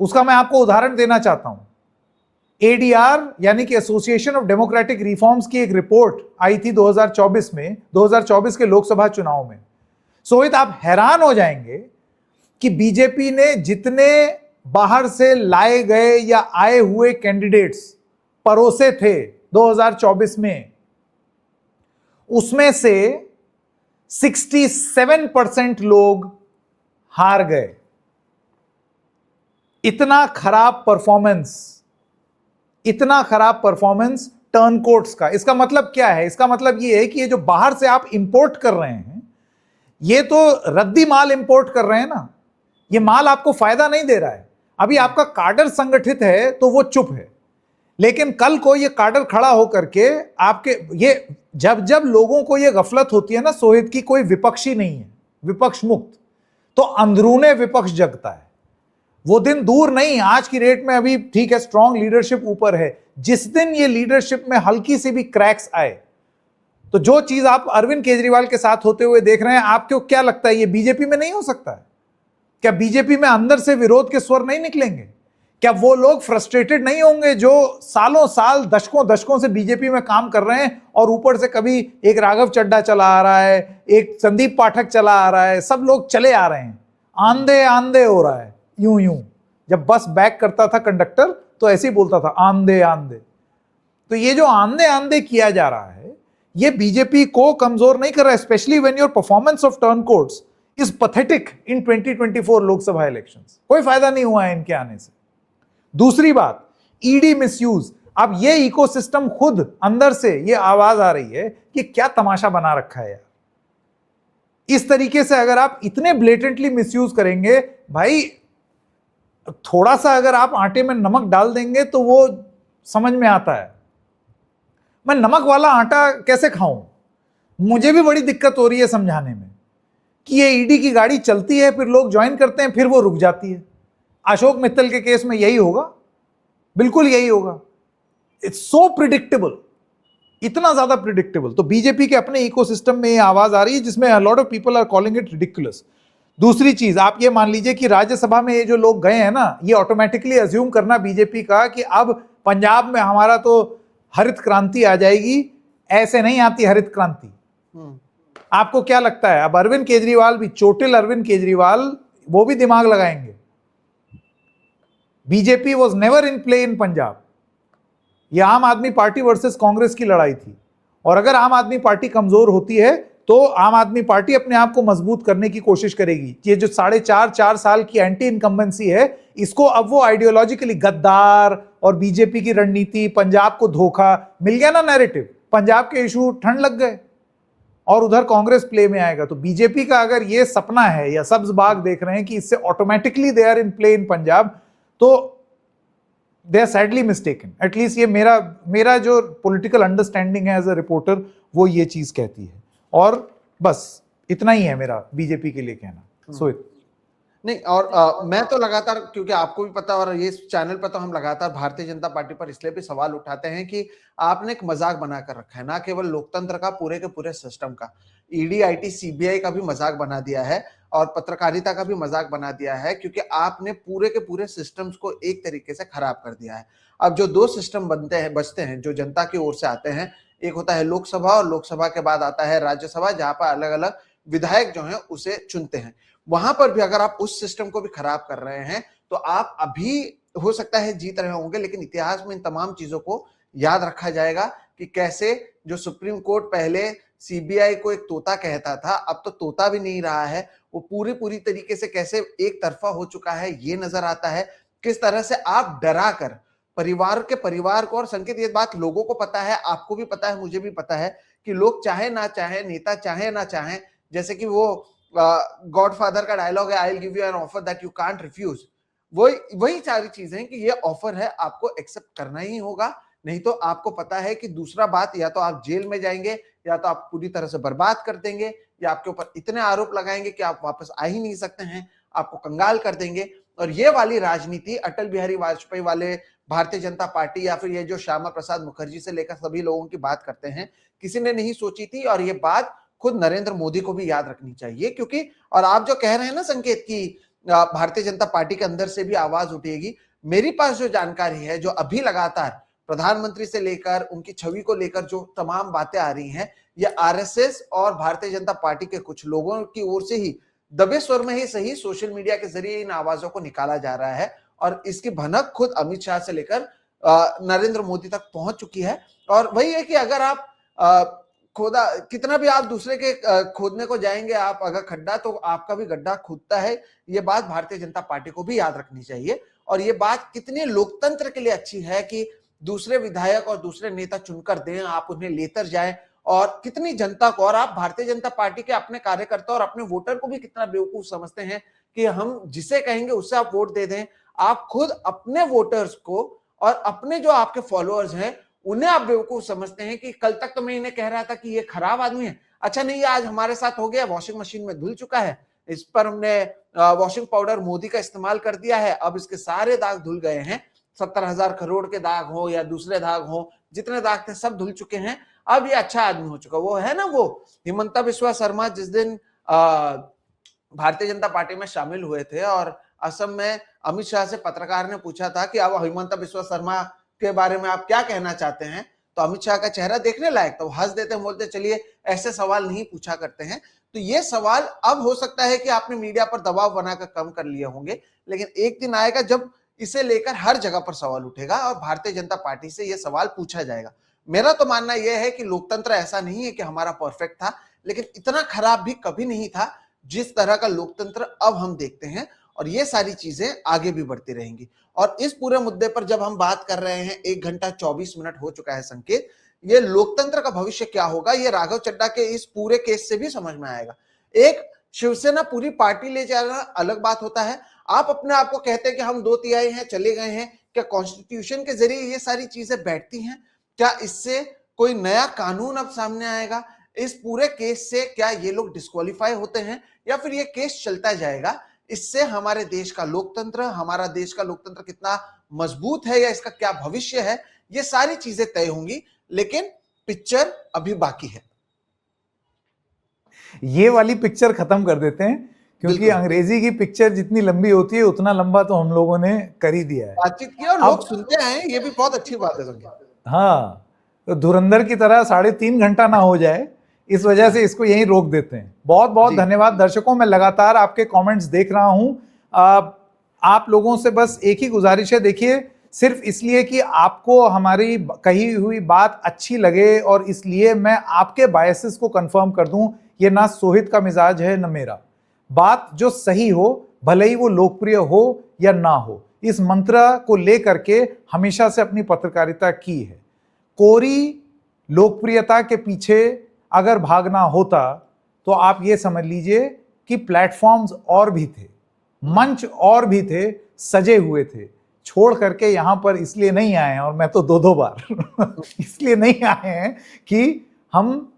उसका मैं आपको उदाहरण देना चाहता हूं। एडीआर यानी कि एसोसिएशन ऑफ डेमोक्रेटिक रिफॉर्म्स की एक रिपोर्ट आई थी 2024 में, 2024 के लोकसभा चुनाव में। सोहित, आप हैरान हो जाएंगे कि बीजेपी ने जितने बाहर से लाए गए या आए हुए कैंडिडेट्स परोसे थे 2024 में, उसमें से 67% लोग हार गए। इतना खराब परफॉर्मेंस टर्न कोर्ट्स का। इसका मतलब क्या है? इसका मतलब यह है कि ये जो बाहर से आप इंपोर्ट कर रहे हैं, ये तो रद्दी माल इंपोर्ट कर रहे हैं ना, ये माल आपको फायदा नहीं दे रहा है। अभी आपका काडर संगठित है तो वो चुप है, लेकिन कल को ये काडर खड़ा होकर के आपके, ये जब लोगों को ये गफलत होती है ना सोहित की कोई विपक्षी नहीं है, विपक्ष मुक्त, तो अंदरूने विपक्ष जगता है। वो दिन दूर नहीं, आज की रेट में अभी ठीक है स्ट्रांग लीडरशिप ऊपर है, जिस दिन ये लीडरशिप में हल्की सी भी क्रैक्स आए, तो जो चीज आप अरविंद केजरीवाल के साथ होते हुए देख रहे हैं, आपको क्या लगता है ये बीजेपी में नहीं हो सकता है? क्या बीजेपी में अंदर से विरोध के स्वर नहीं निकलेंगे? क्या वो लोग फ्रस्ट्रेटेड नहीं होंगे जो सालों साल दशकों से बीजेपी में काम कर रहे हैं, और ऊपर से कभी एक राघव चड्ढा चला आ रहा है, एक संदीप पाठक चला आ रहा है, सब लोग चले आ रहे हैं, आंधे आंधे हो रहा है, यूं जब बस बैक करता था कंडक्टर तो ऐसे ही बोलता था आंधे आंधे। तो ये जो आंधे आंधे किया जा रहा है, ये बीजेपी को कमजोर नहीं कर रहा है, specially when your performance of turn courts is pathetic in 2024 Lok Sabha elections. कोई फायदा नहीं हुआ है इनके आने से। दूसरी बात, ईडी मिसयूज। अब ये इकोसिस्टम खुद अंदर से ये आवाज आ रही है कि क्या तमाशा बना रखा है यार। इस तरीके से अगर आप इतने ब्लेटेंटली मिसयूज करेंगे, भाई थोड़ा सा अगर आप आटे में नमक डाल देंगे तो वो समझ में आता है। मैं नमक वाला आटा कैसे खाऊं? मुझे भी बड़ी दिक्कत हो रही है समझाने में कि ये ईडी की गाड़ी चलती है, फिर लोग ज्वाइन करते हैं, फिर वो रुक जाती है। अशोक मित्तल के केस में यही होगा, बिल्कुल यही होगा। इट्स सो प्रिडिक्टेबल, इतना ज्यादा प्रिडिक्टेबल। तो बीजेपी के अपने इकोसिस्टम में ये आवाज आ रही है जिसमें a lot of people are calling it ridiculous. दूसरी चीज, आप ये मान लीजिए कि राज्यसभा में ये जो लोग गए हैं ना, ये ऑटोमेटिकली अज्यूम करना बीजेपी का कि अब पंजाब में हमारा तो हरित क्रांति आ जाएगी। ऐसे नहीं आती हरित क्रांति। आपको क्या लगता है अब अरविंद केजरीवाल भी, चोटिल अरविंद केजरीवाल, वो भी दिमाग लगाएंगे? BJP was never in play in Punjab. ये आम आदमी पार्टी वर्सेस कांग्रेस की लड़ाई थी, और अगर आम आदमी पार्टी कमजोर होती है तो आम आदमी पार्टी अपने आप को मजबूत करने की कोशिश करेगी। ये जो 4.5 साल की एंटी इनकम्बेंसी है, इसको अब वो आइडियोलॉजिकली गद्दार और बीजेपी की रणनीति, पंजाब को धोखा मिल गया ना नैरेटिव, पंजाब के इशू ठंड लग गए और उधर कांग्रेस प्ले में आएगा। तो बीजेपी का अगर ये सपना है या सब्ज बाग देख रहे हैं कि इससे automatically they are in play in Punjab, तो they are sadly mistaken. At least ये मेरा जो पॉलिटिकल अंडरस्टैंडिंग है एज अ रिपोर्टर, वो ये चीज कहती है। और बस इतना ही है मेरा बीजेपी के लिए कहना। सोहित नहीं, और मैं तो लगातार, क्योंकि आपको भी पता और ये चैनल पर तो हम लगातार भारतीय जनता पार्टी पर इसलिए भी सवाल उठाते हैं कि आपने एक मजाक बनाकर रखा है, ना केवल लोकतंत्र का, पूरे के पूरे सिस्टम का। ईडी, आईटी, सीबीआई का भी मजाक बना दिया है और पत्रकारिता का भी मजाक बना दिया है, क्योंकि आपने पूरे के पूरे सिस्टम्स को एक तरीके से खराब कर दिया है। अब जो दो सिस्टम बचते हैं जो जनता की ओर से आते हैं, एक होता है लोकसभा और लोकसभा के बाद आता है राज्यसभा, जहां पर अलग अलग विधायक जो हैं उसे चुनते हैं। वहां पर भी अगर आप उस सिस्टम को भी खराब कर रहे हैं तो आप अभी हो सकता है जीत रहे होंगे, लेकिन इतिहास में इन तमाम चीजों को याद रखा जाएगा कि कैसे जो सुप्रीम कोर्ट पहले सीबीआई को एक तोता कहता था, अब तो तोता भी नहीं रहा है, वो पूरी तरीके से कैसे एक तरफा हो चुका है ये नजर आता है। किस तरह से आप डरा कर परिवार को, और संकेत ये बात लोगों को पता है, आपको भी पता है, मुझे भी पता है कि लोग चाहे ना चाहे, नेता चाहे ना चाहे, जैसे कि वो गॉडफादर का डायलॉग है, I will give you an offer that you can't refuse. वही सारी चीजें कि ये ऑफर है, आपको एक्सेप्ट करना ही होगा, नहीं तो आपको पता है कि दूसरा बात, या तो आप जेल में जाएंगे, या तो आप पूरी तरह से बर्बाद कर देंगे, या आपके ऊपर इतने आरोप लगाएंगे कि आप वापस आ ही नहीं सकते हैं, आपको कंगाल कर देंगे। और ये वाली राजनीति अटल बिहारी वाजपेयी वाले भारतीय जनता पार्टी, या फिर ये जो श्यामा प्रसाद मुखर्जी से लेकर सभी लोगों की बात करते हैं, किसी ने नहीं सोची थी। और ये बात खुद नरेंद्र मोदी को भी याद रखनी चाहिए, क्योंकि और आप जो कह रहे हैं ना संकेत की भारतीय जनता पार्टी के अंदर से भी आवाज उठेगी, मेरे पास जो जानकारी है, जो अभी लगातार प्रधानमंत्री से लेकर उनकी छवि को लेकर जो तमाम बातें आ रही हैं, ये आरएसएस और भारतीय जनता पार्टी के कुछ लोगों की ओर से ही दबे स्वर में ही सही सोशल मीडिया के जरिए इन आवाजों को निकाला जा रहा है, और इसकी भनक खुद अमित शाह से लेकर नरेंद्र मोदी तक पहुंच चुकी है। और वही है कि अगर आप कितना भी आप दूसरे के खोदने को जाएंगे, आप अगर खड्डा, तो आपका भी गड्ढा खुदता है। ये बात भारतीय जनता पार्टी को भी याद रखनी चाहिए। और ये बात कितनी लोकतंत्र के लिए अच्छी है कि दूसरे विधायक और दूसरे नेता चुनकर दें, आप उन्हें लेकर जाएं, और कितनी जनता को, और आप भारतीय जनता पार्टी के अपने कार्यकर्ता और अपने वोटर को भी कितना बेवकूफ समझते हैं कि हम जिसे कहेंगे उससे आप वोट दे दें। आप खुद अपने वोटर्स को और अपने जो आपके फॉलोअर्स हैं उन्हें आप बेवकूफ समझते हैं कि कल तक तो मैं इन्हें कह रहा था कि ये खराब आदमी है, अच्छा नहीं, आज हमारे साथ हो गया, वॉशिंग मशीन में धुल चुका है, इस पर हमने वॉशिंग पाउडर मोदी का इस्तेमाल कर दिया है, अब इसके सारे दाग धुल गए हैं, 70,000 करोड़ के दाग हो या दूसरे दाग हो, जितने दाग थे सब धुल चुके हैं, अब ये अच्छा आदमी हो चुका। वो है ना, वो हिमंता बिस्वा शर्मा जिस दिन भारतीय जनता पार्टी में शामिल हुए थे और असम में अमित शाह से पत्रकार ने पूछा था कि अब हिमंता बिस्वा शर्मा के बारे में आप क्या कहना चाहते हैं, तो अमित शाह का चेहरा देखने लायक, तो हंस देते हैं, बोलते चलिए ऐसे सवाल नहीं पूछा करते हैं। तो ये सवाल अब हो सकता है कि आपने मीडिया पर दबाव बनाकर कम कर लिए होंगे, लेकिन एक दिन आएगा जब इसे लेकर हर जगह पर सवाल उठेगा और भारतीय जनता पार्टी से यह सवाल पूछा जाएगा। मेरा तो मानना यह है कि लोकतंत्र ऐसा नहीं है कि हमारा परफेक्ट था, लेकिन इतना खराब भी कभी नहीं था जिस तरह का लोकतंत्र अब हम देखते हैं, और ये सारी चीजें आगे भी बढ़ती रहेंगी। और इस पूरे मुद्दे पर जब हम बात कर रहे हैं, 1 घंटा 24 मिनट हो चुका है संकेत, ये लोकतंत्र का भविष्य क्या होगा, ये राघव चड्ढा के इस पूरे केस से भी समझ में आएगा। एक शिवसेना पूरी पार्टी ले जाना अलग बात होता है, आप अपने आप को कहते हैं कि हम 2/3 हैं, चले गए हैं, क्या कॉन्स्टिट्यूशन के जरिए ये सारी चीजें बैठती हैं? क्या इससे कोई नया कानून अब सामने आएगा? इस पूरे केस से क्या ये लोग डिस्क्वालीफाई होते हैं, या फिर ये केस चलता जाएगा? इससे हमारे देश का लोकतंत्र, हमारा देश का लोकतंत्र कितना मजबूत है या इसका क्या भविष्य है, ये सारी चीजें तय होंगी। लेकिन पिक्चर अभी बाकी है। ये वाली पिक्चर खत्म कर देते हैं, क्योंकि बिल्कुल। अंग्रेजी की पिक्चर जितनी लंबी होती है उतना लंबा तो हम लोगों ने कर ही दिया है। बातचीत की और लोग सुनते आए हैं, ये भी बहुत अच्छी बात है संकेत। हाँ, तो धुरंधर की तरह 3.5 घंटा ना हो जाए, इस वजह से इसको यहीं रोक देते हैं। बहुत बहुत जी। धन्यवाद दर्शकों, मैं लगातार आपके कमेंट्स देख रहा हूं। आप लोगों से बस एक ही गुजारिश है, देखिए सिर्फ इसलिए कि आपको हमारी कही हुई बात अच्छी लगे और इसलिए मैं आपके बायसेस को कंफर्म कर दूं, ये ना सोहित का मिजाज है न मेरा। बात जो सही हो, भले ही वो लोकप्रिय हो या ना हो, इस मंत्र को लेकर के हमेशा से अपनी पत्रकारिता की है। कोरी लोकप्रियता के पीछे अगर भागना होता तो आप ये समझ लीजिए कि प्लेटफॉर्म्स और भी थे, मंच और भी थे, सजे हुए थे। छोड़ करके यहां पर इसलिए नहीं आए हैं, और मैं तो 2-2 बार इसलिए नहीं आए हैं कि हम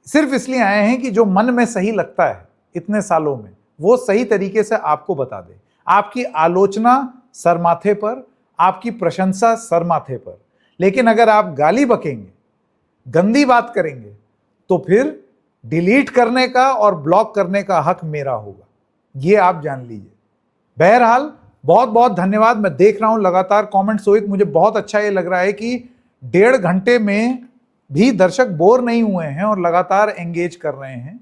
सिर्फ इसलिए आए हैं कि जो मन में सही लगता है इतने सालों में, वो सही तरीके से आपको बता दे। आपकी आलोचना सर माथे पर, आपकी प्रशंसा सर माथे पर, लेकिन अगर आप गाली बकेंगे, गंदी बात करेंगे, तो फिर डिलीट करने का और ब्लॉक करने का हक मेरा होगा, ये आप जान लीजिए। बहरहाल बहुत बहुत धन्यवाद। मैं देख रहा हूं लगातार कमेंट। सोहित, मुझे बहुत अच्छा ये लग रहा है कि 1.5 घंटे में भी दर्शक बोर नहीं हुए हैं और लगातार एंगेज कर रहे हैं।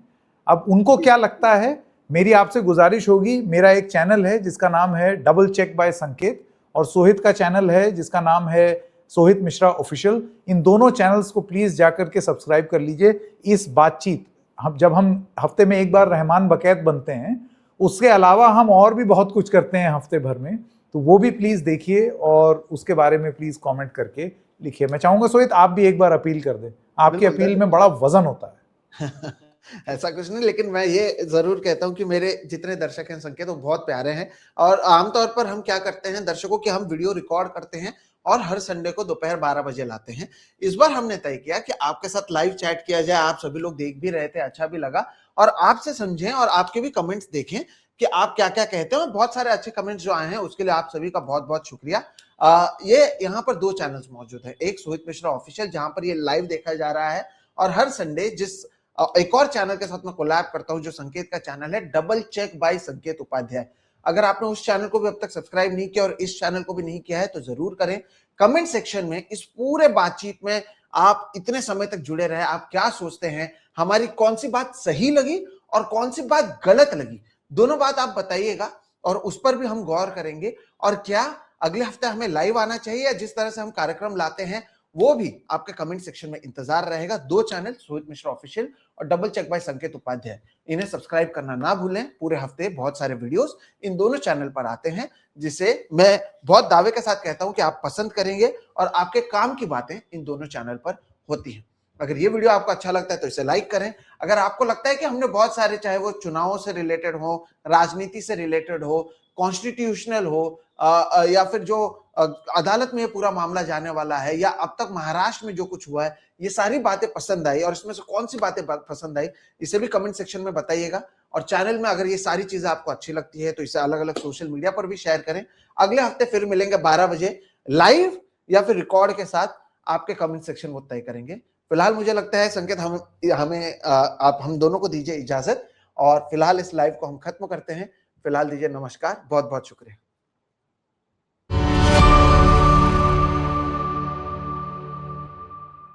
अब उनको क्या लगता है, मेरी आपसे गुजारिश होगी, मेरा एक चैनल है जिसका नाम है डबल चेक बाय संकेत, और सोहित का चैनल है जिसका नाम है सोहित मिश्रा ऑफिशियल। इन दोनों चैनल्स को प्लीज जाकर के सब्सक्राइब कर लीजिए। इस बातचीत जब हम हफ्ते में एक बार रहमान बकैत बनते हैं, उसके अलावा हम और भी बहुत कुछ करते हैं हफ्ते भर में, तो वो भी प्लीज देखिए और उसके बारे में प्लीज कमेंट करके लिखिए। मैं चाहूंगा सोहित आप भी एक बार अपील कर दें, आपकी अपील में बड़ा वजन होता है। ऐसा कुछ नहीं, लेकिन मैं ये जरूर कहता हूं कि मेरे जितने दर्शक हैं संकेत, वो बहुत प्यारे हैं। और आमतौर पर हम क्या करते हैं दर्शकों की, हम वीडियो रिकॉर्ड करते हैं और हर संडे को दोपहर 12 बजे लाते हैं। इस बार हमने तय किया कि आपके साथ लाइव चैट किया जाए। आप सभी लोग देख भी रहे थे, अच्छा भी लगा, और आपसे समझें और आपके भी कमेंट्स देखें कि आप क्या क्या कहते हैं। और बहुत सारे अच्छे कमेंट्स जो आए हैं उसके लिए आप सभी का बहुत बहुत शुक्रिया। ये यहाँ पर 2 चैनल्स मौजूद है, एक सोहित मिश्रा ऑफिशियल जहां पर ये लाइव देखा जा रहा है, और हर संडे जिस एक और चैनल के साथ मैं कोलैब करता हूं जो संकेत का चैनल है, डबल चेक बाय संकेत उपाध्याय। अगर आपने उस चैनल को भी अब तक सब्सक्राइब नहीं किया और इस चैनल को भी नहीं किया है तो जरूर करें। कमेंट सेक्शन में इस पूरे बातचीत में आप इतने समय तक जुड़े रहे, आप क्या सोचते हैं, हमारी कौन सी बात सही लगी और कौन सी बात गलत लगी, दोनों बात आप बताइएगा और उस पर भी हम गौर करेंगे। और क्या अगले हफ्ते हमें लाइव आना चाहिए या जिस तरह से हम कार्यक्रम लाते हैं वो भी आपके कमेंट सेक्शन में इंतजार रहेगा। 2 चैनल, सोहित मिश्रा ऑफिशियल और डबल चेक बाय संकेत उपाध्याय, इन्हें सब्सक्राइब करना ना भूलें। पूरे हफ्ते बहुत सारे वीडियोस इन दोनों चैनल पर आते हैं, जिसे मैं बहुत दावे के साथ कहता हूं कि आप पसंद करेंगे और आपके काम की बातें इन दोनों चैनल पर होती हैं। अगर ये वीडियो आपको अच्छा लगता है तो इसे लाइक करें। अगर आपको लगता है कि हमने बहुत सारे, चाहे वो चुनावों से रिलेटेड हो, राजनीति से रिलेटेड हो, कॉन्स्टिट्यूशनल हो, या फिर जो अदालत में ये पूरा मामला जाने वाला है, या अब तक महाराष्ट्र में जो कुछ हुआ है, ये सारी बातें पसंद आई और इसमें से कौन सी बातें पसंद आई, इसे भी कमेंट सेक्शन में बताइएगा। और चैनल में अगर ये सारी चीजें आपको अच्छी लगती है तो इसे अलग अलग सोशल मीडिया पर भी शेयर करें। अगले हफ्ते फिर मिलेंगे 12 बजे लाइव या फिर रिकॉर्ड के साथ। आपके कमेंट सेक्शन वो तय करेंगे। फिलहाल मुझे लगता है संकेत, आप हम दोनों को दीजिए इजाजत, और फिलहाल इस लाइव को हम खत्म करते हैं। फिलहाल दीजिए नमस्कार, बहुत बहुत शुक्रिया।